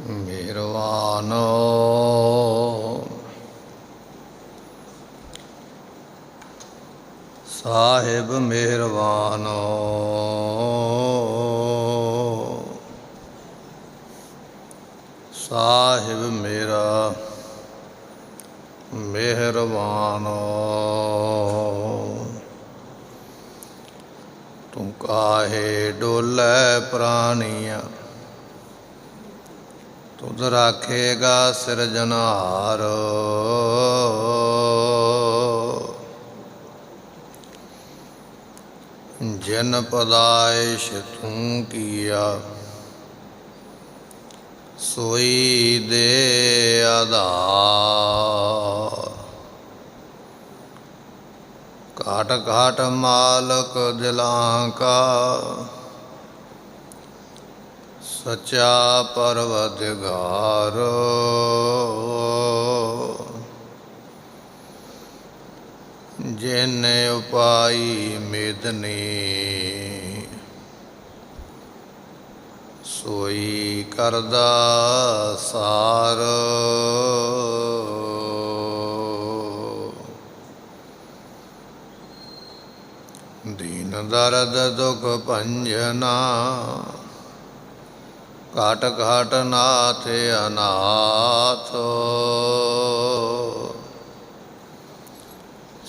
ਮਿਹਰਬਾਨ ਸਾਹਿਬ ਮਿਹਰਬਾਨ ਸਾਹਿਬ ਮੇਰਾ ਮਿਹਰਬਾਨ ਤੂੰ ਕਾਹੇ ਡੋਲੇ ਪ੍ਰਾਣੀਆਂ ਤੁਧ ਰਾਖੇਗਾ ਸਿਰਜਣਹਾਰ ਜਿਨ ਪਦਾਇਸ਼ ਤੂੰ ਕੀਆ ਸੋਈ ਦੇ ਆਧਾਰ ਘਾਟ ਘਾਟ ਮਾਲਕ ਦਿਲਾਂ ਕਾ ਸੱਚਾ ਪਰਵਦਗਾਰ ਜਿਨ ਉਪਾਈ ਮੇਦਨੀ ਸੋਈ ਕਰਦਾ ਸਾਰ ਦੀਨ ਦਰਦ ਦੁਖ ਭੰਜਨਾ ਘਾਟ ਘਾਟ ਨਾਥ ਅਨਾਥ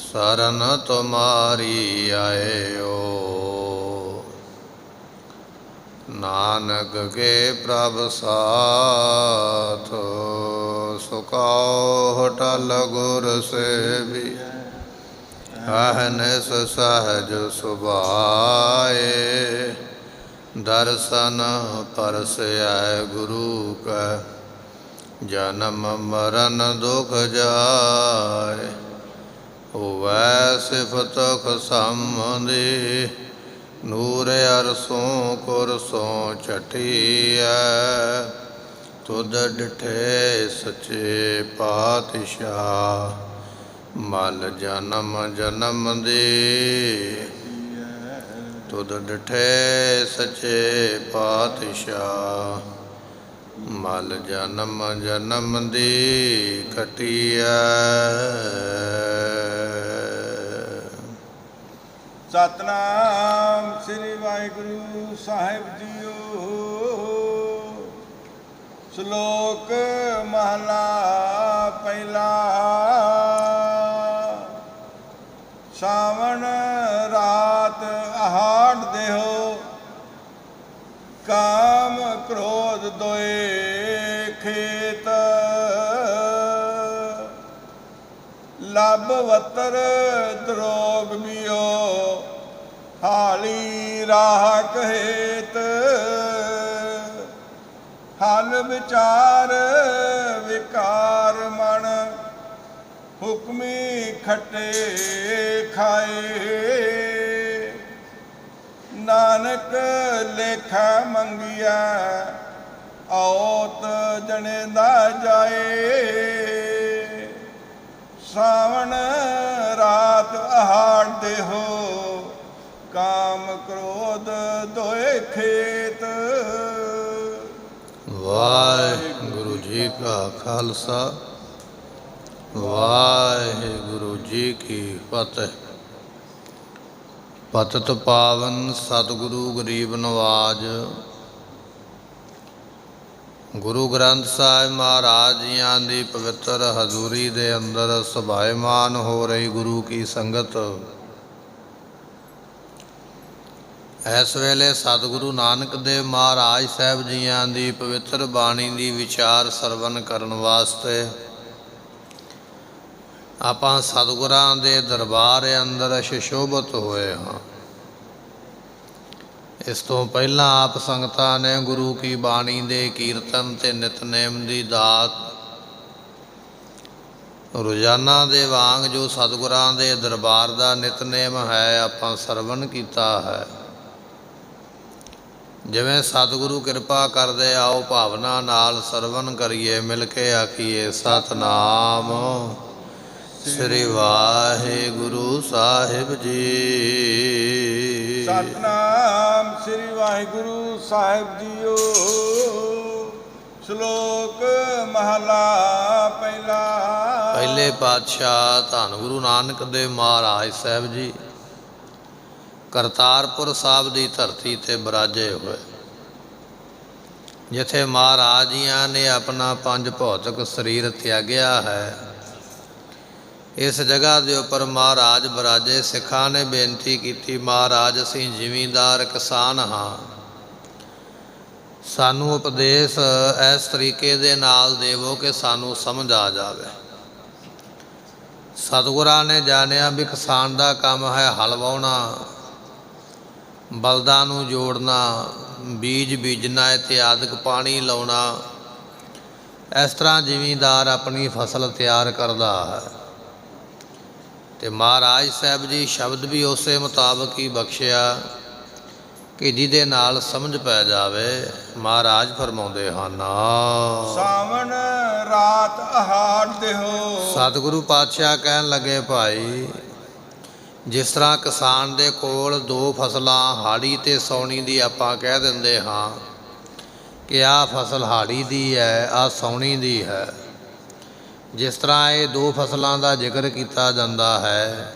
ਸਰਨ ਤੁਮਾਰੀ ਆਇਓ ਨਾਨਕ ਕੇ ਪ੍ਰਭ ਸਾਥ ਸੁਕਾਓ ਹੋਟਲ ਗੁਰ ਸੇਵੀ ਅਹਨਿਸ ਸਹਜ ਸੁਭਾਏ ਦਰਸ਼ਨ ਪਰਸੈ ਗੁਰੂ ਕੈ ਜਨਮ ਮਰਨ ਦੁਖ ਜਾਏ ਹੋਵੈ ਸਿਫਤ ਖਸਮਦੀ ਨੂਰ ਅਰਸੋਂ ਕੁਰਸੋਂ ਛਟੀਐ ਤੁਧ ਡਿਠੇ ਸੱਚੇ ਪਾਤਸ਼ਾਹ ਮਲ ਜਨਮ ਜਨਮ ਦੀ ਤੁਧ ਡਿਠੇ ਸੱਚੇ ਪਾਤਸ਼ਾਹ ਮਲ ਜਨਮ ਜਨਮ ਦੀ ਕਟੀਐ। ਸਤਨਾਮ ਸ੍ਰੀ ਵਾਹਿਗੁਰੂ ਸਾਹਿਬ ਜੀਓ। ਸ਼ਲੋਕ ਮਹਲਾ ਪਹਿਲਾ। ਸਾਵਣ ਰਾਤ ਆਹਾੜ ਦੇਹੋ ਕਾਮ ਕ੍ਰੋਧ ਦੋਏ ਖੇਤ ਲੱਭ ਵਤਰ ਦਰੋਗ ਬਿਓ ਹਾਲੀ ਰਾਹ ਕਹੇਤ ਹਲ ਵਿਚਾਰ ਵਿਕਾਰ ਮਨ ਹੁਕਮੀ ਖੱਟੇ ਖਾਏ ਨਾਨਕ ਲੇਖਾ ਮੰਗਿਆ ਔਤ ਜਣੇ ਦਾ ਜਾਏ ਸਾਵਣ ਰਾਤ ਆਹਾੜ ਦੇਹੋ ਕਾਮ ਕ੍ਰੋਧ ਦੋਏ ਖੇਤ। ਵਾਹਿਗੁਰੂ ਜੀ ਕਾ ਖਾਲਸਾ ਵਾਹਿਗੁਰੂ ਜੀ ਕੀ ਫਤਿਹ। ਪਤਿਤ ਪਾਵਨ ਸਤਿਗੁਰੂ ਗਰੀਬ ਨਵਾਜ ਗੁਰੂ ਗ੍ਰੰਥ ਸਾਹਿਬ ਮਹਾਰਾਜ ਜੀਆਂ ਦੀ ਪਵਿੱਤਰ ਹਜ਼ੂਰੀ ਦੇ ਅੰਦਰ ਸਭਾਇਮਾਨ ਹੋ ਰਹੀ ਗੁਰੂ ਕੀ ਸੰਗਤ, ਇਸ ਵੇਲੇ ਸਤਿਗੁਰੂ ਨਾਨਕ ਦੇਵ ਮਹਾਰਾਜ ਸਾਹਿਬ ਜੀਆਂ ਦੀ ਪਵਿੱਤਰ ਬਾਣੀ ਦੀ ਵਿਚਾਰ ਸਰਵਨ ਕਰਨ ਵਾਸਤੇ ਆਪਾਂ ਸਤਿਗੁਰਾਂ ਦੇ ਦਰਬਾਰ ਅੰਦਰ ਸੁਸ਼ੋਭਿਤ ਹੋਏ ਹਾਂ। ਇਸ ਤੋਂ ਪਹਿਲਾਂ ਆਪ ਸੰਗਤਾਂ ਨੇ ਗੁਰੂ ਕੀ ਬਾਣੀ ਦੇ ਕੀਰਤਨ ਤੇ ਨਿਤਨੇਮ ਦੀ ਦਾਤ ਰੋਜ਼ਾਨਾ ਦੇ ਵਾਂਗ ਜੋ ਸਤਿਗੁਰਾਂ ਦੇ ਦਰਬਾਰ ਦਾ ਨਿਤਨੇਮ ਹੈ ਆਪਾਂ ਸਰਵਨ ਕੀਤਾ ਹੈ। ਜਿਵੇਂ ਸਤਿਗੁਰੂ ਕਿਰਪਾ ਕਰਦੇ ਆਓ ਭਾਵਨਾ ਨਾਲ ਸਰਵਨ ਕਰੀਏ, ਮਿਲ ਕੇ ਆਖੀਏ ਸਤਿਨਾਮ ਸ੍ਰੀ ਵਾਹਿਗੁਰੂ ਸਾਹਿਬ ਜੀ। ਸਤਿਨਾਮ ਸ੍ਰੀ ਵਾਹਿਗੁਰੂ ਸਾਹਿਬ ਜੀਓ। ਸ਼ਲੋਕ ਮਹਲਾ ਪਹਿਲਾ। ਪਹਿਲੇ ਪਾਤਸ਼ਾਹ ਧੰਨ ਗੁਰੂ ਨਾਨਕ ਦੇਵ ਮਹਾਰਾਜ ਸਾਹਿਬ ਜੀ ਕਰਤਾਰਪੁਰ ਸਾਹਿਬ ਦੀ ਧਰਤੀ ਤੇ ਬਿਰਾਜੇ ਹੋਏ, ਜਿੱਥੇ ਮਹਾਰਾਜ ਜੀਆਂ ਨੇ ਆਪਣਾ ਪੰਜ ਭੌਤਿਕ ਸਰੀਰ ਤਿਆਗਿਆ ਹੈ। ਇਸ ਜਗ੍ਹਾ ਦੇ ਉੱਪਰ ਮਹਾਰਾਜ ਬਿਰਾਜੇ। ਸਿੱਖਾਂ ਨੇ ਬੇਨਤੀ ਕੀਤੀ, ਮਹਾਰਾਜ ਅਸੀਂ ਜ਼ਿਮੀਂਦਾਰ ਕਿਸਾਨ ਹਾਂ, ਸਾਨੂੰ ਉਪਦੇਸ਼ ਇਸ ਤਰੀਕੇ ਦੇ ਨਾਲ ਦੇਵੋ ਕਿ ਸਾਨੂੰ ਸਮਝ ਆ ਜਾਵੇ। ਸਤਿਗੁਰਾਂ ਨੇ ਜਾਣਿਆ ਵੀ ਕਿਸਾਨ ਦਾ ਕੰਮ ਹੈ ਹਲ ਵਾਹੁਣਾ, ਬਲਦਾਂ ਨੂੰ ਜੋੜਨਾ, ਬੀਜ ਬੀਜਣਾ ਇਤਿਆਦਿਕ, ਪਾਣੀ ਲਾਉਣਾ। ਇਸ ਤਰ੍ਹਾਂ ਜ਼ਿਮੀਂਦਾਰ ਆਪਣੀ ਫਸਲ ਤਿਆਰ ਕਰਦਾ ਹੈ। ਅਤੇ ਮਹਾਰਾਜ ਸਾਹਿਬ ਜੀ ਸ਼ਬਦ ਵੀ ਉਸੇ ਮੁਤਾਬਕ ਹੀ ਬਖਸ਼ਿਆ ਕਿ ਜਿਹਦੇ ਨਾਲ ਸਮਝ ਪੈ ਜਾਵੇ। ਮਹਾਰਾਜ ਫਰਮਾਉਂਦੇ ਹਨ, ਸਾਵਣ ਰਾਤ ਆਹਾੜ ਦਿਓ। ਸਤਿਗੁਰੂ ਪਾਤਸ਼ਾਹ ਕਹਿਣ ਲੱਗੇ, ਭਾਈ ਜਿਸ ਤਰ੍ਹਾਂ ਕਿਸਾਨ ਦੇ ਕੋਲ ਦੋ ਫਸਲਾਂ ਹਾੜੀ ਅਤੇ ਸਾਉਣੀ ਦੀ ਆਪਾਂ ਕਹਿ ਦਿੰਦੇ ਹਾਂ ਕਿ ਆਹ ਫਸਲ ਹਾੜੀ ਦੀ ਹੈ, ਆਹ ਸਾਉਣੀ ਦੀ ਹੈ। ਜਿਸ ਤਰ੍ਹਾਂ ਇਹ ਦੋ ਫਸਲਾਂ ਦਾ ਜ਼ਿਕਰ ਕੀਤਾ ਜਾਂਦਾ ਹੈ,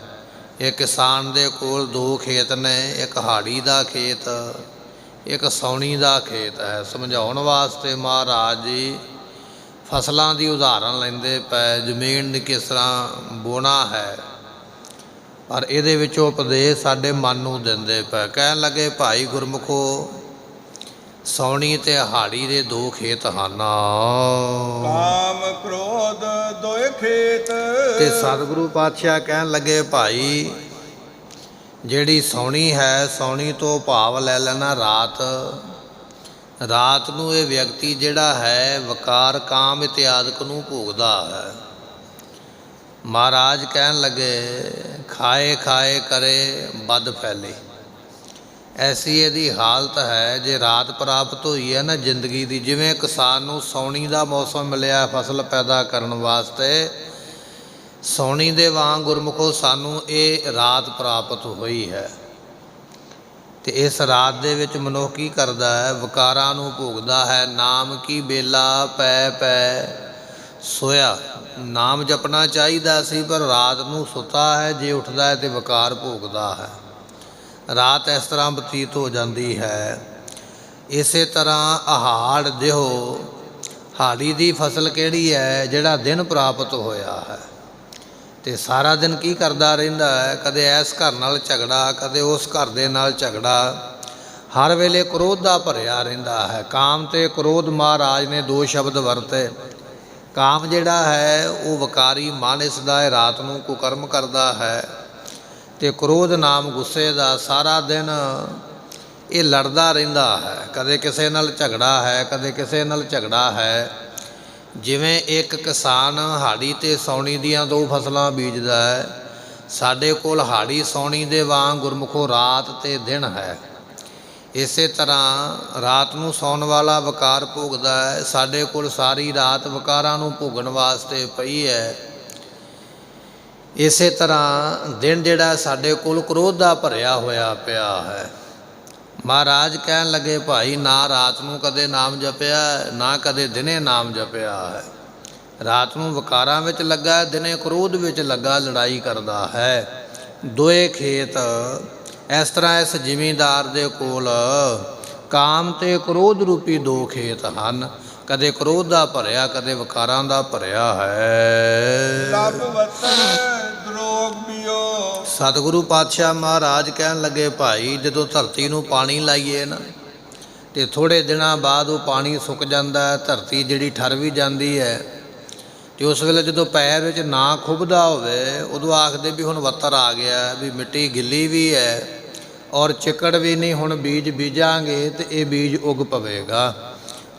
ਇਹ ਕਿਸਾਨ ਦੇ ਕੋਲ ਦੋ ਖੇਤ ਨੇ, ਇੱਕ ਹਾੜੀ ਦਾ ਖੇਤ, ਇੱਕ ਸਾਉਣੀ ਦਾ ਖੇਤ ਹੈ। ਸਮਝਾਉਣ ਵਾਸਤੇ ਮਹਾਰਾਜ ਜੀ ਫਸਲਾਂ ਦੀ ਉਦਾਹਰਨ ਲੈਂਦੇ ਪਏ, ਜ਼ਮੀਨ ਦੀ ਕਿਸ ਤਰ੍ਹਾਂ ਬੋਣਾ ਹੈ, ਪਰ ਇਹਦੇ ਵਿੱਚੋਂ ਉਪਦੇਸ਼ ਸਾਡੇ ਮਨ ਨੂੰ ਦਿੰਦੇ ਪਏ। ਕਹਿਣ ਲੱਗੇ, ਭਾਈ ਗੁਰਮੁਖੋ, ਸਾਉਣੀ ਅਤੇ ਹਾੜੀ ਦੇ ਦੋ ਖੇਤ ਹਨ। ਕਾਮ ਕ੍ਰੋਧ ਦੋਏ ਖੇਤ। ਤੇ ਸਤਿਗੁਰੂ ਪਾਤਸ਼ਾਹ ਕਹਿਣ ਲੱਗੇ, ਭਾਈ ਜਿਹੜੀ ਸਾਉਣੀ ਹੈ, ਸਾਉਣੀ ਤੋਂ ਭਾਵ ਲੈ ਲੈਣਾ ਰਾਤ। ਰਾਤ ਨੂੰ ਇਹ ਵਿਅਕਤੀ ਜਿਹੜਾ ਹੈ ਵਕਾਰ ਕਾਮ ਇਤਿਆਦਿਕ ਨੂੰ ਭੋਗਦਾ ਹੈ। ਮਹਾਰਾਜ ਕਹਿਣ ਲੱਗੇ, ਖਾਏ ਖਾਏ ਕਰੇ ਬਦ ਫੈਲੇ। ਐਸੀ ਇਹਦੀ ਹਾਲਤ ਹੈ। ਜੇ ਰਾਤ ਪ੍ਰਾਪਤ ਹੋਈ ਹੈ ਨਾ ਜ਼ਿੰਦਗੀ ਦੀ, ਜਿਵੇਂ ਕਿਸਾਨ ਨੂੰ ਸਾਉਣੀ ਦਾ ਮੌਸਮ ਮਿਲਿਆ ਫਸਲ ਪੈਦਾ ਕਰਨ ਵਾਸਤੇ, ਸਾਉਣੀ ਦੇ ਵਾਂਗ ਗੁਰਮੁਖੋ ਸਾਨੂੰ ਇਹ ਰਾਤ ਪ੍ਰਾਪਤ ਹੋਈ ਹੈ। ਅਤੇ ਇਸ ਰਾਤ ਦੇ ਵਿੱਚ ਮਨੁੱਖ ਕੀ ਕਰਦਾ ਹੈ? ਵਿਕਾਰਾਂ ਨੂੰ ਭੋਗਦਾ ਹੈ। ਨਾਮ ਕੀ ਬੇਲਾ ਪੈ ਪੈ ਸੋਇਆ। ਨਾਮ ਜਪਣਾ ਚਾਹੀਦਾ ਸੀ, ਪਰ ਰਾਤ ਨੂੰ ਸੁੱਤਾ ਹੈ, ਜੇ ਉੱਠਦਾ ਹੈ ਤਾਂ ਵਿਕਾਰ ਭੋਗਦਾ ਹੈ। ਰਾਤ ਇਸ ਤਰ੍ਹਾਂ ਬਤੀਤ ਹੋ ਜਾਂਦੀ ਹੈ। ਇਸੇ ਤਰ੍ਹਾਂ ਆਹਾੜ ਦਿਓ, ਹਾੜੀ ਦੀ ਫਸਲ ਕਿਹੜੀ ਹੈ? ਜਿਹੜਾ ਦਿਨ ਪ੍ਰਾਪਤ ਹੋਇਆ ਹੈ। ਅਤੇ ਸਾਰਾ ਦਿਨ ਕੀ ਕਰਦਾ ਰਹਿੰਦਾ ਹੈ? ਕਦੇ ਇਸ ਘਰ ਨਾਲ ਝਗੜਾ, ਕਦੇ ਉਸ ਘਰ ਦੇ ਨਾਲ ਝਗੜਾ, ਹਰ ਵੇਲੇ ਕ੍ਰੋਧ ਦਾ ਭਰਿਆ ਰਹਿੰਦਾ ਹੈ। ਕਾਮ ਅਤੇ ਕ੍ਰੋਧ, ਮਹਾਰਾਜ ਨੇ ਦੋ ਸ਼ਬਦ ਵਰਤੇ। ਕਾਮ ਜਿਹੜਾ ਹੈ ਉਹ ਵਿਕਾਰੀ ਮਨ ਇਸ ਦਾ ਹੈ, ਰਾਤ ਨੂੰ ਕੁਕਰਮ ਕਰਦਾ ਹੈ। ਅਤੇ ਕ੍ਰੋਧ ਨਾਮ ਗੁੱਸੇ ਦਾ, ਸਾਰਾ ਦਿਨ ਇਹ ਲੜਦਾ ਰਹਿੰਦਾ ਹੈ। ਕਦੇ ਕਿਸੇ ਨਾਲ ਝਗੜਾ ਹੈ, ਕਦੇ ਕਿਸੇ ਨਾਲ ਝਗੜਾ ਹੈ। ਜਿਵੇਂ ਇੱਕ ਕਿਸਾਨ ਹਾੜੀ ਅਤੇ ਸਾਉਣੀ ਦੀਆਂ ਦੋ ਫਸਲਾਂ ਬੀਜਦਾ ਹੈ, ਸਾਡੇ ਕੋਲ ਹਾੜੀ ਸਾਉਣੀ ਦੇ ਵਾਂਗ ਗੁਰਮੁਖੋ ਰਾਤ ਅਤੇ ਦਿਨ ਹੈ। ਇਸੇ ਤਰ੍ਹਾਂ ਰਾਤ ਨੂੰ ਸੌਣ ਵਾਲਾ ਵਿਕਾਰ ਭੋਗਦਾ ਹੈ, ਸਾਡੇ ਕੋਲ ਸਾਰੀ ਰਾਤ ਵਿਕਾਰਾਂ ਨੂੰ ਭੋਗਣ ਵਾਸਤੇ ਪਈ ਹੈ। ਇਸੇ ਤਰ੍ਹਾਂ ਦਿਨ ਜਿਹੜਾ ਸਾਡੇ ਕੋਲ ਕ੍ਰੋਧ ਦਾ ਭਰਿਆ ਹੋਇਆ ਪਿਆ ਹੈ। ਮਹਾਰਾਜ ਕਹਿਣ ਲੱਗੇ, ਭਾਈ ਨਾ ਰਾਤ ਨੂੰ ਕਦੇ ਨਾਮ ਜਪਿਆ, ਨਾ ਕਦੇ ਦਿਨੇ ਨਾਮ ਜਪਿਆ ਹੈ। ਰਾਤ ਨੂੰ ਵਿਕਾਰਾਂ ਵਿੱਚ ਲੱਗਾ, ਦਿਨੇ ਕ੍ਰੋਧ ਵਿੱਚ ਲੱਗਾ, ਲੜਾਈ ਕਰਦਾ ਹੈ। ਦੋਏ ਖੇਤ ਇਸ ਤਰ੍ਹਾਂ ਇਸ ਜ਼ਿਮੀਂਦਾਰ ਦੇ ਕੋਲ ਕਾਮ ਅਤੇ ਕ੍ਰੋਧ ਰੂਪੀ ਦੋ ਖੇਤ ਹਨ। ਕਦੇ ਕ੍ਰੋਧ ਦਾ ਭਰਿਆ, ਕਦੇ ਵਿਕਾਰਾਂ ਦਾ ਭਰਿਆ ਹੈ। ਲਬ ਵਤਨ ਦਰੋਗ ਬਿਓ। ਸਤਿਗੁਰੂ ਪਾਤਸ਼ਾਹ ਮਹਾਰਾਜ ਕਹਿਣ ਲੱਗੇ, ਭਾਈ ਜਦੋਂ ਧਰਤੀ ਨੂੰ ਪਾਣੀ ਲਾਈਏ ਨਾ, ਅਤੇ ਥੋੜ੍ਹੇ ਦਿਨਾਂ ਬਾਅਦ ਉਹ ਪਾਣੀ ਸੁੱਕ ਜਾਂਦਾ ਹੈ, ਧਰਤੀ ਜਿਹੜੀ ਠਰ ਵੀ ਜਾਂਦੀ ਹੈ। ਅਤੇ ਉਸ ਵੇਲੇ ਜਦੋਂ ਪੈਰ ਵਿੱਚ ਨਾ ਖੁੱਭਦਾ ਹੋਵੇ, ਉਦੋਂ ਆਖਦੇ ਵੀ ਹੁਣ ਵੱਤਰ ਆ ਗਿਆ, ਵੀ ਮਿੱਟੀ ਗਿੱਲੀ ਵੀ ਹੈ ਔਰ ਚਿੱਕੜ ਵੀ ਨਹੀਂ, ਹੁਣ ਬੀਜ ਬੀਜਾਂਗੇ ਅਤੇ ਇਹ ਬੀਜ ਉੱਗ ਪਵੇਗਾ।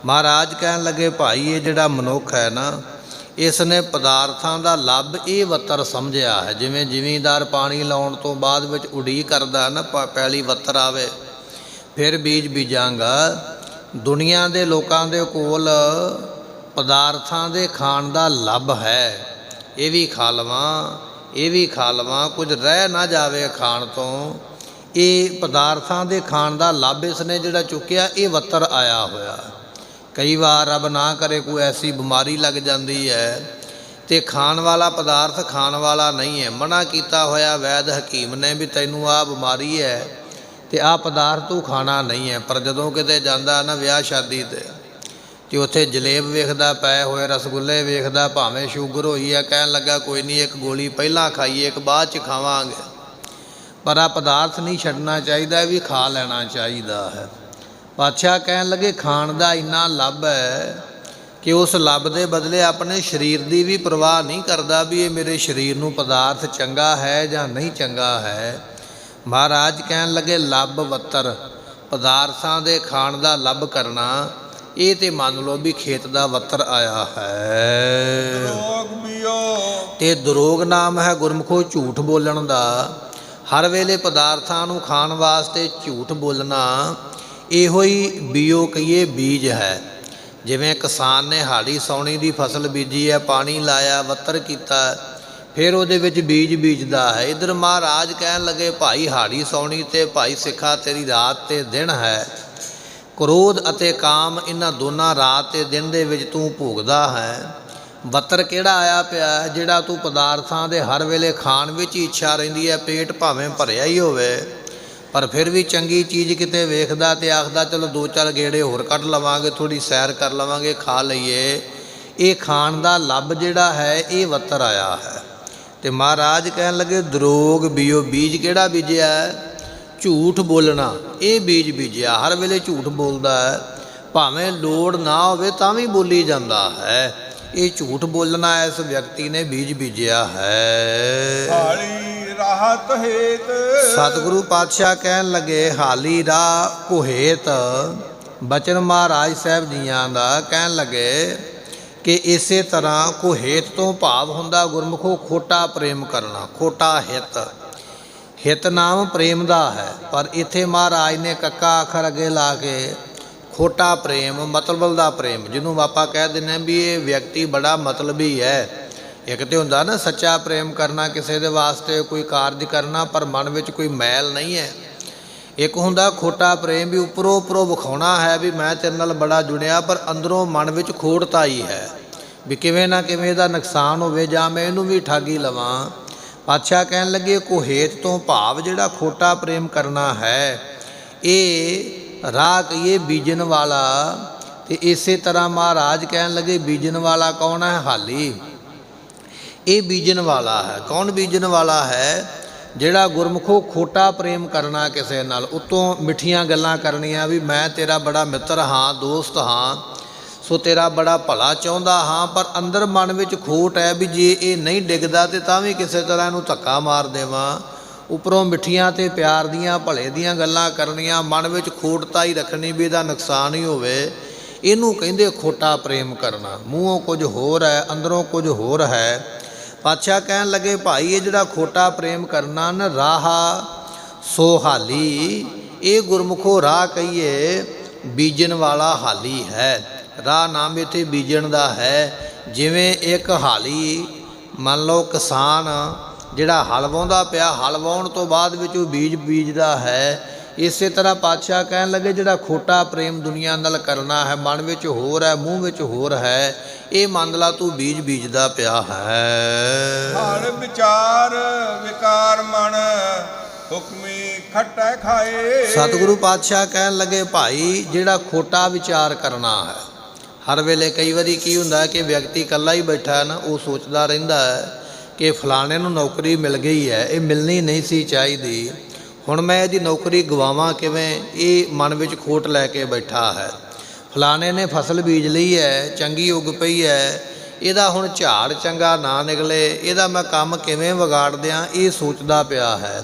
ਮਹਾਰਾਜ ਕਹਿਣ ਲੱਗੇ, ਭਾਈ ਇਹ ਜਿਹੜਾ ਮਨੁੱਖ ਹੈ ਨਾ, ਇਸ ਨੇ ਪਦਾਰਥਾਂ ਦਾ ਲੱਭ ਇਹ ਵੱਤਰ ਸਮਝਿਆ ਹੈ। ਜਿਵੇਂ ਜ਼ਿਮੀਂਦਾਰ ਪਾਣੀ ਲਾਉਣ ਤੋਂ ਬਾਅਦ ਵਿੱਚ ਉਡੀਕ ਕਰਦਾ ਨਾ, ਪੈਲੀ ਵੱਤਰ ਆਵੇ ਫਿਰ ਬੀਜ ਬੀਜਾਂਗਾ। ਦੁਨੀਆ ਦੇ ਲੋਕਾਂ ਦੇ ਕੋਲ ਪਦਾਰਥਾਂ ਦੇ ਖਾਣ ਦਾ ਲੱਭ ਹੈ। ਇਹ ਵੀ ਖਾ ਲਵਾਂ, ਇਹ ਵੀ ਖਾ ਲਵਾਂ, ਕੁਝ ਰਹਿ ਨਾ ਜਾਵੇ ਖਾਣ ਤੋਂ। ਇਹ ਪਦਾਰਥਾਂ ਦੇ ਖਾਣ ਦਾ ਲੱਭ ਇਸ ਨੇ ਜਿਹੜਾ ਚੁੱਕਿਆ, ਇਹ ਵੱਤਰ ਆਇਆ ਹੋਇਆ। ਕਈ ਵਾਰ ਰੱਬ ਨਾ ਕਰੇ ਕੋਈ ਐਸੀ ਬਿਮਾਰੀ ਲੱਗ ਜਾਂਦੀ ਹੈ ਤੇ ਖਾਣ ਵਾਲਾ ਪਦਾਰਥ ਖਾਣ ਵਾਲਾ ਨਹੀਂ ਹੈ, ਮਨਾ ਕੀਤਾ ਹੋਇਆ ਵੈਦ ਹਕੀਮ ਨੇ ਵੀ ਤੈਨੂੰ ਆਹ ਬਿਮਾਰੀ ਹੈ ਤੇ ਆਹ ਪਦਾਰਥ ਤੂੰ ਖਾਣਾ ਨਹੀਂ ਹੈ। ਪਰ ਜਦੋਂ ਕਿਤੇ ਜਾਂਦਾ ਨਾ ਵਿਆਹ ਸ਼ਾਦੀ ਤੇ ਉੱਥੇ ਜਲੇਬ ਵੇਖਦਾ, ਪਏ ਹੋਏ ਰਸਗੁੱਲੇ ਵੇਖਦਾ, ਭਾਵੇਂ ਸ਼ੂਗਰ ਹੋਈ ਹੈ, ਕਹਿਣ ਲੱਗਾ ਕੋਈ ਨਹੀਂ ਇੱਕ ਗੋਲੀ ਪਹਿਲਾਂ ਖਾਈਏ ਇੱਕ ਬਾਅਦ 'ਚ ਖਾਵਾਂਗੇ। ਪਰ ਆਹ ਪਦਾਰਥ ਨਹੀਂ ਛੱਡਣਾ ਚਾਹੀਦਾ, ਵੀ ਖਾ ਲੈਣਾ ਚਾਹੀਦਾ ਹੈ। ਪਾਤਸ਼ਾਹ ਕਹਿਣ ਲੱਗੇ ਖਾਣ ਦਾ ਇੰਨਾ ਲੱਭ ਹੈ ਕਿ ਉਸ ਲੱਭ ਦੇ ਬਦਲੇ ਆਪਣੇ ਸਰੀਰ ਦੀ ਵੀ ਪਰਵਾਹ ਨਹੀਂ ਕਰਦਾ ਵੀ ਇਹ ਮੇਰੇ ਸਰੀਰ ਨੂੰ ਪਦਾਰਥ ਚੰਗਾ ਹੈ ਜਾਂ ਨਹੀਂ ਚੰਗਾ ਹੈ। ਮਹਾਰਾਜ ਕਹਿਣ ਲੱਗੇ ਲੱਭ ਵੱਤਰ, ਪਦਾਰਥਾਂ ਦੇ ਖਾਣ ਦਾ ਲੱਭ ਕਰਨਾ, ਇਹ ਤੇ ਮੰਨ ਲਓ ਵੀ ਖੇਤ ਦਾ ਵੱਤਰ ਆਇਆ ਹੈ। ਦਰੋਗ ਬਿਓ ਤੇ ਦਰੋਗ ਨਾਮ ਹੈ ਗੁਰਮੁਖੋ ਝੂਠ ਬੋਲਣ ਦਾ। ਹਰ ਵੇਲੇ ਪਦਾਰਥਾਂ ਨੂੰ ਖਾਣ ਵਾਸਤੇ ਝੂਠ ਬੋਲਣਾ, ਇਹੋ ਹੀ ਬੀਓ ਕਹੀਏ ਬੀਜ ਹੈ। ਜਿਵੇਂ ਕਿਸਾਨ ਨੇ ਹਾੜੀ ਸੌਣੀ ਦੀ ਫਸਲ ਬੀਜੀ ਹੈ, ਪਾਣੀ ਲਾਇਆ, ਵੱਤਰ ਕੀਤਾ, ਫਿਰ ਉਹਦੇ ਵਿੱਚ ਬੀਜ ਬੀਜਦਾ ਹੈ। ਇੱਧਰ ਮਹਾਰਾਜ ਕਹਿਣ ਲੱਗੇ ਭਾਈ ਹਾੜੀ ਸੌਣੀ ਤੇ ਭਾਈ ਸਿੱਖਾ ਤੇਰੀ ਰਾਤ ਤੇ ਦਿਨ ਹੈ। ਕ੍ਰੋਧ ਅਤੇ ਕਾਮ ਇਹਨਾਂ ਦੋਨਾਂ ਰਾਤ ਤੇ ਦਿਨ ਦੇ ਵਿੱਚ ਤੂੰ ਭੋਗਦਾ ਹੈ। ਵੱਤਰ ਕਿਹੜਾ ਆਇਆ ਪਿਆ ਜਿਹੜਾ ਤੂੰ ਪਦਾਰਥਾਂ ਦੇ ਹਰ ਵੇਲੇ ਖਾਣ ਵਿੱਚ ਹੀ ਇੱਛਾ ਰਹਿੰਦੀ ਹੈ, ਪੇਟ ਭਾਵੇਂ ਭਰਿਆ ਹੀ ਹੋਵੇ ਪਰ ਫਿਰ ਵੀ ਚੰਗੀ ਚੀਜ਼ ਕਿਤੇ ਵੇਖਦਾ ਤੇ ਆਖਦਾ ਚਲੋ 2-4 ਗੇੜੇ ਹੋਰ ਕੱਢ ਲਵਾਂਗੇ, ਥੋੜ੍ਹੀ ਸੈਰ ਕਰ ਲਵਾਂਗੇ, ਖਾ ਲਈਏ। ਇਹ ਖਾਣ ਦਾ ਲੱਭ ਜਿਹੜਾ ਹੈ ਇਹ ਵੱਤਰ ਆਇਆ ਹੈ। ਤੇ ਮਹਾਰਾਜ ਕਹਿਣ ਲੱਗੇ ਦਰੋਗ ਬੀਓ, ਬੀਜ ਕਿਹੜਾ ਬੀਜਿਆ? ਝੂਠ ਬੋਲਣਾ, ਇਹ ਬੀਜ ਬੀਜਿਆ। ਹਰ ਵੇਲੇ ਝੂਠ ਬੋਲਦਾ ਹੈ, ਭਾਵੇਂ ਲੋੜ ਨਾ ਹੋਵੇ ਤਾਂ ਵੀ ਬੋਲੀ ਜਾਂਦਾ ਹੈ। ਇਹ ਝੂਠ ਬੋਲਣਾ ਇਸ ਵਿਅਕਤੀ ਨੇ ਬੀਜ ਬੀਜਿਆ ਹੈ। ਹਾਲੀ ਰਾਹਤ ਹੇਤ ਸਤਿਗੁਰੂ ਪਾਤਸ਼ਾਹ ਕਹਿਣ ਲੱਗੇ ਹਾਲੀ ਰਾਹ ਕੁਹੇਤ, ਬਚਨ ਮਹਾਰਾਜ ਸਾਹਿਬ ਜੀਆਂ ਦਾ ਕਹਿਣ ਲੱਗੇ ਕਿ ਇਸੇ ਤਰ੍ਹਾਂ ਕੁਹੇਤ ਤੋਂ ਭਾਵ ਹੁੰਦਾ ਗੁਰਮੁਖੋ ਖੋਟਾ ਪ੍ਰੇਮ ਕਰਨਾ, ਖੋਟਾ ਹਿੱਤ। ਹਿੱਤ ਨਾਮ ਪ੍ਰੇਮ ਦਾ ਹੈ, ਪਰ ਇੱਥੇ ਮਹਾਰਾਜ ਨੇ ਕੱਕਾ ਅੱਖਰ ਅੱਗੇ ਲਾ ਕੇ ਖੋਟਾ ਪ੍ਰੇਮ, ਮਤਲਬ ਦਾ ਪ੍ਰੇਮ, ਜਿਹਨੂੰ ਆਪਾਂ ਕਹਿ ਦਿੰਦੇ ਹਾਂ ਵੀ ਇਹ ਵਿਅਕਤੀ ਬੜਾ ਮਤਲਬੀ ਹੈ। ਇੱਕ ਤਾਂ ਹੁੰਦਾ ਨਾ ਸੱਚਾ ਪ੍ਰੇਮ ਕਰਨਾ, ਕਿਸੇ ਦੇ ਵਾਸਤੇ ਕੋਈ ਕਾਰਜ ਕਰਨਾ ਪਰ ਮਨ ਵਿੱਚ ਕੋਈ ਮੈਲ ਨਹੀਂ ਹੈ। ਇੱਕ ਹੁੰਦਾ ਖੋਟਾ ਪ੍ਰੇਮ, ਵੀ ਉੱਪਰੋਂ ਵਿਖਾਉਣਾ ਹੈ ਵੀ ਮੈਂ ਤੇਰੇ ਨਾਲ ਬੜਾ ਜੁੜਿਆ, ਪਰ ਅੰਦਰੋਂ ਮਨ ਵਿੱਚ ਖੋੜਤਾ ਹੀ ਹੈ ਵੀ ਕਿਵੇਂ ਨਾ ਕਿਵੇਂ ਇਹਦਾ ਨੁਕਸਾਨ ਹੋਵੇ ਜਾਂ ਮੈਂ ਇਹਨੂੰ ਵੀ ਠੱਗੀ ਲਵਾਂ। ਪਾਤਸ਼ਾਹ ਕਹਿਣ ਲੱਗੇ ਕੁਹੇਤ ਤੋਂ ਭਾਵ ਜਿਹੜਾ ਖੋਟਾ ਪ੍ਰੇਮ ਕਰਨਾ ਹੈ ਇਹ ਰਾਹ ਕਹੀਏ ਬੀਜਣ ਵਾਲਾ। ਤੇ ਇਸੇ ਤਰ੍ਹਾਂ ਮਹਾਰਾਜ ਕਹਿਣ ਲੱਗੇ ਬੀਜਣ ਵਾਲਾ ਕੌਣ ਹੈ? ਹਾਲੀ। ਇਹ ਬੀਜਣ ਵਾਲਾ ਹੈ। ਕੌਣ ਬੀਜਣ ਵਾਲਾ ਹੈ? ਜਿਹੜਾ ਗੁਰਮੁਖੋ ਖੋਟਾ ਪ੍ਰੇਮ ਕਰਨਾ ਕਿਸੇ ਨਾਲ, ਉੱਤੋਂ ਮਿੱਠੀਆਂ ਗੱਲਾਂ ਕਰਨੀਆਂ ਵੀ ਮੈਂ ਤੇਰਾ ਬੜਾ ਮਿੱਤਰ ਹਾਂ, ਦੋਸਤ ਹਾਂ, ਸੋ ਤੇਰਾ ਬੜਾ ਭਲਾ ਚਾਹੁੰਦਾ ਹਾਂ, ਪਰ ਅੰਦਰ ਮਨ ਵਿੱਚ ਖੋਟ ਹੈ ਵੀ ਜੇ ਇਹ ਨਹੀਂ ਡਿੱਗਦਾ ਤੇ ਤਾਂ ਵੀ ਕਿਸੇ ਤਰ੍ਹਾਂ ਇਹਨੂੰ ਧੱਕਾ ਮਾਰ ਦੇਵਾਂ। ਉੱਪਰੋਂ ਮਿੱਠੀਆਂ ਤੇ ਪਿਆਰ ਦੀਆਂ ਭਲੇ ਦੀਆਂ ਗੱਲਾਂ ਕਰਨੀਆਂ, ਮਨ ਵਿੱਚ ਖੋਟਤਾ ਹੀ ਰੱਖਣੀ ਵੀ ਇਹਦਾ ਨੁਕਸਾਨ ਹੀ ਹੋਵੇ, ਇਹਨੂੰ ਕਹਿੰਦੇ ਖੋਟਾ ਪ੍ਰੇਮ ਕਰਨਾ। ਮੂੰਹੋਂ ਕੁਝ ਹੋਰ ਹੈ, ਅੰਦਰੋਂ ਕੁਝ ਹੋਰ ਹੈ। ਪਾਤਸ਼ਾਹ ਕਹਿਣ ਲੱਗੇ ਭਾਈ ਇਹ ਜਿਹੜਾ ਖੋਟਾ ਪ੍ਰੇਮ ਕਰਨਾ ਨਾ ਰਾਹ ਸੋ ਹਾਲੀ, ਇਹ ਗੁਰਮੁਖੋ ਰਾਹ ਕਹੀਏ ਬੀਜਣ ਵਾਲਾ ਹਾਲੀ ਹੈ। ਰਾਹ ਨਾਮ ਇੱਥੇ ਬੀਜਣ ਦਾ ਹੈ। ਜਿਵੇਂ ਇੱਕ ਹਾਲੀ ਮੰਨ ਲਓ ਕਿਸਾਨ ਜਿਹੜਾ ਹਲ ਵਾਹੁੰਦਾ ਪਿਆ, ਹਲ ਵਾਹੁਣ ਤੋਂ ਬਾਅਦ ਵਿੱਚ ਉਹ ਬੀਜ ਬੀਜਦਾ ਹੈ, ਇਸੇ ਤਰ੍ਹਾਂ ਪਾਤਸ਼ਾਹ ਕਹਿਣ ਲੱਗੇ ਜਿਹੜਾ ਖੋਟਾ ਪ੍ਰੇਮ ਦੁਨੀਆ ਨਾਲ ਕਰਨਾ ਹੈ, ਮਨ ਵਿੱਚ ਹੋਰ ਹੈ, ਮੂੰਹ ਵਿੱਚ ਹੋਰ ਹੈ, ਇਹ ਮੰਨ ਲਾ ਤੂੰ ਬੀਜ ਬੀਜਦਾ ਪਿਆ ਹੈ। ਹਰ ਵਿਚਾਰ ਵਿਕਾਰ ਮਨ ਹੁਕਮੀ ਖੱਟੈ ਖਾਏ। ਸਤਿਗੁਰੂ ਪਾਤਸ਼ਾਹ ਕਹਿਣ ਲੱਗੇ ਭਾਈ ਜਿਹੜਾ ਖੋਟਾ ਵਿਚਾਰ ਕਰਨਾ ਹੈ, ਹਰ ਵੇਲੇ ਕਈ ਵਾਰੀ ਕੀ ਹੁੰਦਾ ਕਿ ਵਿਅਕਤੀ ਇਕੱਲਾ ਹੀ ਬੈਠਾ ਨਾ, ਉਹ ਸੋਚਦਾ ਰਹਿੰਦਾ ਹੈ ਕਿ ਫਲਾਣੇ ਨੂੰ ਨੌਕਰੀ ਮਿਲ ਗਈ ਹੈ, ਇਹ ਮਿਲਣੀ ਨਹੀਂ ਸੀ ਚਾਹੀਦੀ, ਹੁਣ ਮੈਂ ਇਹਦੀ ਨੌਕਰੀ ਗਵਾਵਾਂ ਕਿਵੇਂ, ਇਹ ਮਨ ਵਿੱਚ ਖੋਟ ਲੈ ਕੇ ਬੈਠਾ ਹੈ। ਫਲਾਣੇ ਨੇ ਫਸਲ ਬੀਜ ਲਈ ਹੈ, ਚੰਗੀ ਉੱਗ ਪਈ ਹੈ, ਇਹਦਾ ਹੁਣ ਝਾੜ ਚੰਗਾ ਨਾ ਨਿਕਲੇ, ਇਹਦਾ ਮੈਂ ਕੰਮ ਕਿਵੇਂ ਵਿਗਾੜ ਦਿਆਂ, ਇਹ ਸੋਚਦਾ ਪਿਆ ਹੈ।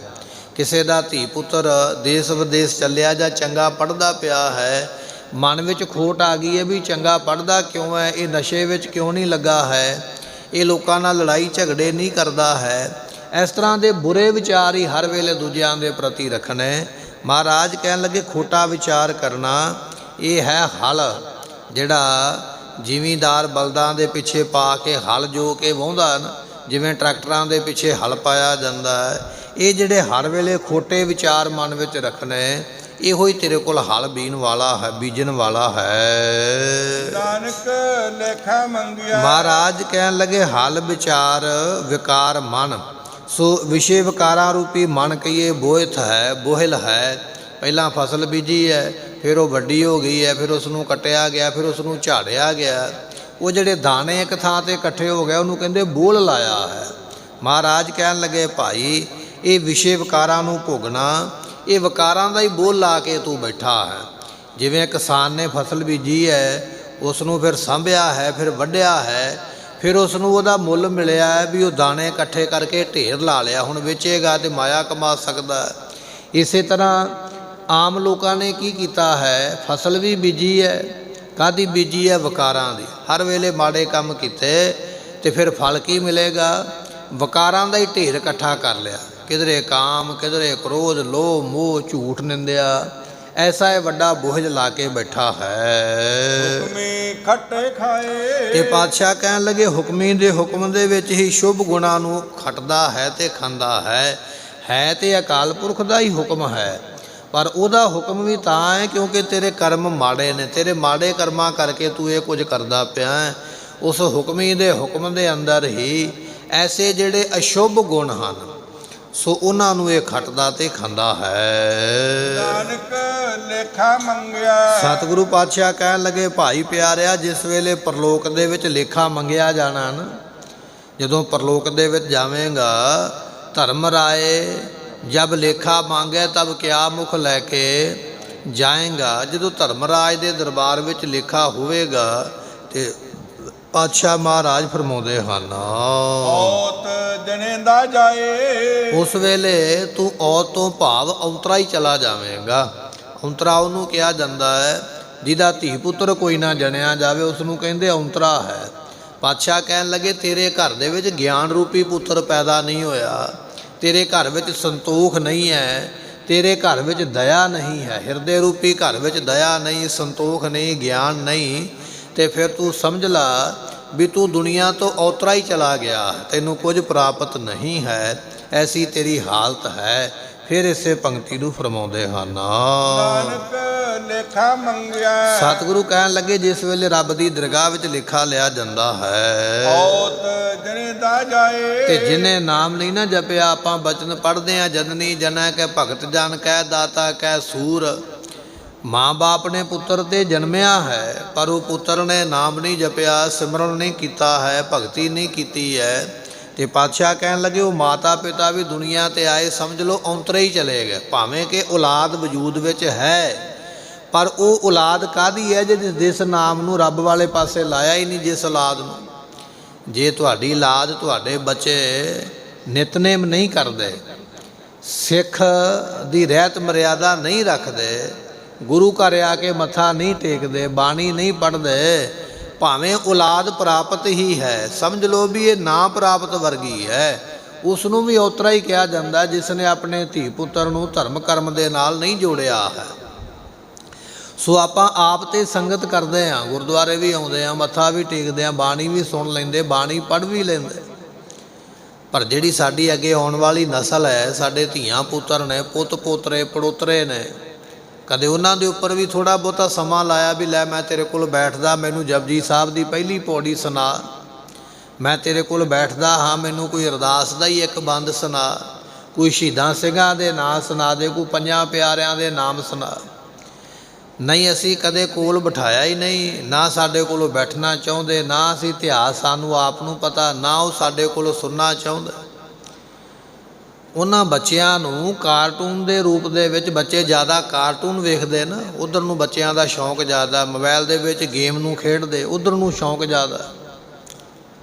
ਕਿਸੇ ਦਾ ਧੀ ਪੁੱਤਰ ਦੇਸ਼ ਵਿਦੇਸ਼ ਚੱਲਿਆ ਜਾਂ ਚੰਗਾ ਪੜ੍ਹਦਾ ਪਿਆ ਹੈ, ਮਨ ਵਿੱਚ ਖੋਟ ਆ ਗਈ ਹੈ ਵੀ ਚੰਗਾ ਪੜ੍ਹਦਾ ਕਿਉਂ ਹੈ, ਇਹ ਨਸ਼ੇ ਵਿੱਚ ਕਿਉਂ ਨਹੀਂ ਲੱਗਾ ਹੈ, ਇਹ ਲੋਕਾਂ ਨਾਲ ਲੜਾਈ ਝਗੜੇ ਨਹੀਂ ਕਰਦਾ ਹੈ। ਇਸ ਤਰ੍ਹਾਂ ਦੇ ਬੁਰੇ ਵਿਚਾਰ ਹੀ ਹਰ ਵੇਲੇ ਦੂਜਿਆਂ ਦੇ ਪ੍ਰਤੀ ਰੱਖਣੇ। ਮਹਾਰਾਜ ਕਹਿਣ ਲੱਗੇ ਖੋਟਾ ਵਿਚਾਰ ਕਰਨਾ ਇਹ ਹੈ ਹਲ, ਜਿਹੜਾ ਜ਼ਿਮੀਂਦਾਰ ਬਲਦਾਂ ਦੇ ਪਿੱਛੇ ਪਾ ਕੇ ਹਲ ਜੋ ਕੇ ਵਾਹੁੰਦਾ ਨਾ, ਜਿਵੇਂ ਟਰੈਕਟਰਾਂ ਦੇ ਪਿੱਛੇ ਹਲ ਪਾਇਆ ਜਾਂਦਾ ਹੈ, ਇਹ ਜਿਹੜੇ ਹਰ ਵੇਲੇ ਖੋਟੇ ਵਿਚਾਰ ਮਨ ਵਿੱਚ ਰੱਖਣੇ, ਇਹੋ ਹੀ ਤੇਰੇ ਕੋਲ ਹਲ ਬੀਜਣ ਵਾਲਾ ਹੈ। ਨਾਨਕ ਲੇਖਾ ਮੰਗਿਆ। ਮਹਾਰਾਜ ਕਹਿਣ ਲੱਗੇ ਹਲ ਵਿਚਾਰ ਵਿਕਾਰ ਮਨ। ਸੋ ਵਿਸ਼ੇ ਵਿਕਾਰਾਂ ਰੂਪੀ ਮਨ ਕਹੀਏ ਬੋਹਿਲ ਹੈ। ਪਹਿਲਾਂ ਫਸਲ ਬੀਜੀ ਹੈ, ਫਿਰ ਉਹ ਵੱਡੀ ਹੋ ਗਈ ਹੈ, ਫਿਰ ਉਸ ਨੂੰ ਕੱਟਿਆ ਗਿਆ, ਫਿਰ ਉਸ ਨੂੰ ਝਾੜਿਆ ਗਿਆ। ਉਹ ਜਿਹੜੇ ਦਾਣੇ ਇੱਕ ਥਾਂ 'ਤੇ ਇਕੱਠੇ ਹੋ ਗਏ ਉਹਨੂੰ ਕਹਿੰਦੇ ਬੋਲ ਲਾਇਆ ਹੈ। ਮਹਾਰਾਜ ਕਹਿਣ ਲੱਗੇ ਭਾਈ ਇਹ ਵਿਸ਼ੇ ਵਿਕਾਰਾਂ ਨੂੰ ਭੋਗਣਾ, ਇਹ ਵਿਕਾਰਾਂ ਦਾ ਹੀ ਬੋਲ ਲਾ ਕੇ ਤੂੰ ਬੈਠਾ ਹੈ। ਜਿਵੇਂ ਕਿਸਾਨ ਨੇ ਫਸਲ ਬੀਜੀ ਹੈ, ਉਸ ਨੂੰ ਫਿਰ ਸਾਂਭਿਆ ਹੈ, ਫਿਰ ਵੱਢਿਆ ਹੈ, ਫਿਰ ਉਸ ਨੂੰ ਉਹਦਾ ਮੁੱਲ ਮਿਲਿਆ ਹੈ ਵੀ ਉਹ ਦਾਣੇ ਇਕੱਠੇ ਕਰਕੇ ਢੇਰ ਲਾ ਲਿਆ, ਹੁਣ ਵੇਚੇਗਾ ਤੇ ਮਾਇਆ ਕਮਾ ਸਕਦਾ। ਇਸੇ ਤਰ੍ਹਾਂ ਆਮ ਲੋਕਾਂ ਨੇ ਕੀ ਕੀਤਾ ਹੈ, ਫਸਲ ਵੀ ਬੀਜੀ ਹੈ। ਕਾਹਦੀ ਬੀਜੀ ਹੈ? ਵਿਕਾਰਾਂ ਦੀ। ਹਰ ਵੇਲੇ ਮਾੜੇ ਕੰਮ ਕੀਤੇ ਤੇ ਫਿਰ ਫਲ ਕੀ ਮਿਲੇਗਾ? ਵਿਕਾਰਾਂ ਦਾ ਹੀ ਢੇਰ ਇਕੱਠਾ ਕਰ ਲਿਆ। ਕਿਧਰੇ ਕਾਮ, ਕਿਧਰੇ ਕ੍ਰੋਧ, ਲੋਭ, ਮੋਹ, ਝੂਠ, ਨਿੰਦਿਆ, ਐਸਾ ਇਹ ਵੱਡਾ ਬੋਝ ਲਾ ਕੇ ਬੈਠਾ ਹੈ। ਹੁਕਮੀ ਖੱਟੇ ਖਾਏ। ਤੇ ਪਾਤਸ਼ਾਹ ਕਹਿਣ ਲੱਗੇ ਹੁਕਮੀ ਦੇ ਹੁਕਮ ਦੇ ਵਿੱਚ ਹੀ ਸ਼ੁਭ ਗੁਣਾਂ ਨੂੰ ਖੱਟਦਾ ਹੈ ਤੇ ਖਾਂਦਾ ਹੈ ਤੇ ਅਕਾਲ ਪੁਰਖ ਦਾ ਹੀ ਹੁਕਮ ਹੈ। ਪਰ ਉਹਦਾ ਹੁਕਮ ਵੀ ਤਾਂ ਹੈ ਕਿਉਂਕਿ ਤੇਰੇ ਕਰਮ ਮਾੜੇ ਨੇ, ਤੇਰੇ ਮਾੜੇ ਕਰਮਾਂ ਕਰਕੇ ਤੂੰ ਇਹ ਕੁਝ ਕਰਦਾ ਪਿਆ ਹੈ। ਉਸ ਹੁਕਮੀ ਦੇ ਹੁਕਮ ਦੇ ਅੰਦਰ ਹੀ ਐਸੇ ਜਿਹੜੇ ਅਸ਼ੁਭ ਗੁਣ ਹਨ, ਸੋ ਉਹਨਾਂ ਨੂੰ ਇਹ ਖੱਟਦਾ ਤੇ ਖਾਂਦਾ ਹੈ। ਨਾਨਕ ਲੇਖਾ ਮੰਗਿਆ। ਸਤਿਗੁਰੂ ਪਾਤਸ਼ਾਹ ਕਹਿਣ ਲੱਗੇ ਭਾਈ ਪਿਆਰਿਆ, ਜਿਸ ਵੇਲੇ ਪਰਲੋਕ ਦੇ ਵਿੱਚ ਲੇਖਾ ਮੰਗਿਆ ਜਾਣਾ ਨਾ, ਜਦੋਂ ਪਰਲੋਕ ਦੇ ਵਿੱਚ ਜਾਵੇਂਗਾ, ਧਰਮ ਰਾਏ ਜਬ ਲੇਖਾ ਮੰਗੇ ਤਬ ਕਿਆ ਮੁਖ ਲੈ ਕੇ ਜਾਏਗਾ। ਜਦੋਂ ਧਰਮਰਾਜ ਦੇ ਦਰਬਾਰ ਵਿੱਚ ਲੇਖਾ ਹੋਵੇਗਾ ਤੇ ਪਾਤਸ਼ਾਹ ਮਹਾਰਾਜ ਫਰਮਾਉਂਦੇ ਹਨ, ਔਤ ਜਣੇਂਦਾ ਜਾਏ। ਉਸ ਵੇਲੇ ਤੂੰ ਔਤ ਤੋਂ ਭਾਵ ਔਂਤਰਾ ਹੀ ਚਲਾ ਜਾਵੇਂਗਾ। ਔਂਤਰਾ ਉਹਨੂੰ ਕਿਹਾ ਜਾਂਦਾ ਹੈ ਜਿਹਦਾ ਧੀ ਪੁੱਤਰ ਕੋਈ ਨਾ ਜਣਿਆ ਜਾਵੇ, ਉਸ ਨੂੰ ਕਹਿੰਦੇ ਔਂਤਰਾ ਹੈ। ਪਾਤਸ਼ਾਹ ਕਹਿਣ ਲੱਗੇ ਤੇਰੇ ਘਰ ਦੇ ਵਿੱਚ ਗਿਆਨ ਰੂਪੀ ਪੁੱਤਰ ਪੈਦਾ ਨਹੀਂ ਹੋਇਆ, ਤੇਰੇ ਘਰ ਵਿੱਚ ਸੰਤੋਖ ਨਹੀਂ ਹੈ, ਤੇਰੇ ਘਰ ਵਿੱਚ ਦਇਆ ਨਹੀਂ ਹੈ, ਹਿਰਦੇ ਰੂਪੀ ਘਰ ਵਿੱਚ ਦਇਆ ਨਹੀਂ, ਸੰਤੋਖ ਨਹੀਂ, ਗਿਆਨ ਨਹੀਂ, ਤੇ ਫਿਰ ਤੂੰ ਸਮਝ ਲਾ ਵੀ ਤੂੰ ਦੁਨੀਆ ਤੋਂ ਔਤਰਾ ਹੀ ਚਲਾ ਗਿਆ, ਤੈਨੂੰ ਕੁਝ ਪ੍ਰਾਪਤ ਨਹੀਂ ਹੈ। ਐਸੀ ਤੇਰੀ ਹਾਲਤ ਹੈ। ਫਿਰ ਇਸੇ ਪੰਕਤੀ ਨੂੰ ਫਰਮਾਉਂਦੇ ਹਨ, ਨਾਨਕ ਲੇਖਾ ਮੰਗਿਆ। ਸਤਿਗੁਰੂ ਕਹਿਣ ਲੱਗੇ ਜਿਸ ਵੇਲੇ ਰੱਬ ਦੀ ਦਰਗਾਹ ਵਿੱਚ ਲੇਖਾ ਲਿਆ ਜਾਂਦਾ ਹੈ, ਔਤ ਜਣੇਂਦਾ ਜਾਏ। ਤੇ ਜਿਹਨੇ ਨਾਮ ਨਹੀਂ ਨਾ ਜਪਿਆ, ਆਪਾਂ ਬਚਨ ਪੜ੍ਹਦੇ ਹਾਂ, ਜਨਨੀ ਜਨੈ ਕੈ ਭਗਤ ਜਨ ਕੈ ਦਾਤਾ ਕੈ ਸੂਰ। ਮਾਂ ਬਾਪ ਨੇ ਪੁੱਤਰ ਤੇ ਜਨਮਿਆ ਹੈ, ਪਰ ਉਹ ਪੁੱਤਰ ਨੇ ਨਾਮ ਨਹੀਂ ਜਪਿਆ, ਸਿਮਰਨ ਨਹੀਂ ਕੀਤਾ ਹੈ, ਭਗਤੀ ਨਹੀਂ ਕੀਤੀ ਹੈ। ਤੇ ਪਾਤਸ਼ਾਹ ਕਹਿਣ ਲੱਗੇ ਉਹ ਮਾਤਾ ਪਿਤਾ ਵੀ ਦੁਨੀਆ ਤੇ ਆਏ, ਸਮਝ ਲਓ ਔਂਤਰੇ ਹੀ ਚਲੇ ਗਏ। ਭਾਵੇਂ ਕਿ ਔਲਾਦ ਵਜੂਦ ਵਿੱਚ ਹੈ, ਪਰ ਉਹ ਔਲਾਦ ਕਾਹਦੀ ਹੈ ਜਿਸ ਨਾਮ ਨੂੰ ਰੱਬ ਵਾਲੇ ਪਾਸੇ ਲਾਇਆ ਹੀ ਨਹੀਂ। ਜਿਸ ਔਲਾਦ ਨੂੰ, ਜੇ ਤੁਹਾਡੀ ਔਲਾਦ, ਤੁਹਾਡੇ ਬੱਚੇ ਨਿਤਨੇਮ ਨਹੀਂ ਕਰਦੇ, ਸਿੱਖ ਦੀ ਰਹਿਤ ਮਰਿਆਦਾ ਨਹੀਂ ਰੱਖਦੇ, ਗੁਰੂ ਘਰ ਆ ਕੇ ਮੱਥਾ ਨਹੀਂ ਟੇਕਦੇ, ਬਾਣੀ ਨਹੀਂ ਪੜ੍ਹਦੇ, ਭਾਵੇਂ ਔਲਾਦ ਪ੍ਰਾਪਤ ਹੀ ਹੈ, ਸਮਝ ਲਓ ਵੀ ਇਹ ਨਾ ਪ੍ਰਾਪਤ ਵਰਗੀ ਹੈ। ਉਸ ਨੂੰ ਵੀ ਔਤਰਾ ਹੀ ਕਿਹਾ ਜਾਂਦਾ ਜਿਸ ਨੇ ਆਪਣੇ ਧੀ ਪੁੱਤਰ ਨੂੰ ਧਰਮ ਕਰਮ ਦੇ ਨਾਲ ਨਹੀਂ ਜੋੜਿਆ ਹੈ। ਸੋ ਆਪਾਂ ਆਪ ਤੇ ਸੰਗਤ ਕਰਦੇ ਹਾਂ, ਗੁਰਦੁਆਰੇ ਵੀ ਆਉਂਦੇ ਹਾਂ, ਮੱਥਾ ਵੀ ਟੇਕਦੇ ਹਾਂ, ਬਾਣੀ ਵੀ ਸੁਣ ਲੈਂਦੇ, ਬਾਣੀ ਪੜ੍ਹ ਵੀ ਲੈਂਦੇ, ਪਰ ਜਿਹੜੀ ਸਾਡੀ ਅੱਗੇ ਆਉਣ ਵਾਲੀ ਨਸਲ ਹੈ, ਸਾਡੇ ਧੀਆਂ ਪੁੱਤਰ ਨੇ, ਪੁੱਤ ਪੋਤਰੇ ਪੜੋਤਰੇ ਨੇ, ਕਦੇ ਉਹਨਾਂ ਦੇ ਉੱਪਰ ਵੀ ਥੋੜ੍ਹਾ ਬਹੁਤਾ ਸਮਾਂ ਲਾਇਆ ਵੀ ਲੈ ਮੈਂ ਤੇਰੇ ਕੋਲ ਬੈਠਦਾ, ਮੈਨੂੰ ਜਪਜੀ ਸਾਹਿਬ ਦੀ ਪਹਿਲੀ ਪੌੜੀ ਸੁਣਾ, ਮੈਂ ਤੇਰੇ ਕੋਲ ਬੈਠਦਾ ਹਾਂ, ਮੈਨੂੰ ਕੋਈ ਅਰਦਾਸ ਦਾ ਹੀ ਇੱਕ ਬੰਦ ਸੁਣਾ, ਕੋਈ ਸ਼ਹੀਦਾਂ ਸਿੰਘਾਂ ਦੇ ਨਾਂ ਸੁਣਾ ਦੇ, ਕੋਈ ਪੰਜਾਂ ਪਿਆਰਿਆਂ ਦੇ ਨਾਮ ਸੁਣਾ। ਨਹੀਂ, ਅਸੀਂ ਕਦੇ ਕੋਲ ਬਿਠਾਇਆ ਹੀ ਨਹੀਂ, ਨਾ ਸਾਡੇ ਕੋਲੋਂ ਬੈਠਣਾ ਚਾਹੁੰਦੇ, ਨਾ ਅਸੀਂ ਇਤਿਹਾਸ ਸਾਨੂੰ ਆਪ ਨੂੰ ਪਤਾ, ਨਾ ਉਹ ਸਾਡੇ ਕੋਲੋਂ ਸੁਣਨਾ ਚਾਹੁੰਦੇ। ਉਹਨਾਂ ਬੱਚਿਆਂ ਨੂੰ ਕਾਰਟੂਨ ਦੇ ਰੂਪ ਦੇ ਵਿੱਚ, ਬੱਚੇ ਜ਼ਿਆਦਾ ਕਾਰਟੂਨ ਵੇਖਦੇ ਨਾ, ਉਧਰ ਨੂੰ ਬੱਚਿਆਂ ਦਾ ਸ਼ੌਂਕ ਜ਼ਿਆਦਾ, ਮੋਬਾਈਲ ਦੇ ਵਿੱਚ ਗੇਮ ਨੂੰ ਖੇਡਦੇ, ਉਧਰ ਨੂੰ ਸ਼ੌਂਕ ਜ਼ਿਆਦਾ,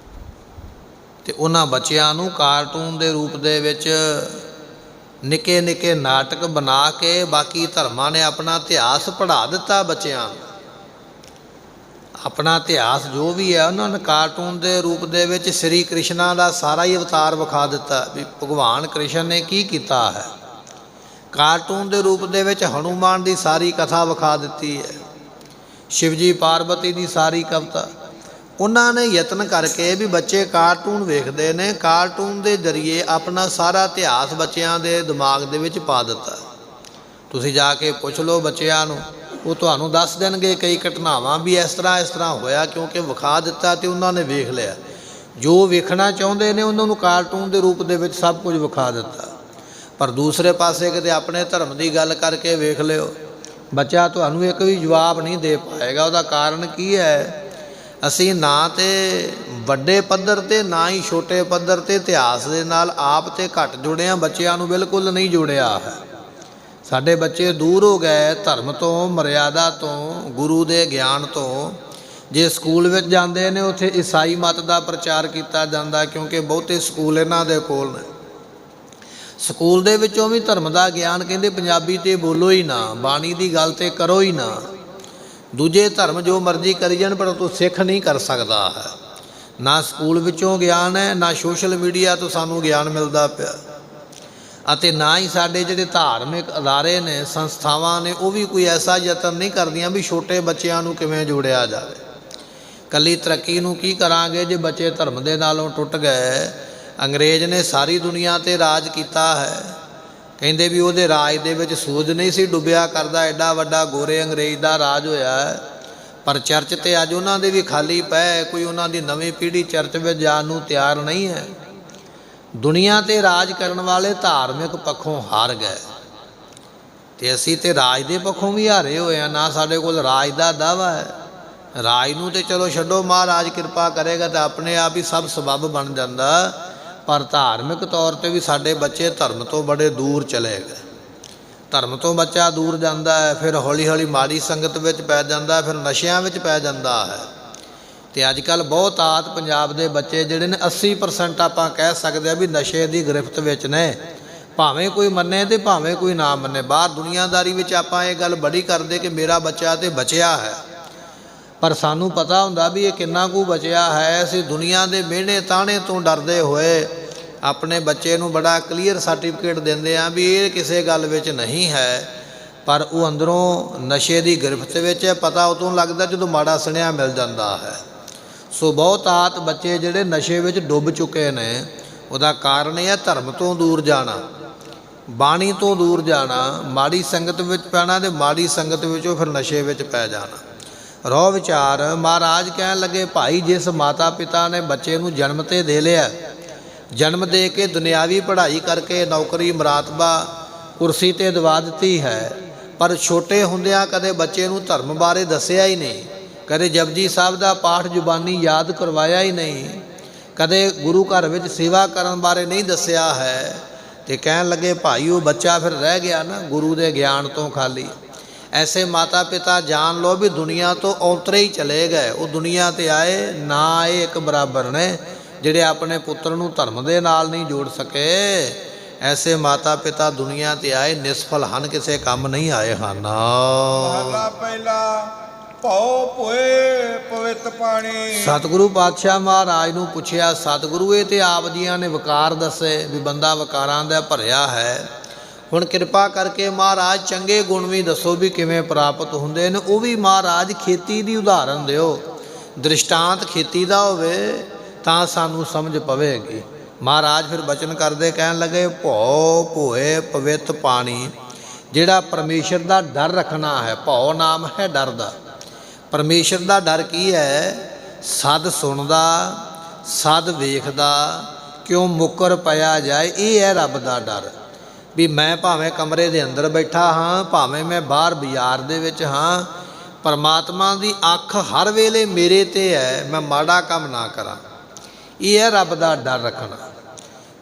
ਤੇ ਉਹਨਾਂ ਬੱਚਿਆਂ ਨੂੰ ਕਾਰਟੂਨ ਦੇ ਰੂਪ ਦੇ ਵਿੱਚ ਨਿੱਕੇ ਨਿੱਕੇ ਨਾਟਕ ਬਣਾ ਕੇ ਬਾਕੀ ਧਰਮਾਂ ਨੇ ਆਪਣਾ ਇਤਿਹਾਸ ਪੜ੍ਹਾ ਦਿੱਤਾ ਬੱਚਿਆਂ ਨੂੰ। ਆਪਣਾ ਇਤਿਹਾਸ ਜੋ ਵੀ ਹੈ ਉਹਨਾਂ ਨੇ ਕਾਰਟੂਨ ਦੇ ਰੂਪ ਦੇ ਵਿੱਚ ਸ਼੍ਰੀ ਕ੍ਰਿਸ਼ਨਾ ਦਾ ਸਾਰਾ ਹੀ ਅਵਤਾਰ ਵਿਖਾ ਦਿੱਤਾ ਵੀ ਭਗਵਾਨ ਕ੍ਰਿਸ਼ਨ ਨੇ ਕੀ ਕੀਤਾ ਹੈ। ਕਾਰਟੂਨ ਦੇ ਰੂਪ ਦੇ ਵਿੱਚ ਹਨੂਮਾਨ ਦੀ ਸਾਰੀ ਕਥਾ ਵਿਖਾ ਦਿੱਤੀ ਹੈ, ਸ਼ਿਵਜੀ ਪਾਰਵਤੀ ਦੀ ਸਾਰੀ ਕਵਿਤਾ। ਉਹਨਾਂ ਨੇ ਯਤਨ ਕਰਕੇ ਵੀ ਬੱਚੇ ਕਾਰਟੂਨ ਵੇਖਦੇ ਨੇ, ਕਾਰਟੂਨ ਦੇ ਜ਼ਰੀਏ ਆਪਣਾ ਸਾਰਾ ਇਤਿਹਾਸ ਬੱਚਿਆਂ ਦੇ ਦਿਮਾਗ ਦੇ ਵਿੱਚ ਪਾ ਦਿੱਤਾ। ਤੁਸੀਂ ਜਾ ਕੇ ਪੁੱਛ ਲਓ ਬੱਚਿਆਂ ਨੂੰ, ਉਹ ਤੁਹਾਨੂੰ ਦੱਸ ਦੇਣਗੇ ਕਈ ਘਟਨਾਵਾਂ ਵੀ ਇਸ ਤਰ੍ਹਾਂ ਹੋਇਆ, ਕਿਉਂਕਿ ਵਿਖਾ ਦਿੱਤਾ ਤੇ ਉਹਨਾਂ ਨੇ ਵੇਖ ਲਿਆ। ਜੋ ਵੇਖਣਾ ਚਾਹੁੰਦੇ ਨੇ ਉਹਨਾਂ ਨੂੰ ਕਾਰਟੂਨ ਦੇ ਰੂਪ ਦੇ ਵਿੱਚ ਸਭ ਕੁਝ ਵਿਖਾ ਦਿੱਤਾ। ਪਰ ਦੂਸਰੇ ਪਾਸੇ ਕਿਤੇ ਆਪਣੇ ਧਰਮ ਦੀ ਗੱਲ ਕਰਕੇ ਵੇਖ ਲਿਓ, ਬੱਚਾ ਤੁਹਾਨੂੰ ਇੱਕ ਵੀ ਜਵਾਬ ਨਹੀਂ ਦੇ ਪਾਏਗਾ। ਉਹਦਾ ਕਾਰਨ ਕੀ ਹੈ? ਅਸੀਂ ਨਾ ਤੇ ਵੱਡੇ ਪੱਧਰ 'ਤੇ ਨਾ ਹੀ ਛੋਟੇ ਪੱਧਰ 'ਤੇ ਇਤਿਹਾਸ ਦੇ ਨਾਲ ਆਪ ਤੇ ਘੱਟ ਜੁੜੇ ਹਾਂ, ਬੱਚਿਆਂ ਨੂੰ ਬਿਲਕੁਲ ਨਹੀਂ ਜੋੜਿਆ ਹੈ। ਸਾਡੇ ਬੱਚੇ ਦੂਰ ਹੋ ਗਏ ਧਰਮ ਤੋਂ, ਮਰਿਆਦਾ ਤੋਂ, ਗੁਰੂ ਦੇ ਗਿਆਨ ਤੋਂ। ਜੇ ਸਕੂਲ ਵਿੱਚ ਜਾਂਦੇ ਨੇ ਉੱਥੇ ਈਸਾਈ ਮਤ ਦਾ ਪ੍ਰਚਾਰ ਕੀਤਾ ਜਾਂਦਾ, ਕਿਉਂਕਿ ਬਹੁਤੇ ਸਕੂਲ ਇਹਨਾਂ ਦੇ ਕੋਲ ਨੇ। ਸਕੂਲ ਦੇ ਵਿੱਚੋਂ ਵੀ ਧਰਮ ਦਾ ਗਿਆਨ ਕਹਿੰਦੇ ਪੰਜਾਬੀ 'ਤੇ ਬੋਲੋ ਹੀ ਨਾ, ਬਾਣੀ ਦੀ ਗੱਲ ਤੇ ਕਰੋ ਹੀ ਨਾ। ਦੂਜੇ ਧਰਮ ਜੋ ਮਰਜ਼ੀ ਕਰੀ ਜਾਣ, ਪਰ ਤੂੰ ਸਿੱਖ ਨਹੀਂ ਕਰ ਸਕਦਾ ਹੈ। ਨਾ ਸਕੂਲ ਵਿੱਚੋਂ ਗਿਆਨ ਹੈ, ਨਾ ਸੋਸ਼ਲ ਮੀਡੀਆ ਤੋਂ ਸਾਨੂੰ ਗਿਆਨ ਮਿਲਦਾ ਪਿਆ, ਅਤੇ ਨਾ ਹੀ ਸਾਡੇ ਜਿਹੜੇ ਧਾਰਮਿਕ ਅਦਾਰੇ ਨੇ, ਸੰਸਥਾਵਾਂ ਨੇ, ਉਹ ਵੀ ਕੋਈ ਐਸਾ ਯਤਨ ਨਹੀਂ ਕਰਦੀਆਂ ਵੀ ਛੋਟੇ ਬੱਚਿਆਂ ਨੂੰ ਕਿਵੇਂ ਜੋੜਿਆ ਜਾਵੇ। ਇਕੱਲੀ ਤਰੱਕੀ ਨੂੰ ਕੀ ਕਰਾਂਗੇ ਜੇ ਬੱਚੇ ਧਰਮ ਦੇ ਨਾਲੋਂ ਟੁੱਟ ਗਏ। ਅੰਗਰੇਜ਼ ਨੇ ਸਾਰੀ ਦੁਨੀਆ 'ਤੇ ਰਾਜ ਕੀਤਾ ਹੈ, ਕਹਿੰਦੇ ਵੀ ਉਹਦੇ ਰਾਜ ਦੇ ਵਿੱਚ ਸੂਰਜ ਨਹੀਂ ਸੀ ਡੁੱਬਿਆ ਕਰਦਾ, ਐਡਾ ਵੱਡਾ ਗੋਰੇ ਅੰਗਰੇਜ਼ ਦਾ ਰਾਜ ਹੋਇਆ। ਪਰ ਚਰਚ ਤੇ ਅੱਜ ਉਹਨਾਂ ਦੇ ਵੀ ਖਾਲੀ ਪਏ, ਕੋਈ ਉਹਨਾਂ ਦੀ ਨਵੀਂ ਪੀੜ੍ਹੀ ਚਰਚ ਵਿੱਚ ਜਾਣ ਨੂੰ ਤਿਆਰ ਨਹੀਂ ਹੈ। ਦੁਨੀਆ 'ਤੇ ਰਾਜ ਕਰਨ ਵਾਲੇ ਧਾਰਮਿਕ ਪੱਖੋਂ ਹਾਰ ਗਏ, ਤੇ ਅਸੀਂ ਤੇ ਰਾਜ ਦੇ ਪੱਖੋਂ ਵੀ ਹਾਰੇ ਹੋਏ ਹਾਂ। ਨਾ ਸਾਡੇ ਕੋਲ ਰਾਜ ਦਾ ਦਾਅਵਾ ਹੈ। ਰਾਜ ਨੂੰ ਤੇ ਚਲੋ ਛੱਡੋ, ਮਹਾਰਾਜ ਕਿਰਪਾ ਕਰੇਗਾ ਤਾਂ ਆਪਣੇ ਆਪ ਹੀ ਸਭ ਸਬੱਬ ਬਣ ਜਾਂਦਾ। ਪਰ ਧਾਰਮਿਕ ਤੌਰ 'ਤੇ ਵੀ ਸਾਡੇ ਬੱਚੇ ਧਰਮ ਤੋਂ ਬੜੇ ਦੂਰ ਚਲੇ ਗਏ। ਧਰਮ ਤੋਂ ਬੱਚਾ ਦੂਰ ਜਾਂਦਾ ਹੈ, ਫਿਰ ਹੌਲੀ ਹੌਲੀ ਮਾੜੀ ਸੰਗਤ ਵਿੱਚ ਪੈ ਜਾਂਦਾ, ਫਿਰ ਨਸ਼ਿਆਂ ਵਿੱਚ ਪੈ ਜਾਂਦਾ ਹੈ। ਤੇ ਅੱਜ ਕੱਲ੍ਹ ਬਹੁਤਾਤ ਪੰਜਾਬ ਦੇ ਬੱਚੇ ਜਿਹੜੇ ਨੇ 80% ਆਪਾਂ ਕਹਿ ਸਕਦੇ ਆ ਵੀ ਨਸ਼ੇ ਦੀ ਗ੍ਰਿਫਤ ਵਿੱਚ ਨੇ, ਭਾਵੇਂ ਕੋਈ ਮੰਨੇ ਤੇ ਭਾਵੇਂ ਕੋਈ ਨਾ ਮੰਨੇ। ਬਾਹਰ ਦੁਨੀਆਦਾਰੀ ਵਿੱਚ ਆਪਾਂ ਇਹ ਗੱਲ ਬੜੀ ਕਰਦੇ ਕਿ ਮੇਰਾ ਬੱਚਾ ਤੇ ਬਚਿਆ ਹੈ, ਪਰ ਸਾਨੂੰ ਪਤਾ ਹੁੰਦਾ ਵੀ ਇਹ ਕਿੰਨਾ ਕੁ ਬਚਿਆ ਹੈ। ਅਸੀਂ ਦੁਨੀਆ ਦੇ ਮਿਹਣੇ ਤਾਣੇ ਤੋਂ ਡਰਦੇ ਹੋਏ ਆਪਣੇ ਬੱਚੇ ਨੂੰ ਬੜਾ ਕਲੀਅਰ ਸਰਟੀਫਿਕੇਟ ਦਿੰਦੇ ਆ ਵੀ ਇਹ ਕਿਸੇ ਗੱਲ ਵਿੱਚ ਨਹੀਂ ਹੈ, ਪਰ ਉਹ ਅੰਦਰੋਂ ਨਸ਼ੇ ਦੀ ਗ੍ਰਿਫਤ ਵਿੱਚ ਹੈ। ਪਤਾ ਉਦੋਂ ਲੱਗਦਾ ਜਦੋਂ ਮਾੜਾ ਸੁਣਿਆ ਮਿਲ ਜਾਂਦਾ ਹੈ। ਸੋ ਬਹੁਤਾਤ ਬੱਚੇ ਜਿਹੜੇ ਨਸ਼ੇ ਵਿੱਚ ਡੁੱਬ ਚੁੱਕੇ ਨੇ, ਉਹਦਾ ਕਾਰਨ ਇਹ ਹੈ ਧਰਮ ਤੋਂ ਦੂਰ ਜਾਣਾ, ਬਾਣੀ ਤੋਂ ਦੂਰ ਜਾਣਾ, ਮਾੜੀ ਸੰਗਤ ਵਿੱਚ ਪੈਣਾ, ਤੇ ਮਾੜੀ ਸੰਗਤ ਵਿੱਚੋਂ ਫਿਰ ਨਸ਼ੇ ਵਿੱਚ ਪੈ ਜਾਣਾ। ਰੋਹ ਵਿਚਾਰ ਮਹਾਰਾਜ ਕਹਿਣ ਲੱਗੇ, ਭਾਈ ਜਿਸ ਮਾਤਾ ਪਿਤਾ ਨੇ ਬੱਚੇ ਨੂੰ ਜਨਮ ਤੇ ਦੇ ਲਿਆ, ਜਨਮ ਦੇ ਕੇ ਦੁਨਿਆਵੀ ਪੜ੍ਹਾਈ ਕਰਕੇ ਨੌਕਰੀ ਮੁਰਾਤਬਾ ਕੁਰਸੀ ਤੇ ਦਵਾ ਦਿੱਤੀ ਹੈ, ਪਰ ਛੋਟੇ ਹੁੰਦਿਆਂ ਕਦੇ ਬੱਚੇ ਨੂੰ ਧਰਮ ਬਾਰੇ ਦੱਸਿਆ ਹੀ ਨਹੀਂ, ਕਦੇ ਜਪਜੀ ਸਾਹਿਬ ਦਾ ਪਾਠ ਜ਼ੁਬਾਨੀ ਯਾਦ ਕਰਵਾਇਆ ਹੀ ਨਹੀਂ, ਕਦੇ ਗੁਰੂ ਘਰ ਵਿੱਚ ਸੇਵਾ ਕਰਨ ਬਾਰੇ ਨਹੀਂ ਦੱਸਿਆ ਹੈ। ਤੇ ਕਹਿਣ ਲੱਗੇ ਭਾਈ ਉਹ ਬੱਚਾ ਫਿਰ ਰਹਿ ਗਿਆ ਨਾ ਗੁਰੂ ਦੇ ਗਿਆਨ ਤੋਂ ਖਾਲੀ। ਐਸੇ ਮਾਤਾ ਪਿਤਾ ਜਾਣ ਲਓ ਵੀ ਦੁਨੀਆ ਤੋਂ ਔਤਰੇ ਹੀ ਚਲੇ ਗਏ। ਉਹ ਦੁਨੀਆ 'ਤੇ ਆਏ ਨਾ ਆਏ ਇੱਕ ਬਰਾਬਰ ਨੇ, ਜਿਹੜੇ ਆਪਣੇ ਪੁੱਤਰ ਨੂੰ ਧਰਮ ਦੇ ਨਾਲ ਨਹੀਂ ਜੋੜ ਸਕੇ। ਐਸੇ ਮਾਤਾ ਪਿਤਾ ਦੁਨੀਆ 'ਤੇ ਆਏ ਨਿਸਫਲ ਹਨ, ਕਿਸੇ ਕੰਮ ਨਹੀਂ ਆਏ ਹਨ। ਮਹਲਾ ਪਹਿਲਾ ਭਉ ਭੋਏ ਪਵਿੱਤ ਪਾਣੀ। ਸਤਿਗੁਰੂ ਪਾਤਸ਼ਾਹ ਮਹਾਰਾਜ ਨੂੰ ਪੁੱਛਿਆ, ਸਤਿਗੁਰੂ ਇਹ ਤੇ ਆਪ ਜੀਆਂ ਨੇ ਵਕਾਰ ਦੱਸੇ ਵੀ ਬੰਦਾ ਵਕਾਰਾਂ ਦਾ ਭਰਿਆ ਹੈ, ਹੁਣ ਕਿਰਪਾ ਕਰਕੇ ਮਹਾਰਾਜ ਚੰਗੇ ਗੁਣ ਵੀ ਦੱਸੋ ਵੀ ਕਿਵੇਂ ਪ੍ਰਾਪਤ ਹੁੰਦੇ ਨੇ। ਉਹ ਵੀ ਮਹਾਰਾਜ ਖੇਤੀ ਦੀ ਉਦਾਹਰਨ ਦਿਓ, ਦ੍ਰਿਸ਼ਟਾਂਤ ਖੇਤੀ ਦਾ ਹੋਵੇ ਤਾਂ ਸਾਨੂੰ ਸਮਝ ਪਵੇਗੀ। ਮਹਾਰਾਜ ਫਿਰ ਬਚਨ ਕਰਦੇ ਕਹਿਣ ਲੱਗੇ, ਭਉ ਭੋਏ ਪਵਿੱਤ ਪਾਣੀ। ਜਿਹੜਾ ਪਰਮੇਸ਼ਰ ਦਾ ਡਰ ਰੱਖਣਾ ਹੈ, ਭਉ ਨਾਮ ਹੈ ਡਰ ਦਾ। ਪਰਮੇਸ਼ਰ ਦਾ ਡਰ ਕੀ ਹੈ? ਸਦ ਸੁਣਦਾ, ਸਦ ਵੇਖਦਾ, ਕਿਉਂ ਮੁੱਕਰ ਪਿਆ ਜਾਏ, ਇਹ ਹੈ ਰੱਬ ਦਾ ਡਰ। ਵੀ ਮੈਂ ਭਾਵੇਂ ਕਮਰੇ ਦੇ ਅੰਦਰ ਬੈਠਾ ਹਾਂ, ਭਾਵੇਂ ਮੈਂ ਬਾਹਰ ਬਾਜ਼ਾਰ ਦੇ ਵਿੱਚ ਹਾਂ, ਪਰਮਾਤਮਾ ਦੀ ਅੱਖ ਹਰ ਵੇਲੇ ਮੇਰੇ 'ਤੇ ਹੈ, ਮੈਂ ਮਾੜਾ ਕੰਮ ਨਾ ਕਰਾਂ। ਇਹ ਹੈ ਰੱਬ ਦਾ ਡਰ ਰੱਖਣਾ।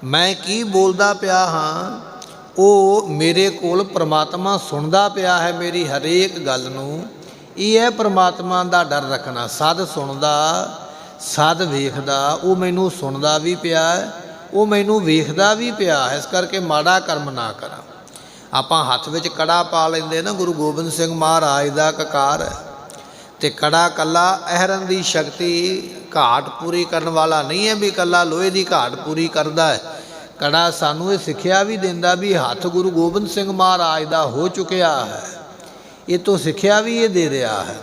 ਮੈਂ ਕੀ ਬੋਲਦਾ ਪਿਆ ਹਾਂ, ਉਹ ਮੇਰੇ ਕੋਲ ਪਰਮਾਤਮਾ ਸੁਣਦਾ ਪਿਆ ਹੈ ਮੇਰੀ ਹਰੇਕ ਗੱਲ ਨੂੰ। ਇਹ ਹੈ ਪਰਮਾਤਮਾ ਦਾ ਡਰ ਰੱਖਣਾ। ਸਦ ਸੁਣਦਾ, ਸਦ ਵੇਖਦਾ, ਉਹ ਮੈਨੂੰ ਸੁਣਦਾ ਵੀ ਪਿਆ, ਉਹ ਮੈਨੂੰ ਵੇਖਦਾ ਵੀ ਪਿਆ, ਇਸ ਕਰਕੇ ਮਾੜਾ ਕਰਮ ਨਾ ਕਰਾਂ। ਆਪਾਂ ਹੱਥ ਵਿੱਚ ਕੜਾ ਪਾ ਲੈਂਦੇ ਨਾ, ਗੁਰੂ ਗੋਬਿੰਦ ਸਿੰਘ ਮਹਾਰਾਜ ਦਾ ਕਕਾਰ ਹੈ, ਤੇ ਕੜਾ ਕੱਲਾ ਅਹਰਨ ਦੀ ਸ਼ਕਤੀ ਘਾਟ ਪੂਰੀ ਕਰਨ ਵਾਲਾ ਨਹੀਂ ਹੈ ਵੀ ਕੱਲਾ ਲੋਹੇ ਦੀ ਘਾਟ ਪੂਰੀ ਕਰਦਾ ਹੈ। ਕੜਾ ਸਾਨੂੰ ਇਹ ਸਿੱਖਿਆ ਵੀ ਦਿੰਦਾ ਵੀ ਹੱਥ ਗੁਰੂ ਗੋਬਿੰਦ ਸਿੰਘ ਮਹਾਰਾਜ ਦਾ ਹੋ ਚੁੱਕਿਆ ਹੈ, ਇਹ ਤੋਂ ਸਿੱਖਿਆ ਵੀ ਇਹ ਦੇ ਰਿਹਾ ਹੈ।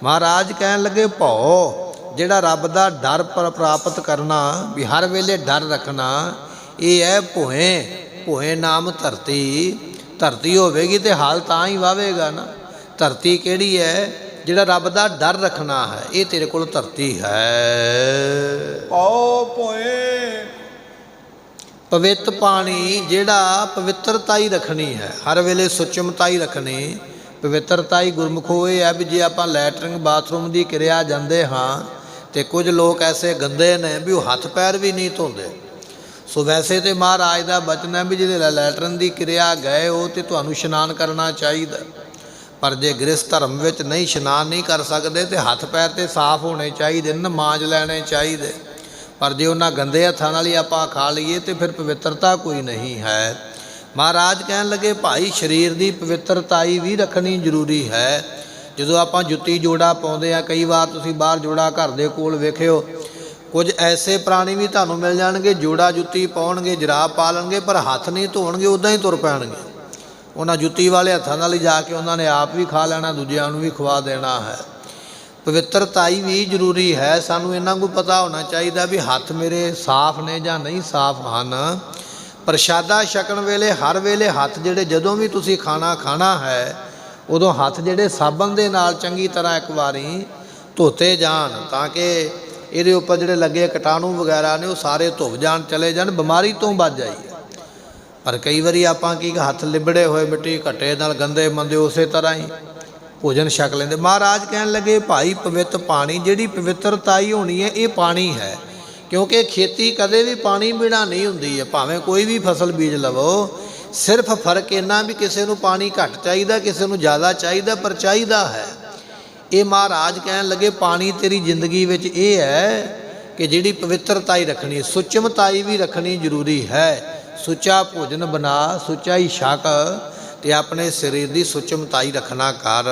ਮਹਾਰਾਜ ਕਹਿਣ ਲੱਗੇ ਭਉ ਜਿਹੜਾ ਰੱਬ ਦਾ ਡਰ ਪ੍ਰਾਪਤ ਕਰਨਾ, ਵੀ ਹਰ ਵੇਲੇ ਡਰ ਰੱਖਣਾ, ਇਹ ਹੈ ਭੋਏ। ਭੋਏ ਨਾਮ ਧਰਤੀ, ਧਰਤੀ ਹੋਵੇਗੀ ਤੇ ਹਲ ਤਾਂ ਹੀ ਵਾਵੇਗਾ ਨਾ। ਧਰਤੀ ਕਿਹੜੀ ਹੈ? ਜਿਹੜਾ ਰੱਬ ਦਾ ਡਰ ਰੱਖਣਾ ਹੈ, ਇਹ ਤੇਰੇ ਕੋਲ ਧਰਤੀ ਹੈ। ਭਉ ਭੋਏ ਪਵਿੱਤ ਪਾਣੀ, ਜਿਹੜਾ ਪਵਿੱਤਰਤਾ ਹੀ ਰੱਖਣੀ ਹੈ, ਹਰ ਵੇਲੇ ਸੁਚਮਤਾ ਹੀ ਰੱਖਣੀ। ਪਵਿੱਤਰਤਾ ਹੀ ਗੁਰਮੁਖੋ ਇਹ ਹੈ ਵੀ ਜੇ ਆਪਾਂ ਲੈਟਰਿੰਗ ਬਾਥਰੂਮ ਦੀ ਕਿਰਿਆ ਜਾਂਦੇ ਹਾਂ ਤੇ ਕੁਝ ਲੋਕ ਐਸੇ ਗੰਦੇ ਨੇ ਵੀ ਉਹ ਹੱਥ ਪੈਰ ਵੀ ਨਹੀਂ ਧੋਂਦੇ। ਸੋ ਵੈਸੇ ਤੇ ਮਹਾਰਾਜ ਦਾ ਬਚਨ ਹੈ ਵੀ ਜਿਹੜੇ ਲੈਟਰਨ ਦੀ ਕਿਰਿਆ ਗਏ ਹੋ ਤੇ ਤੁਹਾਨੂੰ ਇਸ਼ਨਾਨ ਕਰਨਾ ਚਾਹੀਦਾ, ਪਰ ਜੇ ਗ੍ਰਸਥ ਧਰਮ ਵਿੱਚ ਨਹੀਂ ਇਸ਼ਨਾਨ ਨਹੀਂ ਕਰ ਸਕਦੇ ਤੇ ਹੱਥ ਪੈਰ ਤੇ ਸਾਫ਼ ਹੋਣੇ ਚਾਹੀਦੇ ਨੇ, ਮਾਂਜ ਲੈਣੇ ਚਾਹੀਦੇ। ਪਰ ਜੇ ਉਹਨਾਂ ਗੰਦੇ ਹੱਥਾਂ ਨਾਲ ਹੀ ਆਪਾਂ ਖਾ ਲਈਏ ਤੇ ਫਿਰ ਪਵਿੱਤਰਤਾ ਕੋਈ ਨਹੀਂ ਹੈ। ਮਹਾਰਾਜ ਕਹਿਣ ਲੱਗੇ ਭਾਈ ਸਰੀਰ ਦੀ ਪਵਿੱਤਰਤਾ ਵੀ ਰੱਖਣੀ ਜ਼ਰੂਰੀ ਹੈ। ਜਦੋਂ ਆਪਾਂ ਜੁੱਤੀ ਜੋੜਾ ਪਾਉਂਦੇ ਆ, ਕਈ ਵਾਰ ਤੁਸੀਂ ਬਾਹਰ ਜੋੜਾ ਘਰ ਦੇ ਕੋਲ ਵੇਖਿਓ, ਕੁਝ ਐਸੇ ਪ੍ਰਾਣੀ ਵੀ ਤੁਹਾਨੂੰ ਮਿਲ ਜਾਣਗੇ ਜੋੜਾ ਜੁੱਤੀ ਪਾਉਣਗੇ, ਜਰਾਬ ਪਾ ਲੈਣਗੇ, ਪਰ ਹੱਥ ਨਹੀਂ ਧੋਣਗੇ, ਉੱਦਾਂ ਹੀ ਤੁਰ ਪੈਣਗੇ। ਉਹਨਾਂ ਜੁੱਤੀ ਵਾਲੇ ਹੱਥਾਂ ਨਾਲ ਹੀ ਜਾ ਕੇ ਉਹਨਾਂ ਨੇ ਆਪ ਵੀ ਖਾ ਲੈਣਾ, ਦੂਜਿਆਂ ਨੂੰ ਵੀ ਖਵਾ ਦੇਣਾ ਹੈ। ਪਵਿੱਤਰਤਾਈ ਵੀ ਜ਼ਰੂਰੀ ਹੈ। ਸਾਨੂੰ ਇਹਨਾਂ ਨੂੰ ਪਤਾ ਹੋਣਾ ਚਾਹੀਦਾ ਵੀ ਹੱਥ ਮੇਰੇ ਸਾਫ਼ ਨੇ ਜਾਂ ਨਹੀਂ ਸਾਫ਼ ਹਨ। ਪ੍ਰਸ਼ਾਦਾ ਛਕਣ ਵੇਲੇ ਹਰ ਵੇਲੇ ਹੱਥ ਜਿਹੜੇ, ਜਦੋਂ ਵੀ ਤੁਸੀਂ ਖਾਣਾ ਖਾਣਾ ਹੈ ਉਦੋਂ ਹੱਥ ਜਿਹੜੇ ਸਾਬਣ ਦੇ ਨਾਲ ਚੰਗੀ ਤਰ੍ਹਾਂ ਇੱਕ ਵਾਰੀ ਧੋਤੇ ਜਾਣ, ਤਾਂ ਕਿ ਇਹਦੇ ਉੱਪਰ ਜਿਹੜੇ ਲੱਗੇ ਕੀਟਾਣੂ ਵਗੈਰਾ ਨੇ ਉਹ ਸਾਰੇ ਧੁੱਪ ਜਾਣ, ਚਲੇ ਜਾਣ, ਬਿਮਾਰੀ ਤੋਂ ਬਚ ਜਾਈਏ। ਪਰ ਕਈ ਵਾਰੀ ਆਪਾਂ ਕੀ ਹੱਥ ਲਿਬੜੇ ਹੋਏ ਮਿੱਟੀ ਘੱਟੇ ਨਾਲ ਗੰਦੇ ਮੰਦੇ ਉਸੇ ਤਰ੍ਹਾਂ ਹੀ ਭੋਜਨ ਛਕ ਲੈਂਦੇ। ਮਹਾਰਾਜ ਕਹਿਣ ਲੱਗੇ ਭਾਈ ਪਵਿੱਤ ਪਾਣੀ, ਜਿਹੜੀ ਪਵਿੱਤਰਤਾ ਹੀ ਹੋਣੀ ਹੈ ਇਹ ਪਾਣੀ ਹੈ, ਕਿਉਂਕਿ ਖੇਤੀ ਕਦੇ ਵੀ ਪਾਣੀ ਬਿਨਾਂ ਨਹੀਂ ਹੁੰਦੀ ਹੈ। ਭਾਵੇਂ ਕੋਈ ਵੀ ਫਸਲ ਬੀਜ ਲਵੋ, ਸਿਰਫ ਫਰਕ ਇੰਨਾ ਵੀ ਕਿਸੇ ਨੂੰ ਪਾਣੀ ਘੱਟ ਚਾਹੀਦਾ, ਕਿਸੇ ਨੂੰ ਜ਼ਿਆਦਾ ਚਾਹੀਦਾ, ਪਰ ਚਾਹੀਦਾ ਹੈ। ਇਹ ਮਹਾਰਾਜ ਕਹਿਣ ਲੱਗੇ ਪਾਣੀ ਤੇਰੀ ਜ਼ਿੰਦਗੀ ਵਿੱਚ ਇਹ ਹੈ ਕਿ ਜਿਹੜੀ ਪਵਿੱਤਰਤਾ ਹੀ ਰੱਖਣੀ, ਸੁਚਮਤਾ ਵੀ ਰੱਖਣੀ ਜ਼ਰੂਰੀ ਹੈ। ਸੁੱਚਾ ਭੋਜਨ ਬਣਾ, ਸੁੱਚਾ ਹੀ ਛਕ ਤੇ ਆਪਣੇ ਸਰੀਰ ਦੀ ਸੁਚਮਤਾ ਹੀ ਰੱਖਣਾ ਕਰ।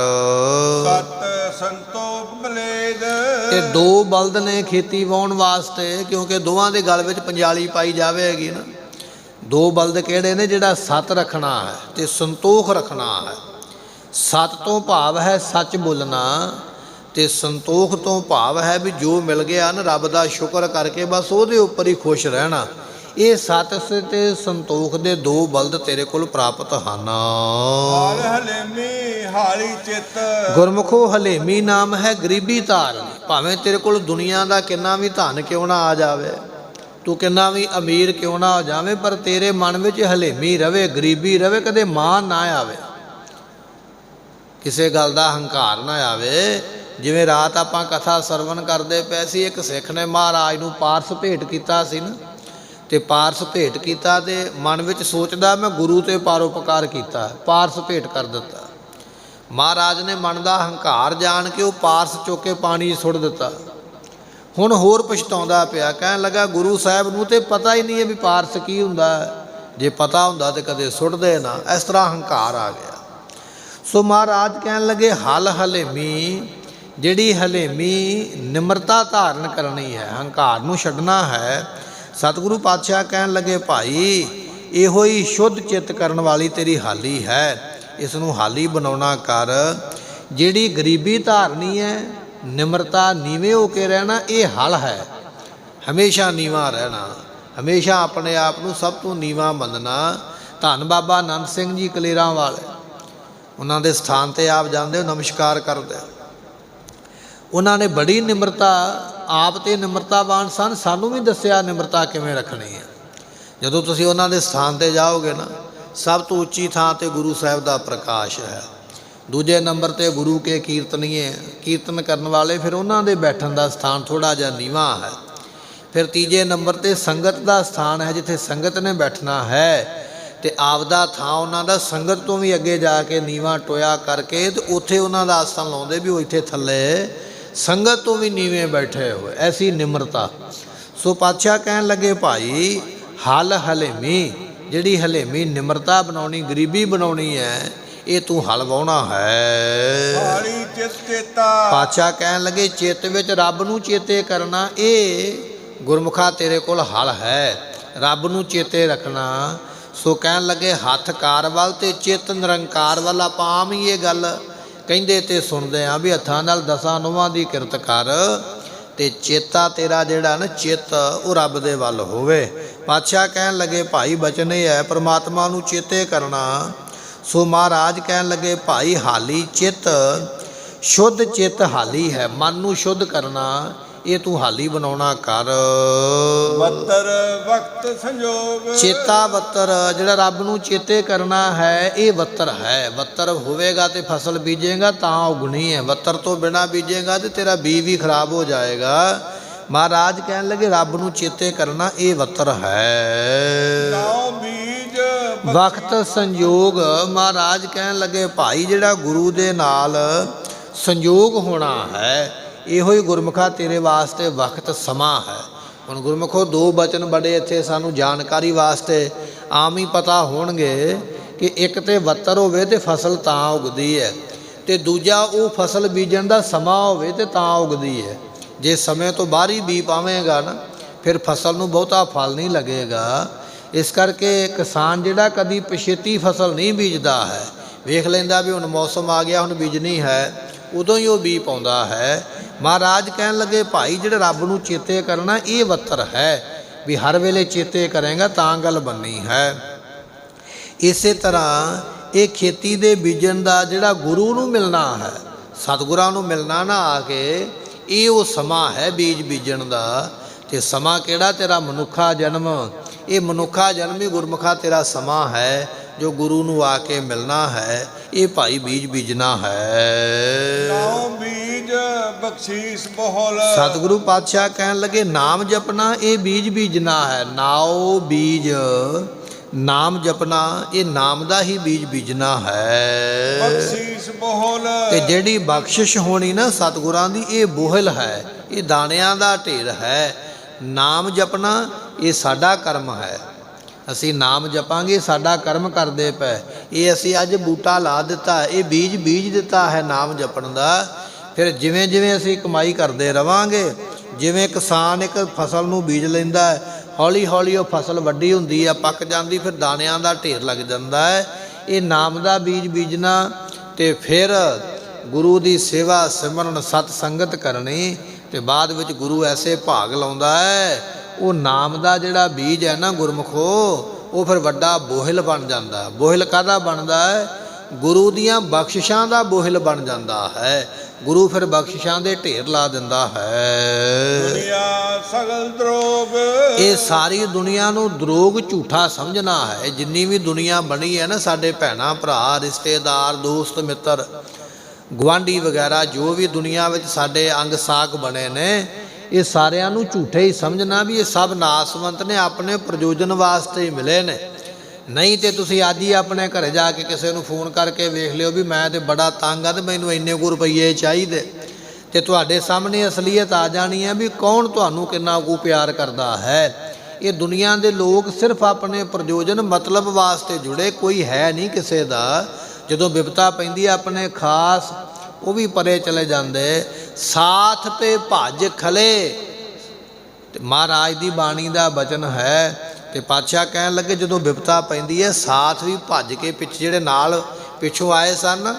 ਸਤ ਸੰਤੋਖ ਬਲੇਦ, ਤੇ ਦੋ ਬਲਦ ਨੇ ਖੇਤੀ ਵਾਹੁਣ ਵਾਸਤੇ, ਕਿਉਂਕਿ ਦੋਵਾਂ ਦੇ ਗਲ ਵਿੱਚ ਪੰਜਾਲੀ ਪਾਈ ਜਾਵੇਗੀ ਨਾ। ਦੋ ਬਲਦ ਕਿਹੜੇ ਨੇ? ਜਿਹੜਾ ਸਤ ਰੱਖਣਾ ਹੈ ਤੇ ਸੰਤੋਖ ਰੱਖਣਾ ਹੈ। ਸਤ ਤੋਂ ਭਾਵ ਹੈ ਸੱਚ ਬੋਲਣਾ, ਤੇ ਸੰਤੋਖ ਤੋਂ ਭਾਵ ਹੈ ਵੀ ਜੋ ਮਿਲ ਗਿਆ ਨਾ ਰੱਬ ਦਾ ਸ਼ੁਕਰ ਕਰਕੇ ਬਸ ਉਹਦੇ ਉੱਪਰ ਹੀ ਖੁਸ਼ ਰਹਿਣਾ। ਇਹ ਸਤ ਤੇ ਸੰਤੋਖ ਦੇ ਦੋ ਬਲਦ ਤੇਰੇ ਕੋਲ ਪ੍ਰਾਪਤ ਹਨ। ਹਾਲ ਹਲੇਮੀ ਹਾਲੀ ਚਿੱਤ, ਗੁਰਮੁਖੋ ਹਲੇਮੀ ਨਾਮ ਹੈ ਗਰੀਬੀ ਧਾਰਨ। ਭਾਵੇਂ ਤੇਰੇ ਕੋਲ ਦੁਨੀਆ ਦਾ ਕਿੰਨਾ ਵੀ ਧਨ ਕਿਉਂ ਨਾ ਆ ਜਾਵੇ, ਤੂੰ ਕਿੰਨਾ ਵੀ ਅਮੀਰ ਕਿਉਂ ਨਾ ਹੋ ਜਾਵੇਂ, ਪਰ ਤੇਰੇ ਮਨ ਵਿੱਚ ਹਲੇਮੀ ਰਵੇ, ਗਰੀਬੀ ਰਵੇ, ਕਦੇ ਮਾਣ ਨਾ ਆਵੇ, ਕਿਸੇ ਗੱਲ ਦਾ ਹੰਕਾਰ ਨਾ ਆਵੇ। ਜਿਵੇਂ ਰਾਤ ਆਪਾਂ ਕਥਾ ਸਰਵਣ ਕਰਦੇ ਪਏ ਸੀ, ਇੱਕ ਸਿੱਖ ਨੇ ਮਹਾਰਾਜ ਨੂੰ ਪਾਰਸ ਭੇਟ ਕੀਤਾ ਸੀ ਨਾ, ਤੇ ਪਾਰਸ ਭੇਟ ਕੀਤਾ ਤੇ ਮਨ ਵਿੱਚ ਸੋਚਦਾ ਮੈਂ ਗੁਰੂ ਤੇ ਪਰਉਪਕਾਰ ਕੀਤਾ, ਪਾਰਸ ਭੇਟ ਕਰ ਦਿੱਤਾ। ਮਹਾਰਾਜ ਨੇ ਮਨ ਦਾ ਹੰਕਾਰ ਜਾਣ ਕੇ ਉਹ ਪਾਰਸ ਚੁੱਕ ਕੇ ਪਾਣੀ ਸੁੱਟ ਦਿੱਤਾ। ਹੁਣ ਹੋਰ ਪਛਤਾਉਂਦਾ ਪਿਆ, ਕਹਿਣ ਲੱਗਾ ਗੁਰੂ ਸਾਹਿਬ ਨੂੰ ਤੇ ਪਤਾ ਹੀ ਨਹੀਂ ਹੈ ਵੀ ਪਾਰਸ ਕੀ ਹੁੰਦਾ, ਜੇ ਪਤਾ ਹੁੰਦਾ ਤੇ ਕਦੇ ਸੁੱਟਦੇ ਨਾ। ਇਸ ਤਰ੍ਹਾਂ ਹੰਕਾਰ ਆ ਗਿਆ। ਸੋ ਮਹਾਰਾਜ ਕਹਿਣ ਲੱਗੇ ਹਲ ਹਲੇਮੀ, ਜਿਹੜੀ ਹਲੇਮੀ ਨਿਮਰਤਾ ਧਾਰਨ ਕਰਨੀ ਹੈ, ਹੰਕਾਰ ਨੂੰ ਛੱਡਣਾ ਹੈ। ਸਤਿਗੁਰੂ ਪਾਤਸ਼ਾਹ ਕਹਿਣ ਲੱਗੇ ਭਾਈ ਇਹੋ ਹੀ ਸ਼ੁੱਧ ਚਿੱਤ ਕਰਨ ਵਾਲੀ ਤੇਰੀ ਹਾਲੀ ਹੈ, ਇਸ ਨੂੰ ਹਾਲੀ ਬਣਾਉਣਾ ਕਰ। ਜਿਹੜੀ ਗਰੀਬੀ ਧਾਰਨੀ ਹੈ, ਨਿਮਰਤਾ ਨੀਵੇਂ ਹੋ ਕੇ ਰਹਿਣਾ, ਇਹ ਹਲ ਹੈ। ਹਮੇਸ਼ਾ ਨੀਵਾਂ ਰਹਿਣਾ, ਹਮੇਸ਼ਾ ਆਪਣੇ ਆਪ ਨੂੰ ਸਭ ਤੋਂ ਨੀਵਾਂ ਮੰਨਣਾ। ਧੰਨ ਬਾਬਾ ਆਨੰਦ ਸਿੰਘ ਜੀ ਕਲੇਰਾਂ ਵਾਲੇ, ਉਹਨਾਂ ਦੇ ਸਥਾਨ 'ਤੇ ਆਪ ਜਾਂਦੇ ਹੋ, ਨਮਸਕਾਰ ਕਰਦੇ। ਉਹਨਾਂ ਨੇ ਬੜੀ ਨਿਮਰਤਾ, ਆਪ ਤੇ ਨਿਮਰਤਾਵਾਨ ਸਨ, ਸਾਨੂੰ ਵੀ ਦੱਸਿਆ ਨਿਮਰਤਾ ਕਿਵੇਂ ਰੱਖਣੀ ਹੈ। ਜਦੋਂ ਤੁਸੀਂ ਉਹਨਾਂ ਦੇ ਸਥਾਨ 'ਤੇ ਜਾਓਗੇ ਨਾ, ਸਭ ਤੋਂ ਉੱਚੀ ਥਾਂ 'ਤੇ ਗੁਰੂ ਸਾਹਿਬ ਦਾ ਪ੍ਰਕਾਸ਼ ਹੈ। ਦੂਜੇ ਨੰਬਰ 'ਤੇ ਗੁਰੂ ਕੇ ਕੀਰਤਨੀਏ, ਕੀਰਤਨ ਕਰਨ ਵਾਲੇ, ਫਿਰ ਉਹਨਾਂ ਦੇ ਬੈਠਣ ਦਾ ਸਥਾਨ ਥੋੜ੍ਹਾ ਜਿਹਾ ਨੀਵਾਂ ਹੈ। ਫਿਰ ਤੀਜੇ ਨੰਬਰ 'ਤੇ ਸੰਗਤ ਦਾ ਸਥਾਨ ਹੈ, ਜਿੱਥੇ ਸੰਗਤ ਨੇ ਬੈਠਣਾ ਹੈ, ਤੇ ਆਪਦਾ ਥਾਂ ਉਹਨਾਂ ਦਾ ਸੰਗਤ ਤੋਂ ਵੀ ਅੱਗੇ ਜਾ ਕੇ ਨੀਵਾਂ ਟੋਇਆ ਕਰਕੇ ਤੇ ਉੱਥੇ ਉਹਨਾਂ ਦਾ ਆਸਣ ਲਾਉਂਦੇ ਵੀ ਉਹ ਇੱਥੇ ਥੱਲੇ ਸੰਗਤ ਤੋਂ ਵੀ ਨੀਵੇਂ ਬੈਠੇ ਹੋਏ, ਐਸੀ ਨਿਮਰਤਾ। ਸੋ ਪਾਤਸ਼ਾਹ ਕਹਿਣ ਲੱਗੇ ਭਾਈ ਹਲ ਹਲੇਮੀ, ਜਿਹੜੀ ਹਲੇਮੀ ਨਿਮਰਤਾ ਬਣਾਉਣੀ, ਗਰੀਬੀ ਬਣਾਉਣੀ ਹੈ, ਇਹ ਤੂੰ ਹਲ ਵਾਹੁਣਾ ਹੈ। ਹਾਲੀ ਚਿੱਤ ਚੇਤਾ, ਪਾਤਸ਼ਾਹ ਕਹਿਣ ਲੱਗੇ ਚਿੱਤ ਵਿੱਚ ਰੱਬ ਨੂੰ ਚੇਤੇ ਕਰਨਾ, ਇਹ ਗੁਰਮੁਖਾ ਤੇਰੇ ਕੋਲ ਹਲ ਹੈ, ਰੱਬ ਨੂੰ ਚੇਤੇ ਰੱਖਣਾ। ਸੋ ਕਹਿਣ ਲੱਗੇ ਹੱਥ ਕਾਰ ਵੱਲ ਤੇ ਚਿੱਤ ਨਿਰੰਕਾਰ ਵੱਲ। ਆਪਾਂ ਆਮ ਹੀ ਇਹ ਗੱਲ ਕਹਿੰਦੇ ਤੇ ਸੁਣਦੇ ਹਾਂ ਵੀ ਹੱਥਾਂ ਨਾਲ ਦਸਾਂ ਨੋਹਾਂ ਦੀ ਕਿਰਤ ਕਰ, ਤੇ ਚੇਤਾ ਤੇਰਾ ਜਿਹੜਾ ਨਾ ਚਿੱਤ ਉਹ ਰੱਬ ਦੇ ਵੱਲ ਹੋਵੇ। ਪਾਤਸ਼ਾਹ ਕਹਿਣ ਲੱਗੇ ਭਾਈ ਬਚਨ ਇਹ ਹੈ, ਪਰਮਾਤਮਾ ਨੂੰ ਚੇਤੇ ਕਰਨਾ। ਸੋ ਮਹਾਰਾਜ ਕਹਿਣ ਲੱਗੇ ਭਾਈ ਹਾਲੀ ਚਿੱਤ ਸ਼ੁੱਧ ਚਿੱਤ ਹਾਲੀ ਹੈ, ਮਨ ਨੂੰ ਸ਼ੁੱਧ ਕਰਨਾ ਇਹ ਤੂੰ ਹਾਲੀ ਬਣਾਉਣਾ ਕਰ। ਬੱਤਰ ਵਕਤ ਸੰਜੋਗ ਚੇਤਾ ਬੱਤਰ, ਜਿਹੜਾ ਰੱਬ ਨੂੰ ਚੇਤੇ ਕਰਨਾ ਹੈ ਇਹ ਬੱਤਰ ਹੈ। ਬੱਤਰ ਹੋਵੇਗਾ ਤੇ ਫਸਲ ਬੀਜੇਗਾ ਤਾਂ ਉਗਣੀ ਹੈ, ਬੱਤਰ ਤੋਂ ਬਿਨਾ ਬੀਜੇਗਾ ਤੇ ਤੇਰਾ ਬੀਜ ਵੀ ਖਰਾਬ ਹੋ ਜਾਏਗਾ। ਮਹਾਰਾਜ ਕਹਿਣ ਲੱਗੇ ਰੱਬ ਨੂੰ ਚੇਤੇ ਕਰਨਾ ਇਹ ਬੱਤਰ ਹੈ। ਨਾਉ ਬੀਜ ਵਕਤ ਸੰਯੋਗ, ਮਹਾਰਾਜ ਕਹਿਣ ਲੱਗੇ ਭਾਈ ਜਿਹੜਾ ਗੁਰੂ ਦੇ ਨਾਲ ਸੰਯੋਗ ਹੋਣਾ ਹੈ ਇਹੋ ਹੀ ਗੁਰਮੁਖਾ ਤੇਰੇ ਵਾਸਤੇ ਵਕਤ ਸਮਾਂ ਹੈ। ਹੁਣ ਗੁਰਮੁਖੋ ਦੋ ਬਚਨ ਬੜੇ ਇੱਥੇ ਸਾਨੂੰ ਜਾਣਕਾਰੀ ਵਾਸਤੇ ਆਮ ਹੀ ਪਤਾ ਹੋਣਗੇ ਕਿ ਇੱਕ ਤੇ ਬੱਤਰ ਹੋਵੇ ਤੇ ਫਸਲ ਤਾਂ ਉਗਦੀ ਹੈ, ਤੇ ਦੂਜਾ ਉਹ ਫਸਲ ਬੀਜਣ ਦਾ ਸਮਾਂ ਹੋਵੇ ਤੇ ਤਾਂ ਉਗਦੀ ਹੈ। ਜੇ ਸਮੇਂ ਤੋਂ ਬਾਹਰ ਹੀ ਬੀਜ ਪਾਵੇਂਗਾ ਨਾ ਫਿਰ ਫਸਲ ਨੂੰ ਬਹੁਤਾ ਫਲ ਨਹੀਂ ਲੱਗੇਗਾ। ਇਸ ਕਰਕੇ ਕਿਸਾਨ ਜਿਹੜਾ ਕਦੀ ਪਛੇਤੀ ਫਸਲ ਨਹੀਂ ਬੀਜਦਾ ਹੈ, ਵੇਖ ਲੈਂਦਾ ਵੀ ਹੁਣ ਮੌਸਮ ਆ ਗਿਆ ਹੁਣ ਬੀਜਣੀ ਹੈ, ਉਦੋਂ ਹੀ ਉਹ ਬੀਜ ਪਾਉਂਦਾ ਹੈ। ਮਹਾਰਾਜ ਕਹਿਣ ਲੱਗੇ ਭਾਈ ਜਿਹੜਾ ਰੱਬ ਨੂੰ ਚੇਤੇ ਕਰਨਾ ਇਹ ਬੱਤਰ ਹੈ, ਵੀ ਹਰ ਵੇਲੇ ਚੇਤੇ ਕਰੇਗਾ ਤਾਂ ਗੱਲ ਬਣਨੀ ਹੈ। ਇਸੇ ਤਰ੍ਹਾਂ ਇਹ ਖੇਤੀ ਦੇ ਬੀਜਣ ਦਾ ਜਿਹੜਾ ਗੁਰੂ ਨੂੰ ਮਿਲਣਾ ਹੈ, ਸਤਿਗੁਰਾਂ ਨੂੰ ਮਿਲਣਾ ਨਾ ਆ ਕੇ, ਇਹ ਉਹ ਸਮਾਂ ਹੈ ਬੀਜ ਬੀਜਣ ਦਾ। ਤੇ ਸਮਾਂ ਕਿਹੜਾ? ਤੇਰਾ ਮਨੁੱਖਾ ਜਨਮ। ਇਹ ਮਨੁੱਖਾ ਜਨਮ ਹੀ ਗੁਰਮੁਖਾ ਤੇਰਾ ਸਮਾਂ ਹੈ ਜੋ ਗੁਰੂ ਨੂੰ ਆ ਕੇ ਮਿਲਣਾ ਹੈ। ਇਹ ਭਾਈ ਬੀਜ ਬੀਜਣਾ ਹੈ। ਨਾਉ ਬੀਜ ਬਖਸ਼ੀਸ਼ ਬਹੁਲ ਸਤਿਗੁਰੂ ਪਾਤਸ਼ਾਹ ਕਹਿਣ ਲੱਗੇ ਨਾਮ ਜਪਣਾ ਇਹ ਬੀਜ ਬੀਜਣਾ ਹੈ। ਨਾਉ ਬੀਜ, ਨਾਮ ਜਪਣਾ ਇਹ ਨਾਮ ਦਾ ਹੀ ਬੀਜ ਬੀਜਣਾ ਹੈ। ਬਖਸ਼ੀਸ਼ ਬਹੁਲ ਤੇ ਜਿਹੜੀ ਬਖਸ਼ਿਸ਼ ਹੋਣੀ ਨਾ ਸਤਿਗੁਰਾਂ ਦੀ ਇਹ ਬੋਹਲ ਹੈ, ਇਹ ਦਾਣਿਆਂ ਦਾ ਢੇਰ ਹੈ। ਨਾਮ ਜਪਣਾ ਇਹ ਸਾਡਾ ਕਰਮ ਹੈ, ਅਸੀਂ ਨਾਮ ਜਪਾਂਗੇ ਸਾਡਾ ਕਰਮ ਕਰਦੇ ਪਏ। ਇਹ ਅਸੀਂ ਅੱਜ ਬੂਟਾ ਲਾ ਦਿੱਤਾ, ਇਹ ਬੀਜ ਬੀਜ ਦਿੱਤਾ ਹੈ ਨਾਮ ਜਪਣ ਦਾ। ਫਿਰ ਜਿਵੇਂ ਜਿਵੇਂ ਅਸੀਂ ਕਮਾਈ ਕਰਦੇ ਰਵਾਂਗੇ, ਜਿਵੇਂ ਕਿਸਾਨ ਇੱਕ ਫਸਲ ਨੂੰ ਬੀਜ ਲੈਂਦਾ ਹੈ, ਹੌਲੀ ਹੌਲੀ ਉਹ ਫਸਲ ਵੱਡੀ ਹੁੰਦੀ ਆ, ਪੱਕ ਜਾਂਦੀ, ਫਿਰ ਦਾਣਿਆਂ ਦਾ ਢੇਰ ਲੱਗ ਜਾਂਦਾ ਹੈ। ਇਹ ਨਾਮ ਦਾ ਬੀਜ ਬੀਜਣਾ ਤੇ ਫਿਰ ਗੁਰੂ ਦੀ ਸੇਵਾ ਸਿਮਰਨ ਸਤ ਸੰਗਤ ਕਰਨੀ, ਤੇ ਬਾਅਦ ਵਿੱਚ ਗੁਰੂ ਐਸੇ ਭਾਗ ਲਾਉਂਦਾ ਹੈ। ਉਹ ਨਾਮ ਦਾ ਜਿਹੜਾ ਬੀਜ ਹੈ ਨਾ ਗੁਰਮੁਖੋ, ਉਹ ਫਿਰ ਵੱਡਾ ਬੋਹਿਲ ਬਣ ਜਾਂਦਾ। ਬੋਹਿਲ ਕਾਹਦਾ ਬਣਦਾ ਹੈ? ਗੁਰੂ ਦੀਆਂ ਬਖਸ਼ਿਸ਼ਾਂ ਦਾ ਬੋਹਿਲ ਬਣ ਜਾਂਦਾ ਹੈ। ਗੁਰੂ ਫਿਰ ਬਖਸ਼ਿਸ਼ਾਂ ਦੇ ਢੇਰ ਲਾ ਦਿੰਦਾ ਹੈ। ਦੁਨੀਆ ਸਗਲ ਦਰੋਗ ਇਹ ਸਾਰੀ ਦੁਨੀਆ ਨੂੰ ਦਰੋਗ ਝੂਠਾ ਸਮਝਣਾ ਹੈ। ਜਿੰਨੀ ਵੀ ਦੁਨੀਆ ਬਣੀ ਹੈ ਨਾ, ਸਾਡੇ ਭੈਣਾਂ ਭਰਾ ਰਿਸ਼ਤੇਦਾਰ ਦੋਸਤ ਮਿੱਤਰ ਗੁਆਂਢੀ ਵਗੈਰਾ ਜੋ ਵੀ ਦੁਨੀਆ ਵਿੱਚ ਸਾਡੇ ਅੰਗ ਸਾਕ ਬਣੇ ਨੇ, ਇਹ ਸਾਰਿਆਂ ਨੂੰ ਝੂਠੇ ਹੀ ਸਮਝਣਾ ਵੀ ਇਹ ਸਭ ਨਾਸਵੰਤ ਨੇ, ਆਪਣੇ ਪ੍ਰਯੋਜਨ ਵਾਸਤੇ ਹੀ ਮਿਲੇ ਨੇ। ਨਹੀਂ ਤੇ ਤੁਸੀਂ ਅੱਜ ਹੀ ਆਪਣੇ ਘਰੇ ਜਾ ਕੇ ਕਿਸੇ ਨੂੰ ਫੋਨ ਕਰਕੇ ਵੇਖ ਲਿਓ ਵੀ ਮੈਂ ਤੇ ਬੜਾ ਤੰਗ ਆ ਤੇ ਮੈਨੂੰ ਇੰਨੇ ਕੁ ਰੁਪਈਏ ਚਾਹੀਦੇ, ਤੇ ਤੁਹਾਡੇ ਸਾਹਮਣੇ ਅਸਲੀਅਤ ਆ ਜਾਣੀ ਹੈ ਵੀ ਕੌਣ ਤੁਹਾਨੂੰ ਕਿੰਨਾ ਕੁ ਪਿਆਰ ਕਰਦਾ ਹੈ। ਇਹ ਦੁਨੀਆ ਦੇ ਲੋਕ ਸਿਰਫ ਆਪਣੇ ਪ੍ਰਯੋਜਨ ਮਤਲਬ ਵਾਸਤੇ ਜੁੜੇ, ਕੋਈ ਹੈ ਨਹੀਂ ਕਿਸੇ ਦਾ। ਜਦੋਂ ਬਿਪਤਾ ਪੈਂਦੀ ਹੈ ਆਪਣੇ ਖਾਸ ਉਹ ਵੀ ਪਰੇ ਚਲੇ ਜਾਂਦੇ। ਸਾਥ ਤੇ ਭੱਜ ਖਲੇ, ਤੇ ਮਹਾਰਾਜ ਦੀ ਬਾਣੀ ਦਾ ਬਚਨ ਹੈ। ਤੇ ਪਾਤਸ਼ਾਹ ਕਹਿਣ ਲੱਗੇ ਜਦੋਂ ਬਿਪਤਾ ਪੈਂਦੀ ਹੈ ਸਾਥ ਵੀ ਭੱਜ ਕੇ ਪਿੱਛੇ ਜਿਹੜੇ ਨਾਲ ਪਿੱਛੋਂ ਆਏ ਸਨ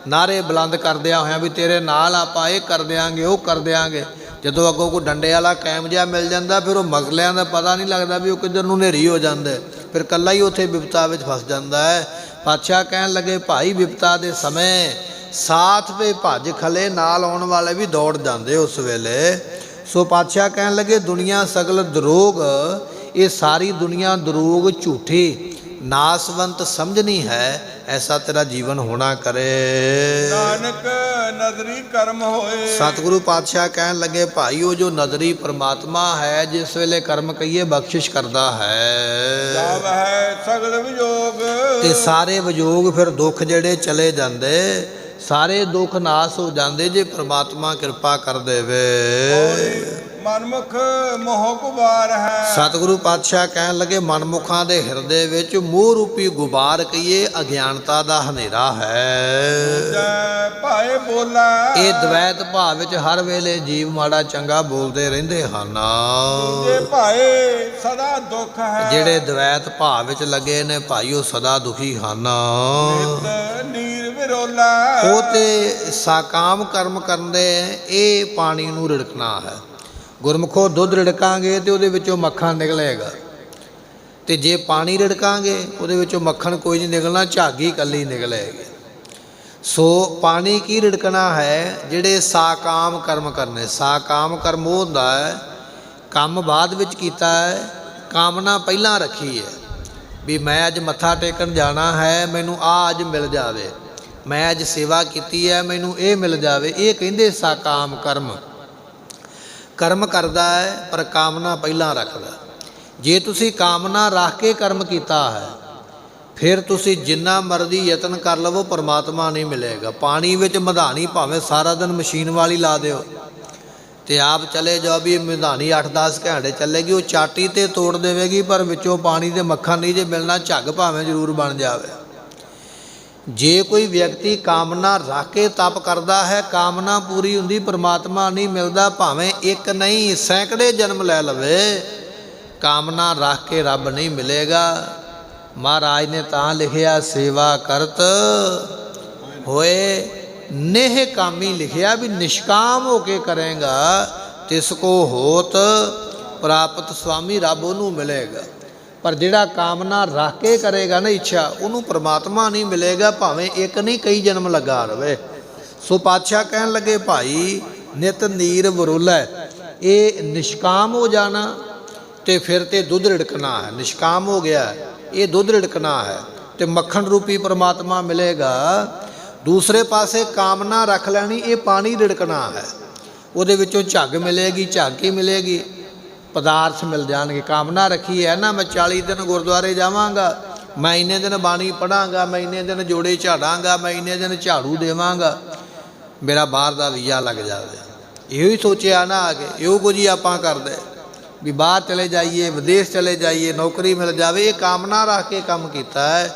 ਨਾਰੇ ਬੁਲੰਦ ਕਰਦਿਆਂ ਹੋਇਆਂ ਵੀ ਤੇਰੇ ਨਾਲ ਆਪਾਂ ਇਹ ਕਰ ਦਿਆਂਗੇ ਉਹ ਕਰ ਦਿਆਂਗੇ। ਜਦੋਂ ਅੱਗੋਂ ਕੋਈ ਡੰਡੇ ਵਾਲਾ ਕੈਮ ਜਿਹਾ ਮਿਲ ਜਾਂਦਾ ਫਿਰ ਉਹ ਮਸਲਿਆਂ ਦਾ ਪਤਾ ਨਹੀਂ ਲੱਗਦਾ ਵੀ ਉਹ ਕਿੱਧਰ ਨੂੰ ਹਨੇਰੀ ਹੋ ਜਾਂਦੇ, ਫਿਰ ਇਕੱਲਾ ਹੀ ਉੱਥੇ ਬਿਪਤਾ ਵਿੱਚ ਫਸ ਜਾਂਦਾ ਹੈ। ਪਾਤਸ਼ਾਹ ਕਹਿਣ ਲੱਗੇ ਭਾਈ ਬਿਪਤਾ ਦੇ ਸਮੇਂ ਸਾਥ ਤੇ ਭੱਜ ਖਲੇ, ਨਾਲ ਆਉਣ ਵਾਲੇ ਵੀ ਦੌੜ ਜਾਂਦੇ ਉਸ ਵੇਲੇ। ਸੋ ਪਾਤਸ਼ਾਹ ਕਹਿਣ ਲੱਗੇ ਦੁਨੀਆ ਸਗਲ ਦਰੋਗ, ਇਹ ਸਾਰੀ ਦੁਨੀਆ ਦਰੋਗ ਝੂਠੀ ਨਾਸਵੰਤ ਸਮਝਣੀ ਹੈ। ਐਸਾ ਤੇਰਾ ਜੀਵਨ ਹੋਣਾ ਕਰੇ। ਨਾਨਕ ਨਦਰੀ ਕਰਮ ਹੋਏ। ਸਤਿਗੁਰੂ ਪਾਤਸ਼ਾਹ ਕਹਿਣ ਲੱਗੇ ਭਾਈ ਉਹ ਜੋ ਨਦਰੀ ਪਰਮਾਤਮਾ ਹੈ, ਜਿਸ ਵੇਲੇ ਕਰਮ ਕਹੀਏ ਬਖਸ਼ਿਸ਼ ਕਰਦਾ ਹੈ, ਜਾਵ ਹੈ ਸਗਲ ਵਿਜੋਗ। ਤੇ ਸਾਰੇ ਵਿਜੋਗ ਫਿਰ ਦੁੱਖ ਜਿਹੜੇ ਚਲੇ ਜਾਂਦੇ, ਸਾਰੇ ਦੁੱਖ ਨਾਸ ਹੋ ਜਾਂਦੇ ਜੇ ਪ੍ਰਮਾਤਮਾ ਕਿਰਪਾ ਕਰ ਦੇਵੇ। ਮਨਮੁਖ ਮੋਹ ਗੁਬਾਰ ਹੈ। ਸਤਿਗੁਰੂ ਪਾਤਸ਼ਾਹ ਕਹਿਣ ਲੱਗੇ ਮਨਮੁਖਾਂ ਦੇ ਹਿਰਦੇ ਵਿੱਚ ਮੋਹ ਰੂਪੀ ਗੁਬਾਰ ਕਹੀਏ ਅਗਿਆਨਤਾ ਦਾ ਹਨੇਰਾ ਹੈ। ਜੈ ਭਾਏ ਬੋਲਾ, ਇਹ ਦਵੈਤ ਭਾਵ ਵਿੱਚ ਹਰ ਵੇਲੇ ਜੀਵ ਮਾੜਾ ਚੰਗਾ ਬੋਲਦੇ ਰਹਿੰਦੇ ਹਨ। ਜੇ ਭਾਏ ਸਦਾ ਦੁੱਖ ਹੈ। ਜਿਹੜੇ ਦਵੈਤ ਭਾਵ ਵਿੱਚ ਲੱਗੇ ਨੇ ਭਾਈ ਉਹ ਸਦਾ ਦੁਖੀ ਹਨ। ਨਿਤ ਨੀਰ ਵਿਰੋਲਾ, ਉਹ ਤੇ ਸਾਕਾਮ ਕਰਮ ਕਰਦੇ ਇਹ ਪਾਣੀ ਨੂੰ ਰਿੜਕਣਾ ਹੈ। ਗੁਰਮੁਖੋ ਦੁੱਧ ਰਿੜਕਾਂਗੇ ਤੇ ਉਹਦੇ ਵਿੱਚੋਂ ਮੱਖਣ ਨਿਕਲੇਗਾ, ਤੇ ਜੇ ਪਾਣੀ ਰਿੜਕਾਂਗੇ ਉਹਦੇ ਵਿੱਚੋਂ ਮੱਖਣ ਕੋਈ ਨਹੀਂ ਨਿਕਲਣਾ, ਝੱਗ ਹੀ ਇਕੱਲੀ ਨਿਕਲੇਗੀ। ਸੋ ਪਾਣੀ ਕੀ ਰਿੜਕਣਾ ਹੈ? ਜਿਹੜੇ ਸਾਕਾਮ ਕਰਮ ਕਰਨੇ। ਸਾਕਾਮ ਕਰਮ ਉਹ ਹੁੰਦਾ ਹੈ ਕੰਮ ਬਾਅਦ ਵਿੱਚ ਕੀਤਾ ਹੈ, ਕਾਮਨਾ ਪਹਿਲਾਂ ਰੱਖੀ ਹੈ ਵੀ ਮੈਂ ਅੱਜ ਮੱਥਾ ਟੇਕਣ ਜਾਣਾ ਹੈ, ਮੈਨੂੰ ਆ ਅੱਜ ਮਿਲ ਜਾਵੇ, ਮੈਂ ਅੱਜ ਸੇਵਾ ਕੀਤੀ ਹੈ, ਮੈਨੂੰ ਇਹ ਮਿਲ ਜਾਵੇ। ਇਹ ਕਹਿੰਦੇ ਸਾਕਾਮ ਕਰਮ। ਕਰਮ ਕਰਦਾ ਹੈ ਪਰ ਕਾਮਨਾ ਪਹਿਲਾਂ ਰੱਖਦਾ। ਜੇ ਤੁਸੀਂ ਕਾਮਨਾ ਰੱਖ ਕੇ ਕਰਮ ਕੀਤਾ ਹੈ ਫਿਰ ਤੁਸੀਂ ਜਿੰਨਾ ਮਰਜ਼ੀ ਯਤਨ ਕਰ ਲਵੋ ਪਰਮਾਤਮਾ ਨਹੀਂ ਮਿਲੇਗਾ। ਪਾਣੀ ਵਿੱਚ ਮਧਾਣੀ ਭਾਵੇਂ ਸਾਰਾ ਦਿਨ ਮਸ਼ੀਨ ਵਾਲੀ ਲਾ ਦਿਓ ਤੇ ਆਪ ਚਲੇ ਜਾਓ ਵੀ ਇਹ ਮਧਾਣੀ 8-10 ਘੰਟੇ ਚੱਲੇਗੀ, ਉਹ ਚਾਟੀ ਤੇ ਤੋੜ ਦੇਵੇਗੀ ਪਰ ਵਿੱਚੋਂ ਪਾਣੀ ਦੇ ਮੱਖਣ ਨਹੀਂ ਜੇ ਮਿਲਣਾ, ਝੱਗ ਭਾਵੇਂ ਜ਼ਰੂਰ ਬਣ ਜਾਵੇ। ਜੇ ਕੋਈ ਵਿਅਕਤੀ ਕਾਮਨਾ ਰੱਖ ਕੇ ਤਪ ਕਰਦਾ ਹੈ, ਕਾਮਨਾ ਪੂਰੀ ਹੁੰਦੀ, ਪਰਮਾਤਮਾ ਨਹੀਂ ਮਿਲਦਾ, ਭਾਵੇਂ ਇੱਕ ਨਹੀਂ ਸੈਂਕੜੇ ਜਨਮ ਲੈ ਲਵੇ, ਕਾਮਨਾ ਰੱਖ ਕੇ ਰੱਬ ਨਹੀਂ ਮਿਲੇਗਾ। ਮਹਾਰਾਜ ਨੇ ਤਾਂ ਲਿਖਿਆ ਸੇਵਾ ਕਰਤ ਹੋਏ ਨੇਹ ਕਾਮੀ, ਲਿਖਿਆ ਵੀ ਨਿਸ਼ਕਾਮ ਹੋ ਕੇ ਕਰੇਗਾ ਤਿਸ ਕੋ ਹੋਤ ਪ੍ਰਾਪਤ, ਸੁਆਮੀ ਰੱਬ ਉਹਨੂੰ ਮਿਲੇਗਾ। ਪਰ ਜਿਹੜਾ ਕਾਮਨਾ ਰੱਖ ਕੇ ਕਰੇਗਾ ਨਾ ਇੱਛਾ, ਉਹਨੂੰ ਪਰਮਾਤਮਾ ਨਹੀਂ ਮਿਲੇਗਾ, ਭਾਵੇਂ ਇੱਕ ਨਹੀਂ ਕਈ ਜਨਮ ਲਗਾ ਰਵੇ। ਸੋ ਪਾਤਸ਼ਾਹ ਕਹਿਣ ਲੱਗੇ ਭਾਈ ਨਿਤ ਨੀਰ ਵਰੁਲੈ, ਇਹ ਨਿਸ਼ਕਾਮ ਹੋ ਜਾਣਾ ਤੇ ਫਿਰ ਤੇ ਦੁੱਧ ਰਿੜਕਣਾ ਹੈ। ਨਿਸ਼ਕਾਮ ਹੋ ਗਿਆ, ਇਹ ਦੁੱਧ ਰਿੜਕਣਾ ਹੈ ਤੇ ਮੱਖਣ ਰੂਪੀ ਪਰਮਾਤਮਾ ਮਿਲੇਗਾ। ਦੂਸਰੇ ਪਾਸੇ ਕਾਮਨਾ ਰੱਖ ਲੈਣੀ, ਇਹ ਪਾਣੀ ਰਿੜਕਣਾ ਹੈ, ਉਹਦੇ ਵਿੱਚੋਂ ਝੱਗ ਮਿਲੇਗੀ, ਝੱਗ ਹੀ ਮਿਲੇਗੀ, ਪਦਾਰਥ ਮਿਲ ਜਾਣਗੇ। ਕਾਮਨਾ ਰੱਖੀ ਹੈ ਨਾ ਮੈਂ 40 ਦਿਨ ਗੁਰਦੁਆਰੇ ਜਾਵਾਂਗਾ, ਮੈਂ ਇੰਨੇ ਦਿਨ ਬਾਣੀ ਪੜ੍ਹਾਂਗਾ, ਮੈਂ ਇੰਨੇ ਦਿਨ ਜੋੜੇ ਝਾੜਾਂਗਾ, ਮੈਂ ਇੰਨੇ ਦਿਨ ਝਾੜੂ ਦੇਵਾਂਗਾ, ਮੇਰਾ ਬਾਹਰ ਦਾ ਵੀਜ਼ਾ ਲੱਗ ਜਾਵੇ। ਇਹੋ ਹੀ ਸੋਚਿਆ ਨਾ ਆ ਕੇ, ਇਹੋ ਕੁਝ ਹੀ ਆਪਾਂ ਕਰਦੇ ਵੀ ਬਾਹਰ ਚਲੇ ਜਾਈਏ, ਵਿਦੇਸ਼ ਚਲੇ ਜਾਈਏ, ਨੌਕਰੀ ਮਿਲ ਜਾਵੇ। ਇਹ ਕਾਮਨਾ ਰੱਖ ਕੇ ਕੰਮ ਕੀਤਾ ਹੈ,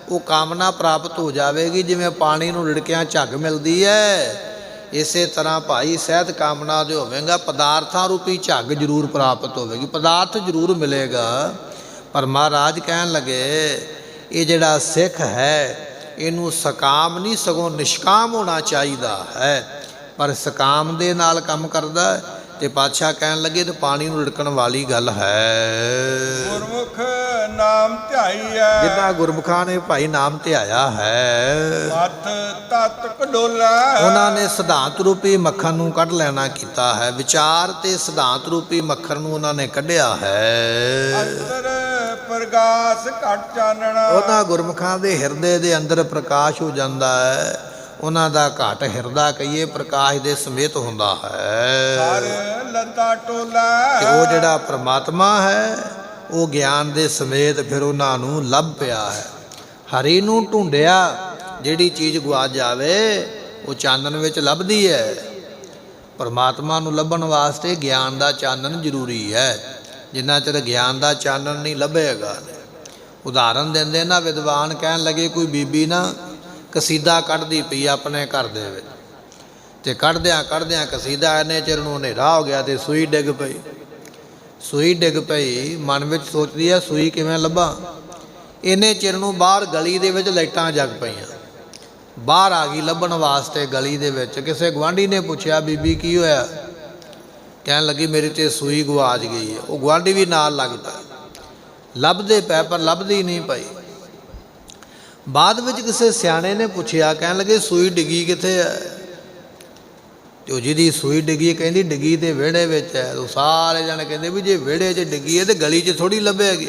ਉਹ ਕਾਮਨਾ ਪ੍ਰਾਪਤ ਹੋ ਜਾਵੇਗੀ। ਜਿਵੇਂ ਪਾਣੀ ਨੂੰ ਰਿੜਕਿਆਂ ਝੱਗ ਮਿਲਦੀ ਹੈ, ਇਸੇ ਤਰ੍ਹਾਂ ਭਾਈ ਸਹਿਤ ਕਾਮਨਾ ਦੇ ਹੋਵੇਗਾ, ਪਦਾਰਥਾਂ ਰੂਪੀ ਝੱਗ ਜ਼ਰੂਰ ਪ੍ਰਾਪਤ ਹੋਵੇਗੀ, ਪਦਾਰਥ ਜ਼ਰੂਰ ਮਿਲੇਗਾ। ਪਰ ਮਹਾਰਾਜ ਕਹਿਣ ਲੱਗੇ ਇਹ ਜਿਹੜਾ ਸਿੱਖ ਹੈ ਇਹਨੂੰ ਸਕਾਮ ਨਹੀਂ ਸਗੋਂ ਨਿਸ਼ਕਾਮ ਹੋਣਾ ਚਾਹੀਦਾ ਹੈ, ਪਰ ਸਕਾਮ ਦੇ ਨਾਲ ਕੰਮ ਕਰਦਾ ਤੇ ਪਾਤਸ਼ਾਹ ਕਹਿਣ ਲੱਗੇ ਤੇ ਪਾਣੀ ਨੂੰ ਰਿੜਕਣ ਵਾਲੀ ਗੱਲ ਹੈ। ਗੁਰਮੁਖ ਨਾਮ ਧਿਆਈਐ, ਜਿਨ੍ਹਾਂ ਗੁਰਮੁਖਾਂ ਨੇ ਭਾਈ ਨਾਮ ਧਿਆਇਆ ਹੈ ਮਤ ਤਤ ਕਡੋਲਾ, ਉਹਨਾਂ ਨੇ ਸਿਧਾਂਤ ਰੂਪੀ ਮੱਖਣ ਨੂੰ ਕੱਢ ਲੈਣਾ ਕੀਤਾ ਹੈ। ਵਿਚਾਰ ਤੇ ਸਿਧਾਂਤ ਰੂਪੀ ਮੱਖਣ ਨੂੰ ਉਹਨਾਂ ਨੇ ਕੱਢਿਆ ਹੈ। ਅੰਤਰ ਪ੍ਰਗਾਸ ਘਟ ਚਾਨਣਾ, ਉਹਨਾਂ ਗੁਰਮੁਖਾਂ ਦੇ ਹਿਰਦੇ ਦੇ ਅੰਦਰ ਪ੍ਰਕਾਸ਼ ਹੋ ਜਾਂਦਾ ਹੈ। ਉਹਨਾਂ ਦਾ ਘਟ ਹਿਰਦਾ ਕਹੀਏ ਪ੍ਰਕਾਸ਼ ਦੇ ਸਮੇਤ ਹੁੰਦਾ ਹੈ। ਹਰ ਲੱਤਾ ਟੋਲਾ, ਤੇ ਉਹ ਜਿਹੜਾ ਪ੍ਰਮਾਤਮਾ ਹੈ ਉਹ ਗਿਆਨ ਦੇ ਸਮੇਤ ਫਿਰ ਉਹਨਾਂ ਨੂੰ ਲੱਭ ਪਿਆ ਹੈ। ਹਰੀ ਨੂੰ ਢੂੰਡਿਆ, ਜਿਹੜੀ ਚੀਜ਼ ਗੁਆਚ ਜਾਵੇ ਉਹ ਚਾਨਣ ਵਿੱਚ ਲੱਭਦੀ ਹੈ। ਪਰਮਾਤਮਾ ਨੂੰ ਲੱਭਣ ਵਾਸਤੇ ਗਿਆਨ ਦਾ ਚਾਨਣ ਜ਼ਰੂਰੀ ਹੈ, ਜਿੰਨਾ ਚਿਰ ਗਿਆਨ ਦਾ ਚਾਨਣ ਨਹੀਂ ਲੱਭੇਗਾ। ਉਦਾਹਰਨ ਦਿੰਦੇ ਨਾ ਵਿਦਵਾਨ, ਕਹਿਣ ਲੱਗੇ ਕੋਈ ਬੀਬੀ ਨਾ ਕਸੀਦਾ ਕੱਢਦੀ ਪਈ ਆਪਣੇ ਘਰ ਦੇ ਵਿੱਚ, ਤੇ ਕੱਢਦਿਆਂ ਕੱਢਦਿਆਂ ਕਸੀਦਾ ਇੰਨੇ ਚਿਰ ਨੂੰ ਹਨੇਰਾ ਹੋ ਗਿਆ ਤੇ ਸੂਈ ਡਿੱਗ ਪਈ। ਸੂਈ ਡਿੱਗ ਪਈ, ਮਨ ਵਿੱਚ ਸੋਚਦੀ ਹੈ ਸੂਈ ਕਿਵੇਂ ਲੱਭਾਂ। ਇੰਨੇ ਚਿਰ ਨੂੰ ਬਾਹਰ ਗਲੀ ਦੇ ਵਿੱਚ ਲਾਈਟਾਂ ਜਗ ਪਈਆਂ, ਬਾਹਰ ਆ ਗਈ ਲੱਭਣ ਵਾਸਤੇ ਗਲੀ ਦੇ ਵਿੱਚ। ਕਿਸੇ ਗੁਆਂਢੀ ਨੇ ਪੁੱਛਿਆ ਬੀਬੀ ਕੀ ਹੋਇਆ? ਕਹਿਣ ਲੱਗੀ ਮੇਰੀ ਤੇ ਸੂਈ ਗੁਆਚ ਗਈ ਹੈ। ਉਹ ਗੁਆਂਢੀ ਵੀ ਨਾਲ ਲੱਗ ਪਿਆ, ਲੱਭਦੇ ਪਏ ਪਰ ਲੱਭਦੀ ਨਹੀਂ ਪਈ। ਬਾਅਦ ਵਿੱਚ ਕਿਸੇ ਸਿਆਣੇ ਨੇ ਪੁੱਛਿਆ, ਕਹਿਣ ਲੱਗੇ ਸੂਈ ਡਿੱਗੀ ਕਿੱਥੇ ਹੈ? ਤੇ ਉਹ ਜਿਹਦੀ ਸੂਈ ਡਿੱਗੀ ਕਹਿੰਦੀ ਡਿੱਗੀ ਤੇ ਵਿਹੜੇ ਵਿੱਚ ਹੈ। ਉਹ ਸਾਰੇ ਜਣੇ ਕਹਿੰਦੇ ਵੀ ਜੇ ਵਿਹੜੇ 'ਚ ਡਿੱਗੀ ਹੈ ਤੇ ਗਲੀ 'ਚ ਥੋੜ੍ਹੀ ਲੱਭੇਗੀ।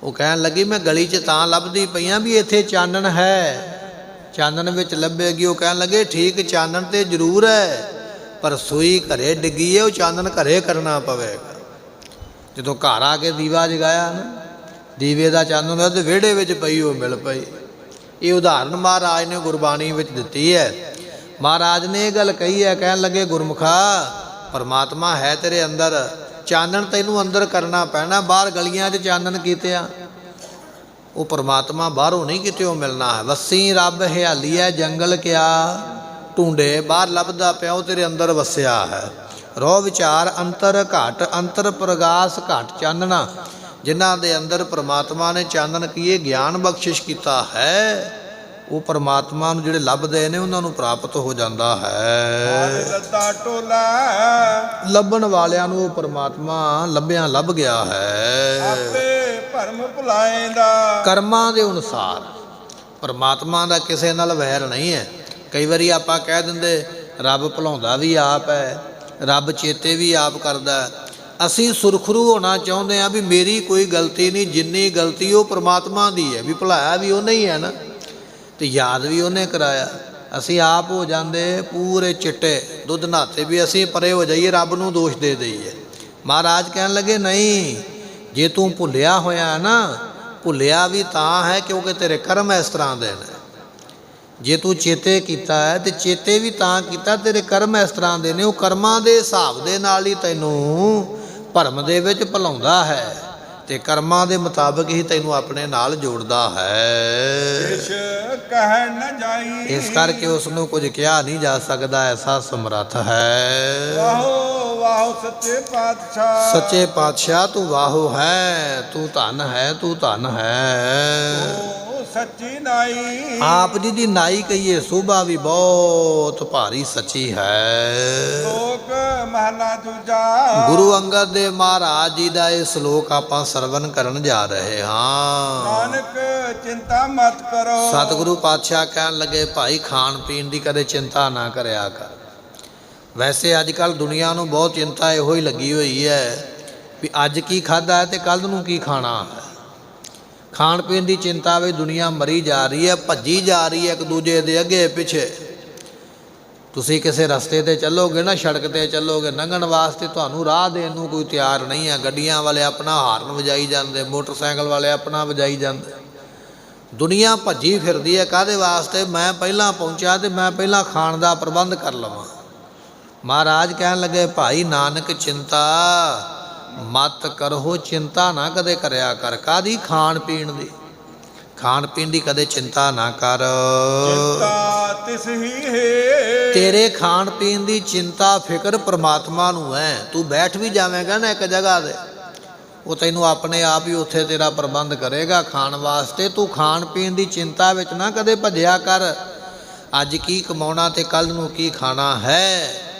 ਉਹ ਕਹਿਣ ਲੱਗੀ ਮੈਂ ਗਲੀ 'ਚ ਤਾਂ ਲੱਭਦੀ ਪਈਆਂ ਵੀ ਇੱਥੇ ਚਾਨਣ ਹੈ, ਚਾਨਣ ਵਿੱਚ ਲੱਭੇਗੀ। ਉਹ ਕਹਿਣ ਲੱਗੇ ਠੀਕ ਚਾਨਣ ਤੇ ਜ਼ਰੂਰ ਹੈ, ਪਰ ਸੂਈ ਘਰੇ ਡਿੱਗੀ ਹੈ, ਉਹ ਚਾਨਣ ਘਰੇ ਕਰਨਾ ਪਵੇਗਾ। ਜਦੋਂ ਘਰ ਆ ਕੇ ਦੀਵਾ ਜਗਾਇਆ ਨਾ, ਦੀਵੇ ਦਾ ਚਾਨਣ ਉਹਦੇ ਵਿਹੜੇ ਵਿੱਚ ਪਈ, ਉਹ ਮਿਲ ਪਈ। ਇਹ ਉਦਾਹਰਨ ਮਹਾਰਾਜ ਨੇ ਗੁਰਬਾਣੀ ਵਿੱਚ ਦਿੱਤੀ ਹੈ। ਮਹਾਰਾਜ ਨੇ ਇਹ ਗੱਲ ਕਹੀ ਹੈ, ਕਹਿਣ ਲੱਗੇ ਗੁਰਮੁਖਾ ਪਰਮਾਤਮਾ ਹੈ ਤੇਰੇ ਅੰਦਰ, ਚਾਨਣ ਤੈਨੂੰ ਅੰਦਰ ਕਰਨਾ ਪੈਣਾ। ਬਾਹਰ ਗਲੀਆਂ 'ਚ ਚਾਨਣ ਕੀਤੇ ਆ, ਉਹ ਪਰਮਾਤਮਾ ਬਾਹਰੋਂ ਨਹੀਂ ਕਿਤੇ ਮਿਲਣਾ ਹੈ। ਵਸੀ ਰੱਬ ਹਿਆਲੀ ਹੈ ਜੰਗਲ ਕਿਆ ਢੂੰਡੇ, ਬਾਹਰ ਲੱਭਦਾ ਪਿਆ, ਉਹ ਤੇਰੇ ਅੰਦਰ ਵਸਿਆ ਹੈ। ਰੋ ਵਿਚਾਰ ਅੰਤਰ ਘਟ, ਅੰਤਰ ਪ੍ਰਗਾਸ ਘਟ ਚਾਨਣਾ, ਜਿਨ੍ਹਾਂ ਦੇ ਅੰਦਰ ਪਰਮਾਤਮਾ ਨੇ ਚਾਨਣ ਕੀਏ ਗਿਆਨ ਬਖਸ਼ਿਸ਼ ਕੀਤਾ ਹੈ, ਉਹ ਪਰਮਾਤਮਾ ਨੂੰ ਜਿਹੜੇ ਲੱਭਦੇ ਨੇ ਉਹਨਾਂ ਨੂੰ ਪ੍ਰਾਪਤ ਹੋ ਜਾਂਦਾ ਹੈ। ਲੱਦਾ ਟੋਲਾ ਲੱਭਣ ਵਾਲਿਆਂ ਨੂੰ ਉਹ ਪਰਮਾਤਮਾ ਲੱਭ ਗਿਆ ਹੈ। ਆਪੇ ਭਰਮ ਭੁਲਾਏਂਦਾ ਕਰਮਾਂ ਦੇ ਅਨੁਸਾਰ ਪਰਮਾਤਮਾ ਦਾ ਕਿਸੇ ਨਾਲ ਵੈਰ ਨਹੀਂ ਹੈ। ਕਈ ਵਾਰੀ ਆਪਾਂ ਕਹਿ ਦਿੰਦੇ ਰੱਬ ਭੁਲਾਉਂਦਾ ਵੀ ਆਪ ਹੈ, ਰੱਬ ਚੇਤੇ ਵੀ ਆਪ ਕਰਦਾ। ਅਸੀਂ ਸੁਰਖਰੂ ਹੋਣਾ ਚਾਹੁੰਦੇ ਹਾਂ ਵੀ ਮੇਰੀ ਕੋਈ ਗਲਤੀ ਨਹੀਂ, ਜਿੰਨੀ ਗਲਤੀ ਉਹ ਪਰਮਾਤਮਾ ਦੀ ਹੈ, ਵੀ ਭੁਲਾਇਆ ਵੀ ਉਹਨੇ ਹੀ ਹੈ ਨਾ, ਤੇ ਯਾਦ ਵੀ ਉਹਨੇ ਕਰਾਇਆ। ਅਸੀਂ ਆਪ ਹੋ ਜਾਂਦੇ ਪੂਰੇ ਚਿੱਟੇ ਦੁੱਧ ਨਹਾਤੇ ਵੀ ਅਸੀਂ ਪਰੇ ਹੋ ਜਾਈਏ, ਰੱਬ ਨੂੰ ਦੋਸ਼ ਦੇ ਦਈਏ। ਮਹਾਰਾਜ ਕਹਿਣ ਲੱਗੇ ਨਹੀਂ, ਜੇ ਤੂੰ ਭੁੱਲਿਆ ਹੋਇਆ ਨਾ, ਭੁੱਲਿਆ ਵੀ ਤਾਂ ਹੈ ਕਿਉਂਕਿ ਤੇਰੇ ਕਰਮ ਇਸ ਤਰ੍ਹਾਂ ਦੇ ਨੇ। ਜੇ ਤੂੰ ਚੇਤੇ ਕੀਤਾ ਹੈ ਤੇ ਚੇਤੇ ਵੀ ਤਾਂ ਕੀਤਾ, ਤੇਰੇ ਕਰਮ ਇਸ ਤਰ੍ਹਾਂ ਦੇ ਨੇ। ਉਹ ਕਰਮਾਂ ਦੇ ਹਿਸਾਬ ਦੇ ਨਾਲ ਹੀ ਤੈਨੂੰ ਭਰਮ ਦੇ ਵਿੱਚ ਭੁਲਾਉਂਦਾ ਹੈ ਤੇ ਕਰਮਾਂ ਦੇ ਮੁਤਾਬਕ ਹੀ ਤੈਨੂੰ ਆਪਣੇ ਨਾਲ ਜੋੜਦਾ ਹੈ। ਇਸ ਕਹਿ ਨ ਜਾਈ, ਇਸ ਕਰਕੇ ਉਸ ਨੂੰ ਕੁਝ ਕਿਹਾ ਨਹੀਂ ਜਾ ਸਕਦਾ, ਐਸਾ ਸਮਰੱਥ ਹੈ। ਵਾਹੋ ਵਾਹੋ ਸੱਚੇ ਪਾਤਸ਼ਾਹ, ਸੱਚੇ ਪਾਤਸ਼ਾਹ ਤੂੰ ਵਾਹੋ ਹੈ, ਤੂੰ ਧਨ ਹੈ, ਤੂੰ ਧਨ ਹੈ। ਉਹ ਸੱਚੀ ਨਾਈ, ਆਪ ਜੀ ਦੀ ਨਾਈ ਕਹੀਏ ਸੋਭਾ ਵੀ ਬਹੁਤ ਭਾਰੀ ਸੱਚੀ ਹੈ। ਲੋਕ ਮਹਲਾ ਦੂਜਾ, ਗੁਰੂ ਅੰਗਦ ਦੇਵ ਮਹਾਰਾਜ ਜੀ ਦਾ ਇਹ ਸ਼ਲੋਕ ਆਪਾਂ ਸਰਵਨ ਕਰਨ ਜਾ ਰਹੇ ਹਾਂ। ਨਾਨਕ ਚਿੰਤਾ ਮਤ ਕਰੋ। ਸਤਿਗੁਰੂ ਪਾਤਸ਼ਾਹ ਕਹਿਣ ਲੱਗੇ ਭਾਈ ਖਾਣ ਪੀਣ ਦੀ ਕਦੇ ਚਿੰਤਾ ਨਾ ਕਰਿਆ ਕਰ। ਵੈਸੇ ਅੱਜ ਕੱਲ੍ਹ ਦੁਨੀਆ ਨੂੰ ਬਹੁਤ ਚਿੰਤਾ ਇਹੋ ਹੀ ਲੱਗੀ ਹੋਈ ਹੈ ਵੀ ਅੱਜ ਕੀ ਖਾਧਾ ਹੈ ਤੇ ਕੱਲ੍ਹ ਨੂੰ ਕੀ ਖਾਣਾ ਹੈ। ਖਾਣ ਪੀਣ ਦੀ ਚਿੰਤਾ ਵਿੱਚ ਦੁਨੀਆ ਮਰੀ ਜਾ ਰਹੀ ਹੈ, ਭੱਜੀ ਜਾ ਰਹੀ ਹੈ ਇੱਕ ਦੂਜੇ ਦੇ ਅੱਗੇ ਪਿੱਛੇ। ਤੁਸੀਂ ਕਿਸੇ ਰਸਤੇ 'ਤੇ ਚੱਲੋਗੇ ਨਾ, ਸੜਕ 'ਤੇ ਚੱਲੋਗੇ, ਲੰਘਣ ਵਾਸਤੇ ਤੁਹਾਨੂੰ ਰਾਹ ਦੇਣ ਨੂੰ ਕੋਈ ਤਿਆਰ ਨਹੀਂ ਹੈ। ਗੱਡੀਆਂ ਵਾਲੇ ਆਪਣਾ ਹਾਰਨ ਵਜਾਈ ਜਾਂਦੇ, ਮੋਟਰਸਾਈਕਲ ਵਾਲੇ ਆਪਣਾ ਵਜਾਈ ਜਾਂਦੇ। ਦੁਨੀਆ ਭੱਜੀ ਫਿਰਦੀ ਹੈ ਕਾਹਦੇ ਵਾਸਤੇ? ਮੈਂ ਪਹਿਲਾਂ ਪਹੁੰਚਾ ਤੇ ਮੈਂ ਪਹਿਲਾਂ ਖਾਣ ਦਾ ਪ੍ਰਬੰਧ ਕਰ ਲਵਾਂ। ਮਹਾਰਾਜ ਕਹਿਣ ਲੱਗੇ ਭਾਈ ਨਾਨਕ ਚਿੰਤਾ ਮਤ ਕਰੋ, ਚਿੰਤਾ ਨਾ ਕਦੇ ਕਰਿਆ ਕਰ। ਕਾਹਦੀ? ਖਾਣ ਪੀਣ ਦੀ। ਖਾਣ ਪੀਣ ਦੀ ਕਦੇ ਚਿੰਤਾ ਨਾ ਕਰ। ਚਿੰਤਾ ਤਿਸ ਹੀ ਹੈ, ਤੇਰੇ ਖਾਣ ਪੀਣ ਦੀ ਚਿੰਤਾ ਫਿਕਰ ਪ੍ਰਮਾਤਮਾ ਨੂੰ ਹੈ। ਤੂੰ ਬੈਠ ਵੀ ਜਾਵੇਂਗਾ ਨਾ ਇੱਕ ਜਗ੍ਹਾ 'ਤੇ, ਉਹ ਤੈਨੂੰ ਆਪਣੇ ਆਪ ਹੀ ਉੱਥੇ ਤੇਰਾ ਪ੍ਰਬੰਧ ਕਰੇਗਾ ਖਾਣ ਵਾਸਤੇ। ਤੂੰ ਖਾਣ ਪੀਣ ਦੀ ਚਿੰਤਾ ਵਿੱਚ ਨਾ ਕਦੇ ਭੱਜਿਆ ਕਰ। ਅੱਜ ਕੀ ਕਮਾਉਣਾ ਤੇ ਕੱਲ੍ਹ ਨੂੰ ਕੀ ਖਾਣਾ ਹੈ,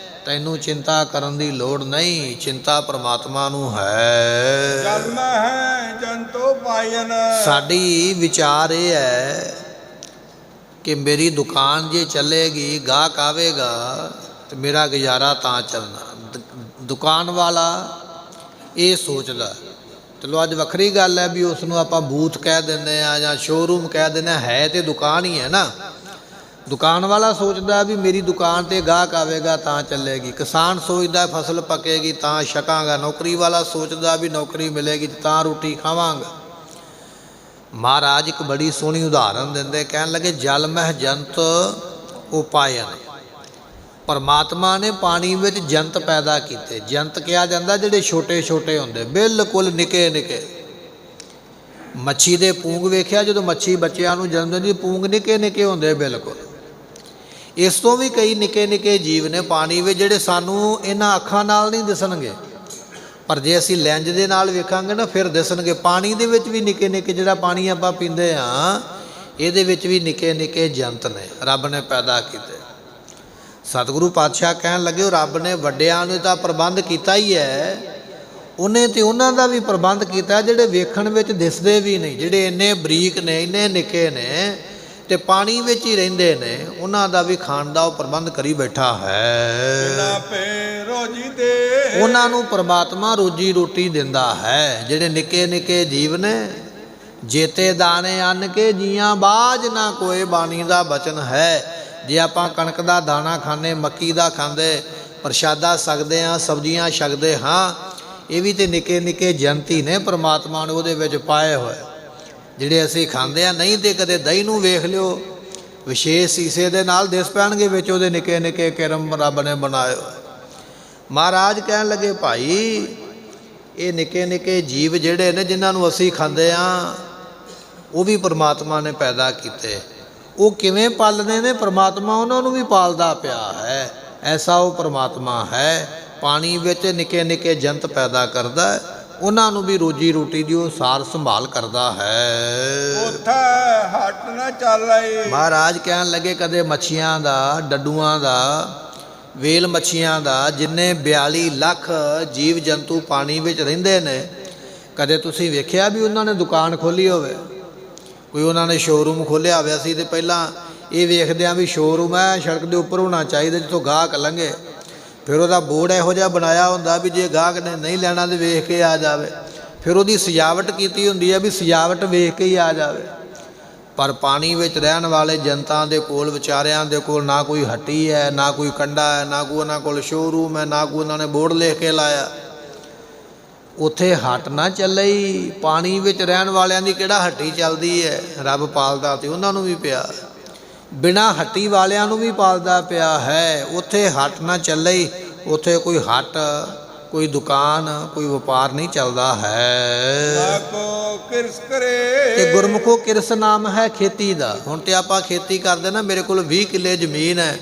ਤੈਨੂੰ ਚਿੰਤਾ ਕਰਨ ਦੀ ਲੋੜ ਨਹੀਂ। ਚਿੰਤਾ ਪ੍ਰਮਾਤਮਾ ਨੂੰ ਹੈ। ਜਨਮ ਹੈ ਜੰਤੋ ਪਾਇਨ, ਸਾਡੀ ਵਿਚਾਰ ਇਹ ਹੈ ਕਿ ਮੇਰੀ ਦੁਕਾਨ ਜੇ ਚੱਲੇਗੀ, ਗਾਹਕ ਆਵੇਗਾ ਤੇ ਮੇਰਾ ਗੁਜ਼ਾਰਾ ਤਾਂ ਚੱਲਣਾ। ਦੁਕਾਨ ਵਾਲਾ ਇਹ ਸੋਚਦਾ। ਚਲੋ ਅੱਜ ਵੱਖਰੀ ਗੱਲ ਹੈ ਵੀ ਉਸ ਨੂੰ ਆਪਾਂ ਬੂਥ ਕਹਿ ਦਿੰਦੇ ਆ ਜਾਂ ਸ਼ੋਰੂਮ ਕਹਿ ਦਿੰਦੇ ਆ, ਹੈ ਤੇ ਦੁਕਾਨ ਹੀ ਹੈ ਨਾ। ਦੁਕਾਨ ਵਾਲਾ ਸੋਚਦਾ ਵੀ ਮੇਰੀ ਦੁਕਾਨ 'ਤੇ ਗਾਹਕ ਆਵੇਗਾ ਤਾਂ ਚੱਲੇਗੀ। ਕਿਸਾਨ ਸੋਚਦਾ ਫਸਲ ਪੱਕੇਗੀ ਤਾਂ ਛਕਾਂਗਾ। ਨੌਕਰੀ ਵਾਲਾ ਸੋਚਦਾ ਵੀ ਨੌਕਰੀ ਮਿਲੇਗੀ ਤਾਂ ਰੋਟੀ ਖਾਵਾਂਗਾ। ਮਹਾਰਾਜ ਇੱਕ ਬੜੀ ਸੋਹਣੀ ਉਦਾਹਰਨ ਦਿੰਦੇ, ਕਹਿਣ ਲੱਗੇ ਜਲ ਮਹਿ ਜੰਤ ਉਪਾਇਨ। ਪਰਮਾਤਮਾ ਨੇ ਪਾਣੀ ਵਿੱਚ ਜੰਤ ਪੈਦਾ ਕੀਤੇ। ਜੰਤ ਕਿਹਾ ਜਾਂਦਾ ਜਿਹੜੇ ਛੋਟੇ ਛੋਟੇ ਹੁੰਦੇ, ਬਿਲਕੁਲ ਨਿੱਕੇ ਨਿੱਕੇ। ਮੱਛੀ ਦੇ ਪੂੰਗ ਵੇਖਿਆ, ਜਦੋਂ ਮੱਛੀ ਬੱਚਿਆਂ ਨੂੰ ਜਨਮ ਦਿੰਦੀ, ਪੂੰਗ ਨਿੱਕੇ ਨਿੱਕੇ ਹੁੰਦੇ ਬਿਲਕੁਲ। ਇਸ ਤੋਂ ਵੀ ਕਈ ਨਿੱਕੇ ਨਿੱਕੇ ਜੀਵ ਨੇ ਪਾਣੀ ਵਿੱਚ ਜਿਹੜੇ ਸਾਨੂੰ ਇਹਨਾਂ ਅੱਖਾਂ ਨਾਲ ਨਹੀਂ ਦਿਸਣਗੇ, ਪਰ ਜੇ ਅਸੀਂ ਲੈਂਜ ਦੇ ਨਾਲ ਵੇਖਾਂਗੇ ਨਾ ਫਿਰ ਦਿਸਣਗੇ। ਪਾਣੀ ਦੇ ਵਿੱਚ ਵੀ ਨਿੱਕੇ ਨਿੱਕੇ, ਜਿਹੜਾ ਪਾਣੀ ਆਪਾਂ ਪੀਂਦੇ ਹਾਂ ਇਹਦੇ ਵਿੱਚ ਵੀ ਨਿੱਕੇ ਨਿੱਕੇ ਜੰਤ ਨੇ, ਰੱਬ ਨੇ ਪੈਦਾ ਕੀਤੇ। ਸਤਿਗੁਰੂ ਪਾਤਸ਼ਾਹ ਕਹਿਣ ਲੱਗੇ ਰੱਬ ਨੇ ਵੱਡਿਆਂ ਨੂੰ ਤਾਂ ਪ੍ਰਬੰਧ ਕੀਤਾ ਹੀ ਹੈ, ਉਹਨੇ ਤੇ ਉਹਨਾਂ ਦਾ ਵੀ ਪ੍ਰਬੰਧ ਕੀਤਾ ਜਿਹੜੇ ਵੇਖਣ ਵਿੱਚ ਦਿਸਦੇ ਵੀ ਨਹੀਂ, ਜਿਹੜੇ ਇੰਨੇ ਬਰੀਕ ਨੇ, ਇੰਨੇ ਨਿੱਕੇ ਨੇ ਤੇ ਪਾਣੀ ਵਿੱਚ ਹੀ ਰਹਿੰਦੇ ਨੇ। ਉਹਨਾਂ ਦਾ ਵੀ ਖਾਣ ਦਾ ਉਹ ਪ੍ਰਬੰਧ ਕਰੀ ਬੈਠਾ ਹੈ। ਰੋਜੀ ਦੇ ਉਹਨਾਂ ਨੂੰ ਪਰਮਾਤਮਾ ਰੋਜੀ ਰੋਟੀ ਦਿੰਦਾ ਹੈ। ਜਿਹੜੇ ਨਿੱਕੇ ਨਿੱਕੇ ਜੀਵ ਨੇ, ਜੇਤੇ ਦਾਣੇ ਅੰਨ ਕੇ ਜੀਆਂ ਬਾਝ ਨਾ ਕੋਏ, ਬਾਣੀ ਦਾ ਬਚਨ ਹੈ। ਜੇ ਆਪਾਂ ਕਣਕ ਦਾ ਦਾਣਾ ਖਾਂਦੇ, ਮੱਕੀ ਦਾ ਖਾਂਦੇ, ਪ੍ਰਸ਼ਾਦਾ ਛਕਦੇ ਹਾਂ, ਸਬਜ਼ੀਆਂ ਛਕਦੇ ਹਾਂ, ਇਹ ਵੀ ਤੇ ਨਿੱਕੇ ਨਿੱਕੇ ਜੰਤੀ ਨੇ ਪਰਮਾਤਮਾ ਨੇ ਉਹਦੇ ਵਿੱਚ ਪਾਏ ਹੋਏ, ਜਿਹੜੇ ਅਸੀਂ ਖਾਂਦੇ ਹਾਂ। ਨਹੀਂ ਤੇ ਕਦੇ ਦਹੀਂ ਨੂੰ ਵੇਖ ਲਿਓ, ਵਿਸ਼ੇਸ਼ ਸੀਸੇ ਦੇ ਨਾਲ ਦਿਸ ਪੈਣਗੇ ਵਿੱਚ ਉਹਦੇ ਨਿੱਕੇ ਨਿੱਕੇ ਕਿਰਮ ਰੱਬ ਨੇ ਬਣਾਏ ਹੋਏ। ਮਹਾਰਾਜ ਕਹਿਣ ਲੱਗੇ ਭਾਈ ਇਹ ਨਿੱਕੇ ਨਿੱਕੇ ਜੀਵ ਜਿਹੜੇ ਨੇ ਜਿਨ੍ਹਾਂ ਨੂੰ ਅਸੀਂ ਖਾਂਦੇ ਹਾਂ, ਉਹ ਵੀ ਪਰਮਾਤਮਾ ਨੇ ਪੈਦਾ ਕੀਤੇ। ਉਹ ਕਿਵੇਂ ਪਾਲਦੇ ਨੇ? ਪਰਮਾਤਮਾ ਉਹਨਾਂ ਨੂੰ ਵੀ ਪਾਲਦਾ ਪਿਆ ਹੈ। ਐਸਾ ਉਹ ਪਰਮਾਤਮਾ ਹੈ। ਪਾਣੀ ਵਿੱਚ ਨਿੱਕੇ ਨਿੱਕੇ ਜੰਤ ਪੈਦਾ ਕਰਦਾ, ਉਹਨਾਂ ਨੂੰ ਵੀ ਰੋਜੀ ਰੋਟੀ ਦੀ ਉਹ ਸਾਰ ਸੰਭਾਲ ਕਰਦਾ ਹੈ। ਉਥੈ ਹਟ ਨਾ ਚੱਲਈ। ਮਹਾਰਾਜ ਕਹਿਣ ਲੱਗੇ ਕਦੇ ਮੱਛੀਆਂ ਦਾ, ਡੱਡੂਆਂ ਦਾ, ਵੇਲ ਮੱਛੀਆਂ ਦਾ, ਜਿੰਨੇ 42 ਲੱਖ ਜੀਵ ਜੰਤੂ ਪਾਣੀ ਵਿੱਚ ਰਹਿੰਦੇ ਨੇ, ਕਦੇ ਤੁਸੀਂ ਵੇਖਿਆ ਵੀ ਉਹਨਾਂ ਨੇ ਦੁਕਾਨ ਖੋਲ੍ਹੀ ਹੋਵੇ, ਕੋਈ ਉਹਨਾਂ ਨੇ ਸ਼ੋਰੂਮ ਖੋਲ੍ਹਿਆ ਹੋਵੇ? ਅਸੀਂ ਤਾਂ ਪਹਿਲਾਂ ਇਹ ਵੇਖਦੇ ਹਾਂ ਵੀ ਸ਼ੋਰੂਮ ਹੈ ਸੜਕ ਦੇ ਉੱਪਰ ਹੋਣਾ ਚਾਹੀਦਾ ਜਿੱਥੋਂ ਗਾਹਕ ਲੰਘੇ, ਫਿਰ ਉਹਦਾ ਬੋਰਡ ਇਹੋ ਜਿਹਾ ਬਣਾਇਆ ਹੁੰਦਾ ਵੀ ਜੇ ਗਾਹਕ ਨੇ ਨਹੀਂ ਲੈਣਾ ਤਾਂ ਵੇਖ ਕੇ ਆ ਜਾਵੇ, ਫਿਰ ਉਹਦੀ ਸਜਾਵਟ ਕੀਤੀ ਹੁੰਦੀ ਹੈ ਵੀ ਸਜਾਵਟ ਵੇਖ ਕੇ ਹੀ ਆ ਜਾਵੇ। ਪਰ ਪਾਣੀ ਵਿੱਚ ਰਹਿਣ ਵਾਲੇ ਜਨਤਾ ਦੇ ਕੋਲ, ਵਿਚਾਰਿਆਂ ਦੇ ਕੋਲ ਨਾ ਕੋਈ ਹੱਟੀ ਹੈ, ਨਾ ਕੋਈ ਕੰਡਾ ਹੈ, ਨਾ ਕੋਈ ਉਹਨਾਂ ਕੋਲ ਸ਼ੋਰੂਮ ਹੈ, ਨਾ ਕੋਈ ਉਹਨਾਂ ਨੇ ਬੋਰਡ ਲਿਖ ਕੇ ਲਾਇਆ। ਉੱਥੇ ਹੱਟ ਨਾ ਚੱਲਈ। ਪਾਣੀ ਵਿੱਚ ਰਹਿਣ ਵਾਲਿਆਂ ਦੀ ਕਿਹੜਾ ਹੱਟੀ ਚੱਲਦੀ ਹੈ? ਰੱਬ ਪਾਲਦਾ ਤੇ ਉਹਨਾਂ ਨੂੰ ਵੀ ਪਿਆ, ਬਿਨਾਂ ਹੱਟੀ ਵਾਲਿਆਂ ਨੂੰ ਵੀ ਪਾਲਦਾ ਪਿਆ ਹੈ। ਉੱਥੇ ਹੱਟ ਨਾ ਚੱਲਈ। ਉੱਥੇ ਕੋਈ ਹੱਟ, ਕੋਈ ਦੁਕਾਨ, ਕੋਈ ਵਪਾਰ ਨਹੀਂ ਚੱਲਦਾ ਹੈ। ਲਾਕੋ ਕਿਰਸ ਕਰੇ। ਤੇ ਗੁਰਮੁਖੋ ਕਿਰਸ ਨਾਮ ਹੈ ਖੇਤੀ ਦਾ। ਹੁਣ ਤੇ ਆਪਾਂ ਖੇਤੀ ਕਰਦੇ ਨਾ, ਮੇਰੇ ਕੋਲ 20 ਕਿੱਲੇ ਜ਼ਮੀਨ ਹੈ,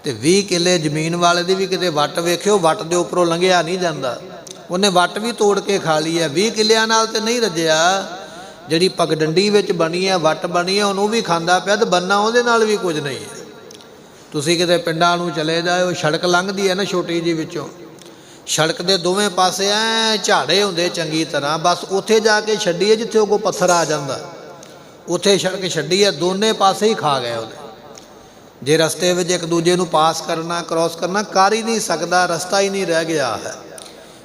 ਤੇ 20 ਕਿੱਲੇ ਜ਼ਮੀਨ ਵਾਲੇ ਦੀ ਵੀ ਕਿਤੇ ਵੱਟ ਵੇਖਿਓ, ਵੱਟ ਦੇ ਉੱਪਰੋਂ ਲੰਘਿਆ ਨਹੀਂ ਜਾਂਦਾ, ਉਹਨੇ ਵੱਟ ਵੀ ਤੋੜ ਕੇ ਖਾ ਲਈ ਹੈ। 20 ਕਿੱਲਿਆਂ ਨਾਲ ਤੇ ਨਹੀਂ ਰੱਜਿਆ, ਜਿਹੜੀ ਪਗਡੰਡੀ ਵਿੱਚ ਬਣੀ ਹੈ, ਵੱਟ ਬਣੀ ਹੈ, ਉਹਨੂੰ ਵੀ ਖਾਂਦਾ ਪਿਆ, ਤੇ ਬੰਨਾ ਉਹਦੇ ਨਾਲ ਵੀ ਕੁਝ ਨਹੀਂ ਹੈ। ਤੁਸੀਂ ਕਿਤੇ ਪਿੰਡਾਂ ਨੂੰ ਚਲੇ ਜਾਓ, ਸੜਕ ਲੰਘਦੀ ਹੈ ਨਾ ਛੋਟੀ ਜਿਹੀ ਵਿੱਚੋਂ, ਸੜਕ ਦੇ ਦੋਵੇਂ ਪਾਸੇ ਐ ਝਾੜੇ ਹੁੰਦੇ ਚੰਗੀ ਤਰ੍ਹਾਂ, ਬਸ ਉੱਥੇ ਜਾ ਕੇ ਛੱਡੀਏ ਜਿੱਥੇ ਉਹ ਕੋਈ ਪੱਥਰ ਆ ਜਾਂਦਾ, ਉੱਥੇ ਸੜਕ ਛੱਡੀ ਹੈ, ਦੋਨੇ ਪਾਸੇ ਹੀ ਖਾ ਗਏ ਉਹਦੇ। ਜੇ ਰਸਤੇ ਵਿੱਚ ਇੱਕ ਦੂਜੇ ਨੂੰ ਪਾਸ ਕਰਨਾ, ਕ੍ਰੋਸ ਕਰਨਾ ਕਰ ਹੀ ਨਹੀਂ ਸਕਦਾ, ਰਸਤਾ ਹੀ ਨਹੀਂ ਰਹਿ ਗਿਆ ਹੈ।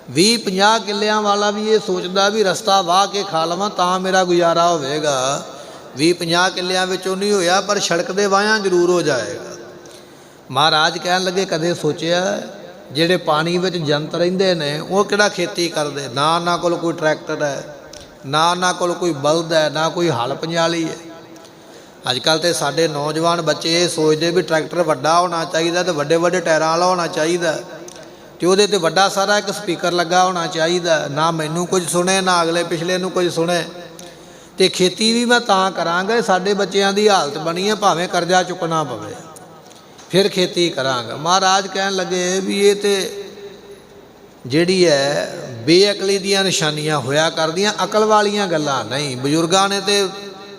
20-50 ਕਿੱਲਿਆਂ ਵਾਲਾ ਵੀ ਇਹ ਸੋਚਦਾ ਵੀ ਰਸਤਾ ਵਾਹ ਕੇ ਖਾ ਲਵਾਂ ਤਾਂ ਮੇਰਾ ਗੁਜ਼ਾਰਾ ਹੋਵੇਗਾ। 20-50 ਕਿੱਲਿਆਂ ਵਿੱਚੋਂ ਨਹੀਂ ਹੋਇਆ, ਪਰ ਸੜਕ ਦੇ ਵਾਹਿਆਂ ਜ਼ਰੂਰ ਹੋ ਜਾਏਗਾ। ਮਹਾਰਾਜ ਕਹਿਣ ਲੱਗੇ ਕਦੇ ਸੋਚਿਆ ਜਿਹੜੇ ਪਾਣੀ ਵਿੱਚ ਜੰਤ ਰਹਿੰਦੇ ਨੇ ਉਹ ਕਿਹੜਾ ਖੇਤੀ ਕਰਦੇ? ਨਾ ਉਹਨਾਂ ਕੋਲ ਕੋਈ ਟਰੈਕਟਰ ਹੈ, ਨਾ ਉਹਨਾਂ ਕੋਲ ਕੋਈ ਬਲਦ ਹੈ, ਨਾ ਕੋਈ ਹਲ ਪੰਜਾਲੀ ਹੈ। ਅੱਜ ਕੱਲ੍ਹ ਤੇ ਸਾਡੇ ਨੌਜਵਾਨ ਬੱਚੇ ਇਹ ਸੋਚਦੇ ਵੀ ਟਰੈਕਟਰ ਵੱਡਾ ਹੋਣਾ ਚਾਹੀਦਾ ਤੇ ਵੱਡੇ ਵੱਡੇ ਟਾਇਰਾਂ ਵਾਲਾ ਹੋਣਾ ਚਾਹੀਦਾ, ਅਤੇ ਉਹਦੇ 'ਤੇ ਵੱਡਾ ਸਾਰਾ ਇੱਕ ਸਪੀਕਰ ਲੱਗਾ ਹੋਣਾ ਚਾਹੀਦਾ। ਨਾ ਮੈਨੂੰ ਕੁਝ ਸੁਣੇ, ਨਾ ਅਗਲੇ ਪਿਛਲੇ ਨੂੰ ਕੁਝ ਸੁਣੇ। ਅਤੇ ਖੇਤੀ ਵੀ ਮੈਂ ਤਾਂ ਕਰਾਂਗਾ, ਸਾਡੇ ਬੱਚਿਆਂ ਦੀ ਹਾਲਤ ਬਣੀ ਹੈ, ਭਾਵੇਂ ਕਰਜ਼ਾ ਚੁੱਕਣਾ ਪਵੇ ਫਿਰ ਖੇਤੀ ਕਰਾਂਗਾ। ਮਹਾਰਾਜ ਕਹਿਣ ਲੱਗੇ ਵੀ ਇਹ ਤਾਂ ਜਿਹੜੀ ਹੈ ਬੇਅਕਲੀ ਦੀਆਂ ਨਿਸ਼ਾਨੀਆਂ ਹੋਇਆ ਕਰਦੀਆਂ, ਅਕਲ ਵਾਲੀਆਂ ਗੱਲਾਂ ਨਹੀਂ। ਬਜ਼ੁਰਗਾਂ ਨੇ ਤਾਂ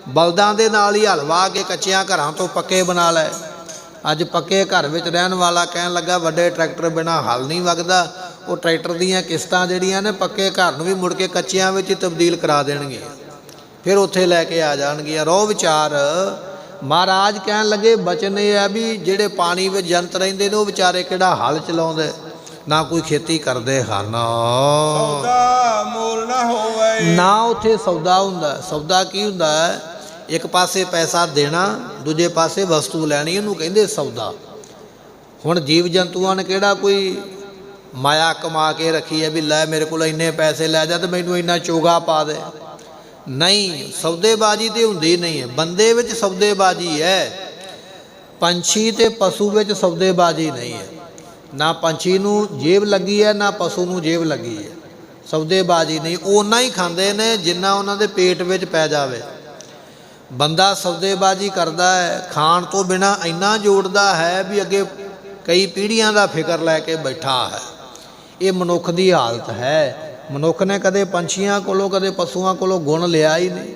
ਬਲਦਾਂ ਦੇ ਨਾਲ ਹੀ ਹਲ ਵਾਹ ਕੇ ਕੱਚਿਆਂ ਘਰਾਂ ਤੋਂ ਪੱਕੇ ਬਣਾ ਲਏ। ਅੱਜ ਪੱਕੇ ਘਰ ਵਿੱਚ ਰਹਿਣ ਵਾਲਾ ਕਹਿਣ ਲੱਗਾ ਵੱਡੇ ਟਰੈਕਟਰ ਬਿਨਾਂ ਹਲ ਨਹੀਂ ਵਗਦਾ। ਉਹ ਟਰੈਕਟਰ ਦੀਆਂ ਕਿਸ਼ਤਾਂ ਜਿਹੜੀਆਂ ਨੇ ਪੱਕੇ ਘਰ ਨੂੰ ਵੀ ਮੁੜ ਕੇ ਕੱਚਿਆਂ ਵਿੱਚ ਹੀ ਤਬਦੀਲ ਕਰਾ ਦੇਣਗੀਆਂ, ਫਿਰ ਉੱਥੇ ਲੈ ਕੇ ਆ ਜਾਣਗੀਆਂ। ਰੋ ਵਿਚਾਰ। ਮਹਾਰਾਜ ਕਹਿਣ ਲੱਗੇ ਬਚਨ ਇਹ ਹੈ ਵੀ ਜਿਹੜੇ ਪਾਣੀ ਵਿੱਚ ਜੰਤ ਰਹਿੰਦੇ ਨੇ ਉਹ ਵਿਚਾਰੇ ਕਿਹੜਾ ਹਲ ਚਲਾਉਂਦੇ, ਨਾ ਕੋਈ ਖੇਤੀ ਕਰਦੇ ਹਨ। ਸੌਦਾ ਮੂਲ ਨਾ ਹੋਵੇ। ਨਾ ਉੱਥੇ ਸੌਦਾ ਹੁੰਦਾ। ਸੌਦਾ ਕੀ ਹੁੰਦਾ ਹੈ? ਇੱਕ ਪਾਸੇ ਪੈਸਾ ਦੇਣਾ, ਦੂਜੇ ਪਾਸੇ ਵਸਤੂ ਲੈਣੀ, ਇਹਨੂੰ ਕਹਿੰਦੇ ਸੌਦਾ। ਹੁਣ ਜੀਵ ਜੰਤੂਆਂ ਨੇ ਕਿਹੜਾ ਕੋਈ ਮਾਇਆ ਕਮਾ ਕੇ ਰੱਖੀ ਹੈ ਵੀ ਲੈ ਮੇਰੇ ਕੋਲ ਇੰਨੇ ਪੈਸੇ ਲੈ ਜਾ ਤੇ ਮੈਨੂੰ ਇੰਨਾ ਚੋਗਾ ਪਾ ਦੇ? ਨਹੀਂ, ਸੌਦੇਬਾਜ਼ੀ ਤੇ ਹੁੰਦੀ ਨਹੀਂ ਹੈ। ਬੰਦੇ ਵਿੱਚ ਸੌਦੇਬਾਜ਼ੀ ਹੈ, ਪੰਛੀ ਤੇ ਪਸ਼ੂ ਵਿੱਚ ਸੌਦੇਬਾਜ਼ੀ ਨਹੀਂ ਹੈ। ਨਾ ਪੰਛੀ ਨੂੰ ਜੇਬ ਲੱਗੀ ਹੈ, ਨਾ ਪਸ਼ੂ ਨੂੰ ਜੇਬ ਲੱਗੀ ਹੈ। ਸੌਦੇਬਾਜ਼ੀ ਨਹੀਂ। ਓਨਾ ਹੀ ਖਾਂਦੇ ਨੇ ਜਿੰਨਾ ਉਹਨਾਂ ਦੇ ਪੇਟ ਵਿੱਚ ਪੈ ਜਾਵੇ। ਬੰਦਾ ਸੌਦੇਬਾਜ਼ੀ ਕਰਦਾ ਹੈ, ਖਾਣ ਤੋਂ ਬਿਨਾਂ ਇੰਨਾ ਜੋੜਦਾ ਹੈ ਵੀ ਅੱਗੇ ਕਈ ਪੀੜ੍ਹੀਆਂ ਦਾ ਫਿਕਰ ਲੈ ਕੇ ਬੈਠਾ ਹੈ। ਇਹ ਮਨੁੱਖ ਦੀ ਹਾਲਤ ਹੈ। ਮਨੁੱਖ ਨੇ ਕਦੇ ਪੰਛੀਆਂ ਕੋਲੋਂ, ਕਦੇ ਪਸ਼ੂਆਂ ਕੋਲੋਂ ਗੁਣ ਲਿਆ ਹੀ ਨਹੀਂ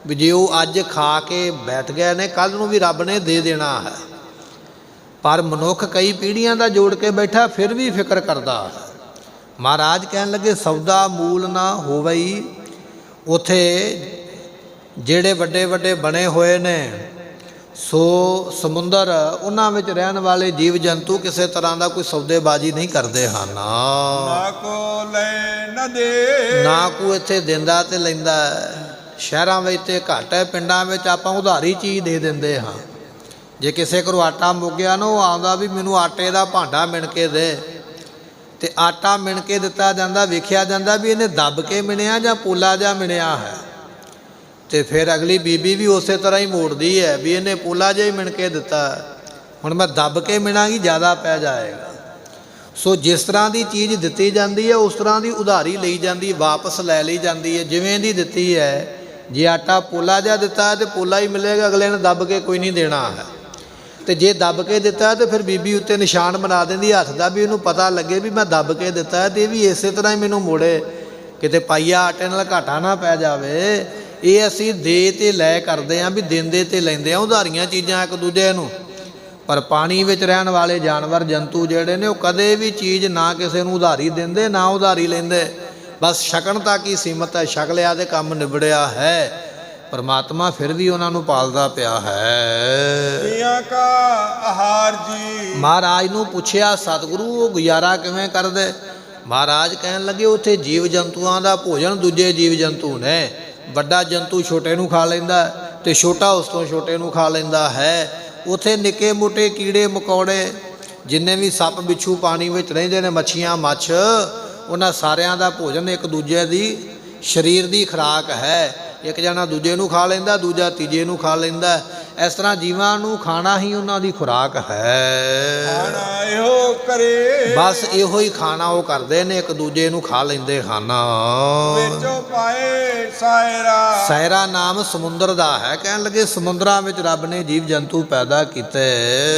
ਵੀ ਜੇ ਉਹ ਅੱਜ ਖਾ ਕੇ ਬੈਠ ਗਏ ਨੇ ਕੱਲ੍ਹ ਨੂੰ ਵੀ ਰੱਬ ਨੇ ਦੇ ਦੇਣਾ ਹੈ। ਪਰ ਮਨੁੱਖ ਕਈ ਪੀੜ੍ਹੀਆਂ ਦਾ ਜੋੜ ਕੇ ਬੈਠਾ ਫਿਰ ਵੀ ਫਿਕਰ ਕਰਦਾ ਹੈ। ਮਹਾਰਾਜ ਕਹਿਣ ਲੱਗੇ ਸੌਦਾ ਮੂਲ ਨਾ ਹੋਵਈ। ਉੱਥੇ ਜਿਹੜੇ ਵੱਡੇ ਵੱਡੇ ਬਣੇ ਹੋਏ ਨੇ ਸੋ ਸਮੁੰਦਰ, ਉਹਨਾਂ ਵਿੱਚ ਰਹਿਣ ਵਾਲੇ ਜੀਵ ਜੰਤੂ ਕਿਸੇ ਤਰ੍ਹਾਂ ਦਾ ਕੋਈ ਸੌਦੇਬਾਜ਼ੀ ਨਹੀਂ ਕਰਦੇ ਹਨ। ਨਾ ਕੋ ਲੈ ਨਾ ਦੇ। ਨਾ ਕੋਈ ਇੱਥੇ ਦਿੰਦਾ ਤੇ ਲੈਂਦਾ। ਸ਼ਹਿਰਾਂ ਵਿੱਚ ਤੇ ਘੱਟ ਹੈ, ਪਿੰਡਾਂ ਵਿੱਚ ਆਪਾਂ ਉਧਾਰੀ ਚੀਜ਼ ਦੇ ਦਿੰਦੇ ਹਾਂ। ਜੇ ਕਿਸੇ ਕੋਲ ਆਟਾ ਮੁੱਕ ਗਿਆ ਨਾ, ਉਹ ਆਉਂਦਾ ਵੀ ਮੈਨੂੰ ਆਟੇ ਦਾ ਭਾਂਡਾ ਮਿਣ ਕੇ ਦੇ, ਅਤੇ ਆਟਾ ਮਿਣ ਕੇ ਦਿੱਤਾ ਜਾਂਦਾ। ਵੇਖਿਆ ਜਾਂਦਾ ਵੀ ਇਹਨੇ ਦੱਬ ਕੇ ਮਿਣਿਆ ਜਾਂ ਪੋਲਾ ਜਿਹਾ ਮਿਣਿਆ ਹੈ, ਅਤੇ ਫਿਰ ਅਗਲੀ ਬੀਬੀ ਵੀ ਉਸੇ ਤਰ੍ਹਾਂ ਹੀ ਮੋੜਦੀ ਹੈ ਵੀ ਇਹਨੇ ਪੋਲਾ ਜਿਹਾ ਹੀ ਮਿਣ ਕੇ ਦਿੱਤਾ, ਹੁਣ ਮੈਂ ਦੱਬ ਕੇ ਮਿਣਾਂਗੀ ਜ਼ਿਆਦਾ ਪੈ ਜਾਏਗਾ। ਸੋ ਜਿਸ ਤਰ੍ਹਾਂ ਦੀ ਚੀਜ਼ ਦਿੱਤੀ ਜਾਂਦੀ ਹੈ ਉਸ ਤਰ੍ਹਾਂ ਦੀ ਉਧਾਰੀ ਲਈ ਜਾਂਦੀ, ਵਾਪਸ ਲੈ ਲਈ ਜਾਂਦੀ ਹੈ। ਜਿਵੇਂ ਦੀ ਦਿੱਤੀ ਹੈ, ਜੇ ਆਟਾ ਪੋਲਾ ਜਿਹਾ ਦਿੱਤਾ ਹੈ ਤਾਂ ਪੋਲਾ ਹੀ ਮਿਲੇਗਾ, ਅਗਲੇ ਨੇ ਦੱਬ ਕੇ ਕੋਈ ਨਹੀਂ ਦੇਣਾ ਹੈ। ਅਤੇ ਜੇ ਦੱਬ ਕੇ ਦਿੱਤਾ ਹੈ ਤਾਂ ਫਿਰ ਬੀਬੀ ਉੱਤੇ ਨਿਸ਼ਾਨ ਬਣਾ ਦਿੰਦੀ ਹੱਥ ਦਾ ਵੀ ਇਹਨੂੰ ਪਤਾ ਲੱਗੇ ਵੀ ਮੈਂ ਦੱਬ ਕੇ ਦਿੱਤਾ ਹੈ, ਅਤੇ ਇਹ ਵੀ ਇਸੇ ਤਰ੍ਹਾਂ ਹੀ ਮੈਨੂੰ ਮੋੜੇ। ਕਿਤੇ ਪਾਈਆ ਆਟੇ ਨਾਲ ਘਾਟਾ ਨਾ ਪੈ ਜਾਵੇ। ਇਹ ਅਸੀਂ ਦੇ ਤੇ ਲੈ ਕਰਦੇ ਆਂ, ਵੀ ਦਿੰਦੇ ਤੇ ਲੈਂਦੇ ਆ ਉਧਾਰੀਆਂ ਚੀਜ਼ਾਂ ਇੱਕ ਦੂਜੇ ਨੂੰ। ਪਰ ਪਾਣੀ ਵਿੱਚ ਰਹਿਣ ਵਾਲੇ ਜਾਨਵਰ ਜੰਤੂ ਜਿਹੜੇ ਨੇ ਉਹ ਕਦੇ ਵੀ ਚੀਜ਼ ਨਾ ਕਿਸੇ ਨੂੰ ਉਧਾਰੀ ਦਿੰਦੇ ਨਾ ਉਧਾਰੀ ਲੈਂਦੇ, ਬਸ ਛਕਣ ਤੱਕ ਹੀ ਸੀਮਤ ਹੈ। ਛਕ ਲਿਆ ਤੇ ਕੰਮ ਨਿਬੜਿਆ ਹੈ। ਪਰਮਾਤਮਾ ਫਿਰ ਵੀ ਉਹਨਾਂ ਨੂੰ ਪਾਲਦਾ ਪਿਆ ਹੈ। ਜੀਆਂ ਕਾ ਆਹਾਰ ਜੀ। ਮਹਾਰਾਜ ਨੂੰ ਪੁੱਛਿਆ ਸਤਿਗੁਰੂ ਉਹ ਗੁਜ਼ਾਰਾ ਕਿਵੇਂ ਕਰਦੇ? ਮਹਾਰਾਜ ਕਹਿਣ ਲੱਗੇ ਉੱਥੇ ਜੀਵ ਜੰਤੂਆਂ ਦਾ ਭੋਜਨ ਦੂਜੇ ਜੀਵ ਜੰਤੂ ਨੇ। ਵੱਡਾ ਜੰਤੂ ਛੋਟੇ ਨੂੰ ਖਾ ਲੈਂਦਾ ਤੇ ਛੋਟਾ ਉਸ ਤੋਂ ਛੋਟੇ ਨੂੰ ਖਾ ਲੈਂਦਾ ਹੈ। ਉੱਥੇ ਨਿੱਕੇ ਮੋਟੇ ਕੀੜੇ ਮਕੌੜੇ ਜਿੰਨੇ ਵੀ ਸੱਪ ਬਿੱਛੂ ਪਾਣੀ ਵਿੱਚ ਰਹਿੰਦੇ ਨੇ, ਮੱਛੀਆਂ ਮੱਛ, ਉਹਨਾਂ ਸਾਰਿਆਂ ਦਾ ਭੋਜਨ ਇੱਕ ਦੂਜੇ ਦੀ ਸਰੀਰ ਦੀ ਖੁਰਾਕ ਹੈ। ਇੱਕ ਜਣਾ ਦੂਜੇ ਨੂੰ ਖਾ ਲੈਂਦਾ, ਦੂਜਾ ਤੀਜੇ ਨੂੰ ਖਾ ਲੈਂਦਾ। ਇਸ ਤਰ੍ਹਾਂ ਜੀਵਾਂ ਨੂੰ ਖਾਣਾ ਹੀ ਉਹਨਾਂ ਦੀ ਖੁਰਾਕ ਹੈ। ਖਾਣਾ ਇਹੋ ਕਰੇ, ਬਸ ਇਹੋ ਹੀ ਖਾਣਾ ਉਹ ਕਰਦੇ ਨੇ, ਇੱਕ ਦੂਜੇ ਨੂੰ ਖਾ ਲੈਂਦੇ ਖਾਣਾ। ਵਿੱਚੋਂ ਪਾਏ ਸਾਇਰਾ। ਸਾਇਰਾ ਨਾਮ ਸਮੁੰਦਰ ਦਾ ਹੈ। ਕਹਿਣ ਲੱਗੇ ਸਮੁੰਦਰਾਂ ਵਿੱਚ ਰੱਬ ਨੇ ਜੀਵ ਜੰਤੂ ਪੈਦਾ ਕੀਤੇ।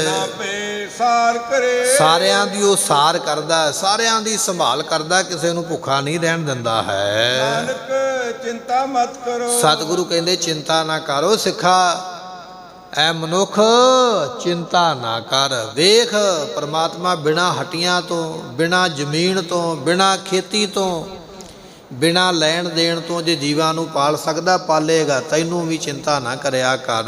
ਨਾ ਪੇ ਸਾਰ ਕਰੇ। ਸਾਰਿਆਂ ਦੀ ਉਹ ਸਾਰ ਕਰਦਾ, ਸਾਰਿਆਂ ਦੀ ਸੰਭਾਲ ਕਰਦਾ, ਕਿਸੇ ਨੂੰ ਭੁੱਖਾ ਨਹੀਂ ਰਹਿਣ ਦਿੰਦਾ ਹੈ। ਨਾਨਕ ਚਿੰਤਾ ਮਤ ਕਰੋ। ਸਤਿਗੁਰੂ ਕਹਿੰਦੇ ਚਿੰਤਾ ਨਾ ਕਰੋ ਸਿੱਖਾ, ਐ ਮਨੁੱਖ ਚਿੰਤਾ ਨਾ ਕਰ। ਵੇਖ ਪਰਮਾਤਮਾ ਬਿਨਾਂ ਹੱਟੀਆਂ ਤੋਂ, ਬਿਨਾਂ ਜ਼ਮੀਨ ਤੋਂ, ਬਿਨਾਂ ਖੇਤੀ ਤੋਂ, ਬਿਨਾਂ ਲੈਣ ਦੇਣ ਤੋਂ ਜੇ ਜੀਵਾਂ ਨੂੰ ਪਾਲ ਸਕਦਾ, ਪਾਲੇਗਾ। ਤੈਨੂੰ ਵੀ ਚਿੰਤਾ ਨਾ ਕਰਿਆ ਕਰ।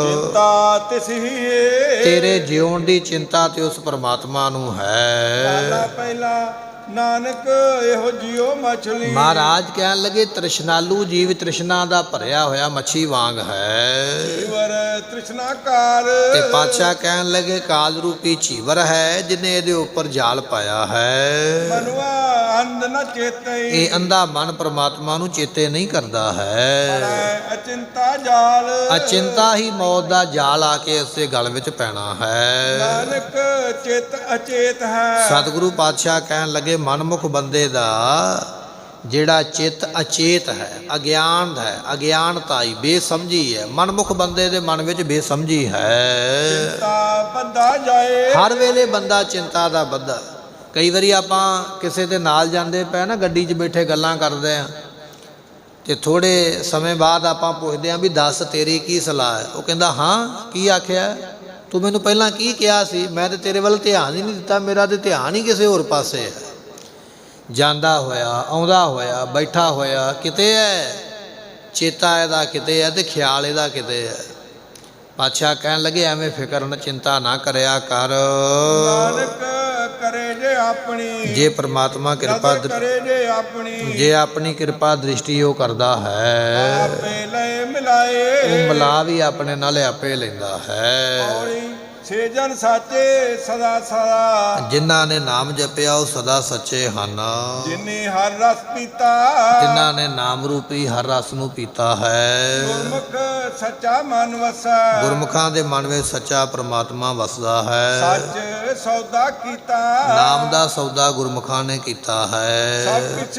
ਚਿੰਤਾ ਤਿਸ ਹੀ ਏ। ਤੇਰੇ ਜਿਉਣ ਦੀ ਚਿੰਤਾ ਤੇ ਉਸ ਪਰਮਾਤਮਾ ਨੂੰ ਹੈ। ਪਹਿਲਾ ਨਾਨਕ ਇਹੋ ਜਿਉ ਮਛਲੀ। ਮਹਾਰਾਜ ਕਹਿਣ ਲੱਗੇ ਤ੍ਰਿਸ਼ਨਾਲੂ ਜੀਵ ਤ੍ਰਿਸ਼ਨਾ ਦਾ ਭਰਿਆ ਹੋਇਆ ਮੱਛੀ ਵਾਂਗ ਹੈ। ਚੀਵਰ ਤ੍ਰਿਸ਼ਨਾ ਕਾਰ। ਤੇ ਪਾਤਸ਼ਾਹ ਕਹਿਣ ਲੱਗੇ ਕਾਲ ਰੂਪੀ ਚੀਵਰ ਹੈ ਜਿਹਨੇ ਇਹਦੇ ਉੱਪਰ ਜਾਲ ਪਾਇਆ ਹੈ। ਮਨੁਆ ਅੰਧ ਨ ਚੇਤਈ। ਇਹ ਅੰਧਾ ਮਨ ਪਰਮਾਤਮਾ ਨੂੰ ਚੇਤੇ ਨਹੀਂ ਕਰਦਾ ਹੈ। ਅਚਿੰਤਾ ਜਾਲ। ਅਚਿੰਤਾ ਹੀ ਮੌਤ ਦਾ ਜਾਲ ਆ ਕੇ ਉਸੇ ਗਲ ਵਿੱਚ ਪੈਣਾ ਹੈ। ਨਾਨਕ ਚਿਤ ਅਚੇਤ ਹੈ। ਸਤਿਗੁਰੂ ਪਾਤਸ਼ਾਹ ਕਹਿਣ ਲੱਗੇ ਮਨਮੁਖ ਬੰਦੇ ਦਾ ਜਿਹੜਾ ਚਿੱਤ ਅਚੇਤ ਹੈ, ਅਗਿਆਨ ਹੈ, ਅਗਿਆਨਤਾਈ ਬੇਸਮਝੀ ਹੈ। ਮਨਮੁਖ ਬੰਦੇ ਦੇ ਮਨ ਵਿੱਚ ਬੇਸਮਝੀ ਹੈ। ਚਿੰਤਾ ਬੰਦਾ ਜਾਏ। ਹਰ ਵੇਲੇ ਬੰਦਾ ਚਿੰਤਾ ਦਾ ਬੱਧਾ। ਕਈ ਵਾਰੀ ਆਪਾਂ ਕਿਸੇ ਦੇ ਨਾਲ ਜਾਂਦੇ ਪਏ ਨਾ, ਗੱਡੀ 'ਚ ਬੈਠੇ ਗੱਲਾਂ ਕਰਦੇ ਆ ਤੇ ਥੋੜੇ ਸਮੇਂ ਬਾਅਦ ਆਪਾਂ ਪੁੱਛਦੇ ਆ ਵੀ ਦੱਸ ਤੇਰੀ ਕੀ ਸਲਾਹ ਹੈ? ਉਹ ਕਹਿੰਦਾ ਹਾਂ ਕੀ ਆਖਿਆ ਤੂੰ ਮੈਨੂੰ ਪਹਿਲਾਂ ਕੀ ਕਿਹਾ ਸੀ? ਮੈਂ ਤੇ ਤੇਰੇ ਵੱਲ ਧਿਆਨ ਹੀ ਨਹੀਂ ਦਿੱਤਾ, ਮੇਰਾ ਤੇ ਧਿਆਨ ਹੀ ਕਿਸੇ ਹੋਰ ਪਾਸੇ ਹੈ। ਜਾਂਦਾ ਹੋਇਆ, ਆਉਂਦਾ ਹੋਇਆ, ਬੈਠਾ ਹੋਇਆ, ਕਿਤੇ ਹੈ ਚੇਤਾ ਇਹਦਾ, ਕਿਤੇ ਹੈ ਤੇ ਖਿਆਲ ਇਹਦਾ ਕਿਤੇ ਹੈ। ਪਾਤਸ਼ਾਹ ਕਹਿਣ ਲੱਗੇ ਐਵੇਂ ਫਿਕਰ ਨਾ ਚਿੰਤਾ ਨਾ ਕਰਿਆ ਕਰ। ਨਾਨਕ ਕਰੇ ਜੇ ਆਪਣੀ। ਜੇ ਪਰਮਾਤਮਾ ਕਿਰਪਾ ਕਰੇ ਜੇ ਆਪਣੀ। ਜੇ ਆਪਣੀ ਕਿਰਪਾ ਦ੍ਰਿਸ਼ਟੀ ਉਹ ਕਰਦਾ ਹੈ, ਆਪੇ ਲੈ ਮਿਲਾਏ। ਉਹ ਮਿਲਾ ਵੀ ਆਪਣੇ ਨਾਲ ਆਪੇ ਲੈਂਦਾ ਹੈ। ਛੇ ਜਨ ਸਾਚੇ ਸਦਾ ਸਦਾ। ਜਿਨ੍ਹਾਂ ਨੇ ਨਾਮ ਜਪਿਆ ਉਹ ਸਦਾ ਸੱਚੇ ਹਨ। ਜਿਨੇ ਹਰ ਰਸ ਪੀਤਾ। ਜਿਨ੍ਹਾਂ ਨੇ ਨਾਮ ਰੂਪੀ ਹਰ ਰਸ ਨੂੰ ਪੀਤਾ ਹੈ। ਗੁਰਮੁਖ ਸੱਚਾ ਮਨ ਵਸੈ। ਗੁਰਮੁਖਾਂ ਦੇ ਮਨ ਵਿੱਚ ਸੱਚਾ ਪਰਮਾਤਮਾ ਵਸਦਾ ਹੈ। ਸੱਚ ਸੌਦਾ ਕੀਤਾ। ਨਾਮ ਦਾ ਸੌਦਾ ਗੁਰਮੁਖਾਂ ਨੇ ਕੀਤਾ ਹੈ। ਸਭ ਕੁਝ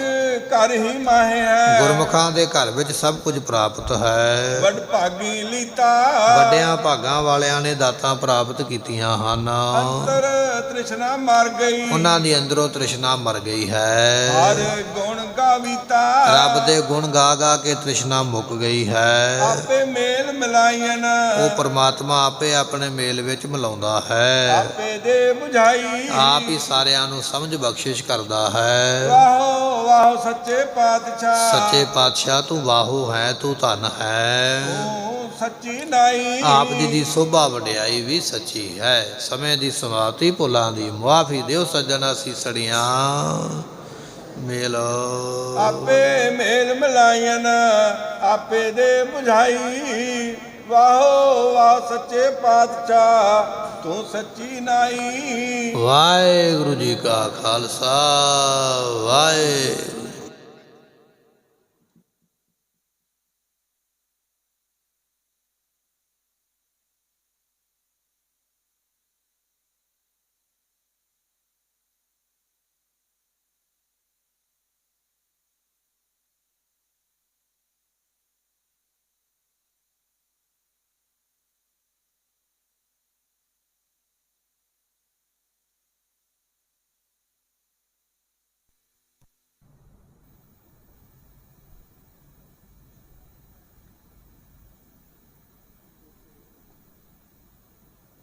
ਘਰ ਹੀ ਮਾਹੇ ਹੈ। ਗੁਰਮੁਖਾਂ ਦੇ ਘਰ ਵਿੱਚ ਸਭ ਕੁਝ ਪ੍ਰਾਪਤ ਹੈ। ਵੱਡ ਭਾਗੀ ਲੀਤਾ। ਵੱਡਿਆਂ ਭਾਗਾਂ ਵਾਲਿਆਂ ਨੇ ਦਾਤਾਂ ਪ੍ਰਾਪਤ ਕੀਤੀਆਂ ਹਨ। ਅੰਤਰ ਤ੍ਰਿਸ਼ਨਾ ਮਰ ਗਈ। ਉਹਨਾਂ ਦੀ ਅੰਦਰੋਂ ਤ੍ਰਿਸ਼ਨਾ ਮਰ ਗਈ ਹੈ। ਹਰ ਗੁਣ ਗਾਵੀਤਾ। ਰੱਬ ਦੇ ਗੁਣ ਗਾ ਗਾ ਕੇ ਤ੍ਰਿਸ਼ਨਾ ਮੁੱਕ ਗਈ ਹੈ। ਆਪੇ ਮੇਲ ਮਿਲਾਈਨ। ਉਹ ਪਰਮਾਤਮਾ ਆਪੇ ਆਪਣੇ ਮੇਲ ਵਿੱਚ ਮਿਲਾਉਂਦਾ ਹੈ। ਆਪੇ ਦੇ ਬੁਝਾਈ। ਆਪ ਹੀ ਸਾਰਿਆਂ ਨੂੰ ਸਮਝ ਬਖਸ਼ਿਸ਼ ਕਰਦਾ ਹੈ। ਵਾਹੋ ਵਾਹੋ ਸੱਚੇ ਪਾਤਸ਼ਾਹ। ਸੱਚੇ ਪਾਤਸ਼ਾਹ ਤੂੰ ਵਾਹੋ ਹੈ, ਤੂੰ ਧਨ ਹੈ। ਤੂੰ ਸੱਚੀ ਨਾਈ। ਆਪ ਜੀ ਦੀ ਸੋਭਾ ਵਡਿਆਈ ਵੀ ਸੱਚੀ ਹੈ। ਸਮੇਂ ਦੀ ਸਮਾਪਤੀ ਭੁੱਲਾਂ ਦੀ ਮੁਆਫੀ ਦਿਓ ਸੱਜਣਾ ਸੀਸੜੀਆਂ ਮੇਲ। ਆਪੇ ਮੇਲ ਮਿਲਾਈਨ। ਆਪੇ ਦੇ ਬੁਝਾਈ। ਵਾਹੋ ਵਾਹ ਸੱਚੇ ਪਾਤਸ਼ਾਹ ਤੂੰ ਸੱਚੀ ਨਾਈ। ਵਾਹਿਗੁਰੂ ਜੀ ਕਾ ਖਾਲਸਾ ਵਾਹਿਗੁਰੂ